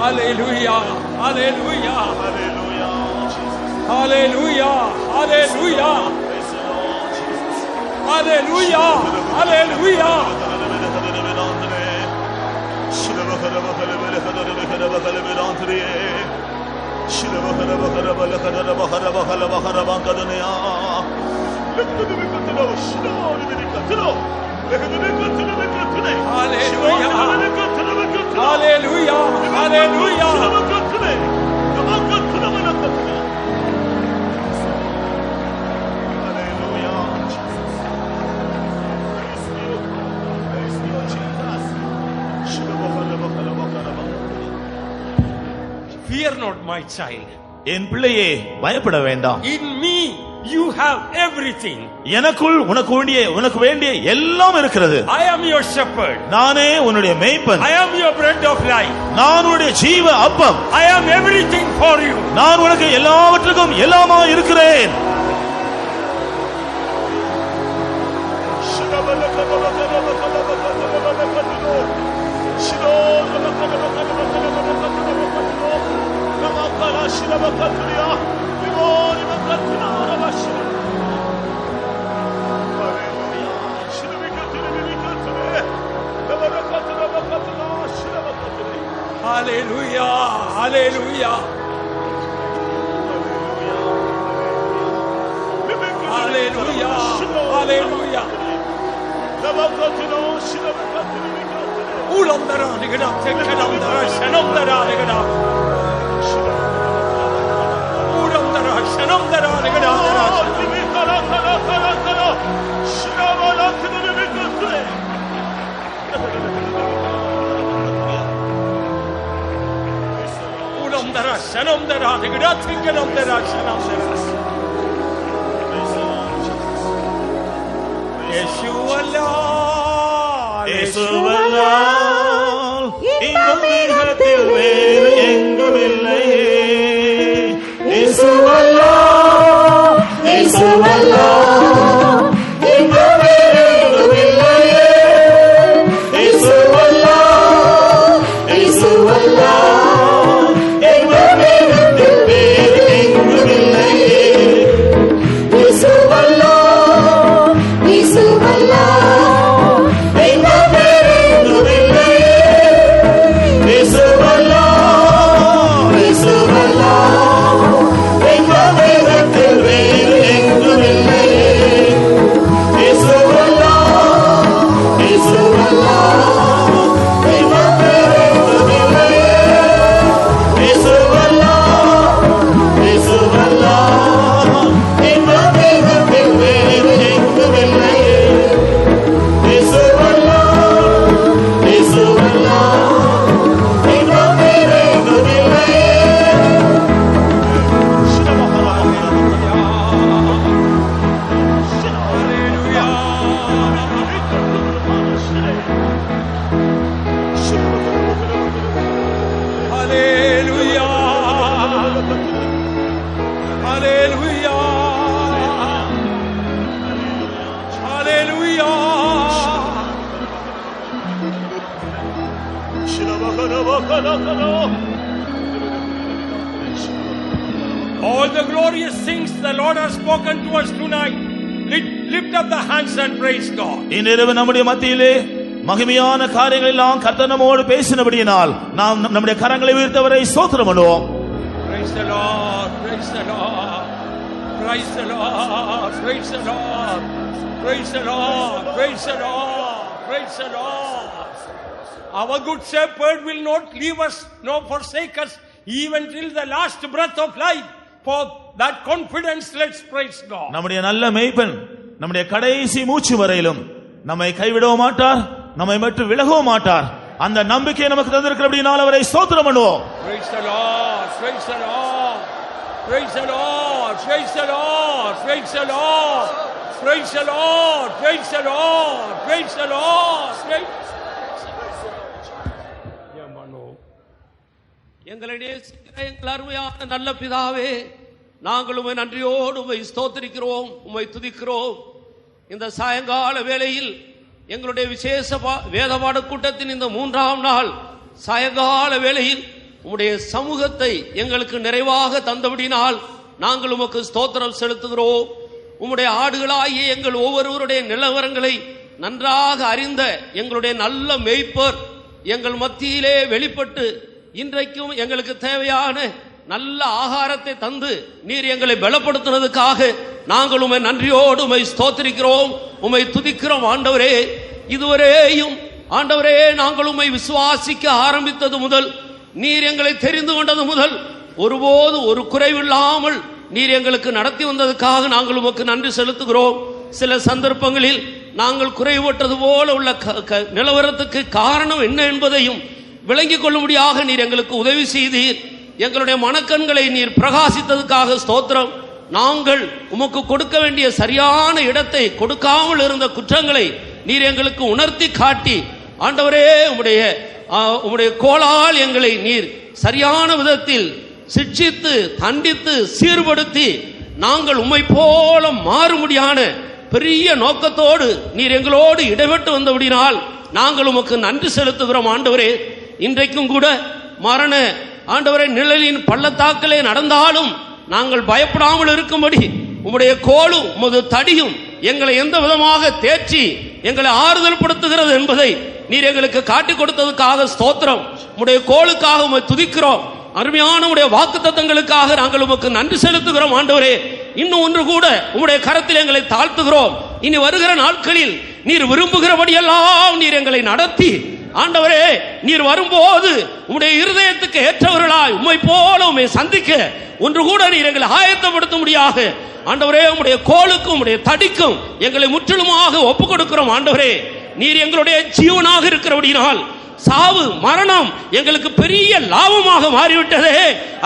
Hallelujah. Hallelujah. Hallelujah. Hallelujah. Hallelujah. Hallelujah. Hallelujah. Hallelujah. Fear not, my child. என் பிள்ளையே பயப்பட வேண்டாம். In me you have everything. எனக்குள் உனக்கு வேண்டிய எல்லாம் இருக்கிறது. I am your shepherd. நானே உன்னுடைய மேய்ப்பன். I am your bread of life. நான் உன்னுடைய ஜீவ அப்பம். I am everything for you. நான் உனக்கு எல்லாவற்றுக்கும் எல்லாமா இருக்கிறேன். Hallelujah. Hallelujah. Hallelujah. Hallelujah. Ulamdara nigada tekkelamdara shanamdara nigada. Ulamdara shanamdara nigada. Ulamdara shanamdara nigada tekkelamdara shanamdara. இயேசுவல்லால் இன்பமிகத்தில் வேறு எங்குமில்லையே. இயேசுவல்லால் இயேசுவல்லால் இன்பம் வேறு எங்குமில்லையே. இயேசுவல்லால் இயேசுவல்லால் இன்பமிகத்தில் வேறு எங்குமில்லையே. இயேசுவல்லால் இயேசுவல்லால் இன்பம் வேறு எங்குமில்லையே. இயேசுவல்லால் இயேசுவல்லால் இன்பமிகத்தில் வேறு எங்குமில்லையே. இயேசுவல்லால் இயேசுவல்லால் இன்பம் வேறு எங்குமில்லையே. இயேசுவல்லால் இயேசுவல்லால் இன்பமிகத்தில் வேறு எங்குமில்லையே. இயேசுவல்லால் இயேசுவல்லால் இன்பம் வேறு எங்குமில்லையே. Hallelujah. Hallelujah. Hallelujah. All the glorious things the Lord has spoken to us tonight. Lift up the hands and praise God. இன்றிரவு நம்முடைய மத்தியிலே மகிமையான காரியங்கள் எல்லாம் கர்த்தர் நம்மோடு பேசினபடியினால் நாம் நம்முடைய கரங்களை உயர்த்தவரை ஸ்தோத்திரம் பண்ணுவோம். Praise the Lord. Praise the Lord. Praise the Lord. Praise the Lord. Praise the Lord. Praise the Lord. Praise the Lord. Our good shepherd will not leave us nor forsake us even till the last breath of life. For that confidence, let's praise God. நம்முடைய நல்ல மேய்ப்பன் நம்முடைய கடைசி மூச்சு வரையிலும் நம்மை கைவிடவும் மாட்டார், நம்மை மட்டும் விலகவும் மாட்டார். அந்த நம்பிக்கையை நமக்கு தந்திருக்கிறபடியால் அவரை ஸ்தோத்திரம் பண்ணுவோம். Praise the Lord. Praise the Lord. Praise the Lord. Praise the Lord. Praise the Lord. Praise the Lord. Praise the Lord. Praise the Lord. எங்களுடைய எங்கள் அருமையான நல்ல பிதாவே, நாங்கள் உம்மை நன்றியோடு உம்மை ஸ்தோத்திரிக்கிறோம், உம்மை துதிக்கிறோம். இந்த சாயங்கால வேளையில் எங்களுடைய விசேஷ வேதபாட கூட்டத்தின் இந்த 3ஆம் நாள் சாயங்கால வேளையில் உம்முடைய சமூகத்தை எங்களுக்கு நிறைவாக தந்தபடினால் நாங்கள் உமக்கு ஸ்தோத்திரம் செலுத்துகிறோம். உம்முடைய ஆடுகளாகிய எங்கள் ஒவ்வொருவருடைய நிலவரங்களை நன்றாக அறிந்த எங்களுடைய நல்ல மேய்ப்பர் எங்கள் மத்தியிலே வெளிப்பட்டு இன்றைக்கும் எங்களுக்கு தேவையான நல்ல ஆகாரத்தை தந்து நீர் எங்களை பலப்படுத்தினதுக்காக நாங்கள் உம்மை நன்றியோடு உம்மை ஸ்தோத்திரிக்கிறோம், உம்மை துதிக்கிறோம். ஆண்டவரே, இதுவரையும் ஆண்டவரே நாங்கள் உம்மை விசுவாசிக்க ஆரம்பித்தது முதல், நீர் எங்களை தெரிந்து கொண்டது முதல் ஒருபோது ஒரு குறைவில்லாமல் நீர் எங்களுக்கு நடத்தி வந்ததுக்காக நாங்கள் உமக்கு நன்றி செலுத்துகிறோம். சில சந்தர்ப்பங்களில் நாங்கள் குறைவற்றது போல உள்ள நிலவரத்துக்கு காரணம் என்ன என்பதையும் விளங்கிக் கொள்ளும்படியாக நீர் எங்களுக்கு உதவி செய்தீர். எங்களுடைய மனக்கண்களை நீர் பிரகாசித்ததுக்காக ஸ்தோத்திரம். நாங்கள் உமக்கு கொடுக்க வேண்டிய சரியான இடத்தை கொடுக்காமல் இருந்த குற்றங்களை நீர் எங்களுக்கு உணர்த்தி காட்டி ஆண்டவரே உம்முடைய கோலால் எங்களை நீர் சரியான விதத்தில் சிட்சித்து தண்டித்து சீர்படுத்தி நாங்கள் உம்மை போல மாறும்படியான பெரிய நோக்கத்தோடு நீர் எங்களோடு இடைபெற்று வந்தபடினால் நாங்கள் உமக்கு நன்றி செலுத்துகிறோம். ஆண்டவரே, இன்றைக்கும் கூட மரண ஆண்டவரே நிழலின் பள்ளத்தாக்கிலே நடந்தாலும் நாங்கள் பயப்படாமல் இருக்கும்படி உம்முடைய கோலும் உமது தடியும் எங்களை எந்த விதமாக தேற்றி எங்களை ஆறுதல் படுத்துகிறது என்பதை நீர் எங்களுக்கு காட்டிக் கொடுத்ததுக்காக ஸ்தோத்திரம். உம்முடைய கோளுக்காக உம்மை துதிக்கிறோம். அருமையான உடைய வாக்குத்தத்தங்களுக்காக நாங்கள் உமக்கு நன்றி செலுத்துகிறோம் ஆண்டவரே. இன்னும் ஒன்று கூட உம்முடைய கரத்தில் எங்களை தாழ்த்துகிறோம். இனி வருகிற நாட்களில் நீர் விரும்புகிறபடியெல்லாம் நீர் எங்களை நடத்தி ஆண்டவரே, நீர் வரும்போது உம்முடைய இருதயத்துக்கு ஏற்றவர்களாய் உம்மை போல உம்மை சந்திக்க ஒன்று கூட நீர் எங்களை ஆயத்தப்படுத்த முடியாக ஆண்டவரே, உம்முடைய கோலுக்கும் உம்முடைய தடிக்கும் எங்களை முற்றிலுமாக ஒப்புக் கொடுக்கிறோம் ஆண்டவரே. நீர் எங்களுடைய ஜீவனாக இருக்கிறபடினால் சாவு மரணம் எங்களுக்கு பெரிய லாபமாக மாறிவிட்டதே.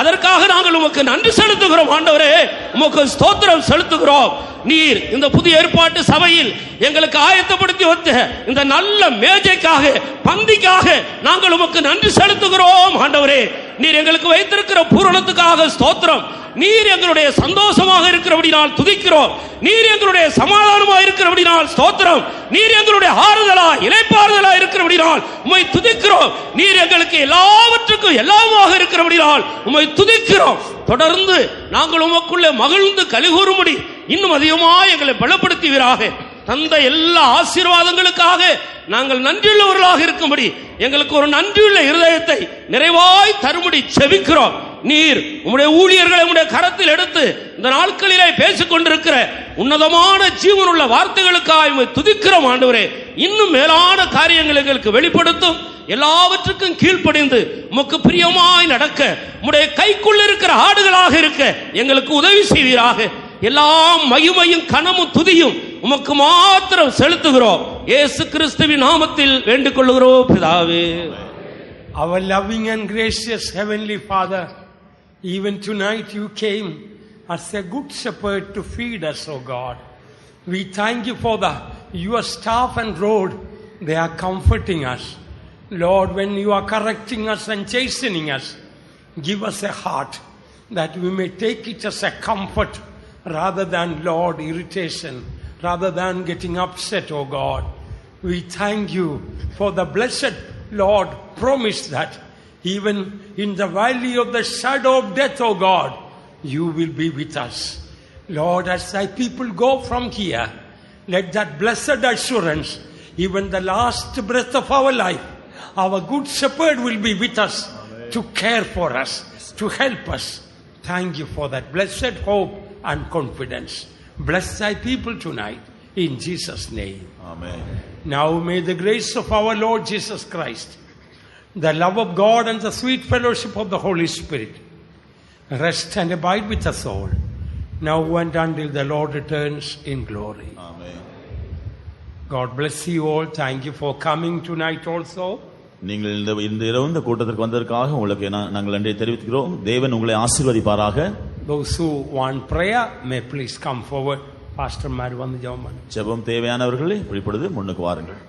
அதற்காக நாங்கள் உமக்கு நன்றி செலுத்துகிறோம் ஆண்டவரே, உமக்கு ஸ்தோத்திரம் செலுத்துகிறோம். நீர் இந்த புதிய ஏற்பாட்டு சபையில் எங்களுக்கு ஆயத்தப்படுத்தி வந்த இந்த நல்ல மேஜைக்காக பந்திக்காக நாங்கள் உமக்கு நன்றி செலுத்துகிறோம் ஆண்டவரே. நீர் எங்களுக்கு வைத்திருக்கிற பூரணத்துக்காக ஸ்தோத்திரம். நீர் எங்களுடைய சந்தோஷமாக இருக்கிறபடினால் துதிக்கிறோம். நீர் எங்களுடைய சமாதானமாக இருக்கிறபடினால் ஸ்தோத்திரம். நீர் எங்களுடைய ஆறுதலா இளைப்பாறுதலா இருக்கிறபடினால் உம்மை துதிக்கிறோம். நீர் எங்களுக்கு எல்லாவற்றுக்கும் எல்லாமாக இருக்கிறபடினால் உம்மை துதிக்கிறோம். தொடர்ந்து நாங்கள் உமக்குள்ளே மகிழ்ந்து கலிகூறும்படி இன்னும் அதிகமாக எங்களை பலப்படுத்துவீராக. தந்த எல்லா ஆசீர்வாதங்களுக்காக நாங்கள் நன்றியுள்ளவர்களாக இருக்கும்படி எங்களுக்கு ஒரு நன்றியுள்ள இருதயத்தை நிறைவாய் தரும்படி செபிக்கிறோம். நீர் உம்முடைய ஊழியர்களை உம்முடைய கரத்தில் எடுத்து இந்த நாட்களிலே பேசிக் கொண்டிருக்கிற உன்னதமான ஜீவனுள்ள வார்த்தைகளுக்காக உம்மை துதிக்கிறோம் ஆண்டவரே. இன்னும் மேலான காரியங்கள் எங்களுக்கு வெளிப்படுத்தும். எல்லாவற்றுக்கும் கீழ்ப்படிந்து உமக்கு பிரியமாய் நடக்க உம்முடைய கைக்குள்ள இருக்கிற ஆடுகளாக இருக்க எங்களுக்கு உதவி செய்வீராக. எல்லாம் மகிமையும் கனமும் துதியும் உமக்கு மாத்திரம் செலுத்துகிறோம். இயேசு கிறிஸ்துவின் நாமத்தில் வேண்டிக் கொள்கிறோம் பிதாவே. Our loving and gracious Heavenly Father, even tonight you came as a good shepherd to feed us, O God. We thank you for your staff and rod. They are comforting us. Lord, when you are correcting us and chastening us, give us a heart that we may take it as a comfort rather than, Lord, irritation, rather than getting upset, O God. We thank you for the blessed Lord promise that even in the valley of the shadow of death, O God, you will be with us. Lord, as thy people go from here, let that blessed assurance, even the last breath of our life, our good shepherd will be with us. Amen. To care for us, to help us. Thank you for that blessed hope and confidence. Bless thy people tonight in Jesus' name. Amen. Now may the grace of our Lord Jesus Christ, the love of God and the sweet fellowship of the Holy Spirit rest and abide with us all, now and until the Lord returns in glory. Amen. God bless you all. Thank you for coming tonight also. நீங்கள் இந்த இரவு இந்த கூட்டத்திற்கு வந்ததற்காக உங்களுக்கு நாங்கள் நன்றி தெரிவிக்கிறோம். தேவன் உங்களை ஆசீர்வதிப்பாராக. Those who want prayer may please come forward. Pastor Mary வந்து ஜெபம் பண்ணுங்க. ஜெபம் தேவையானவர்களே இப்பொழுது முன்னுக்கு வாருங்கள்.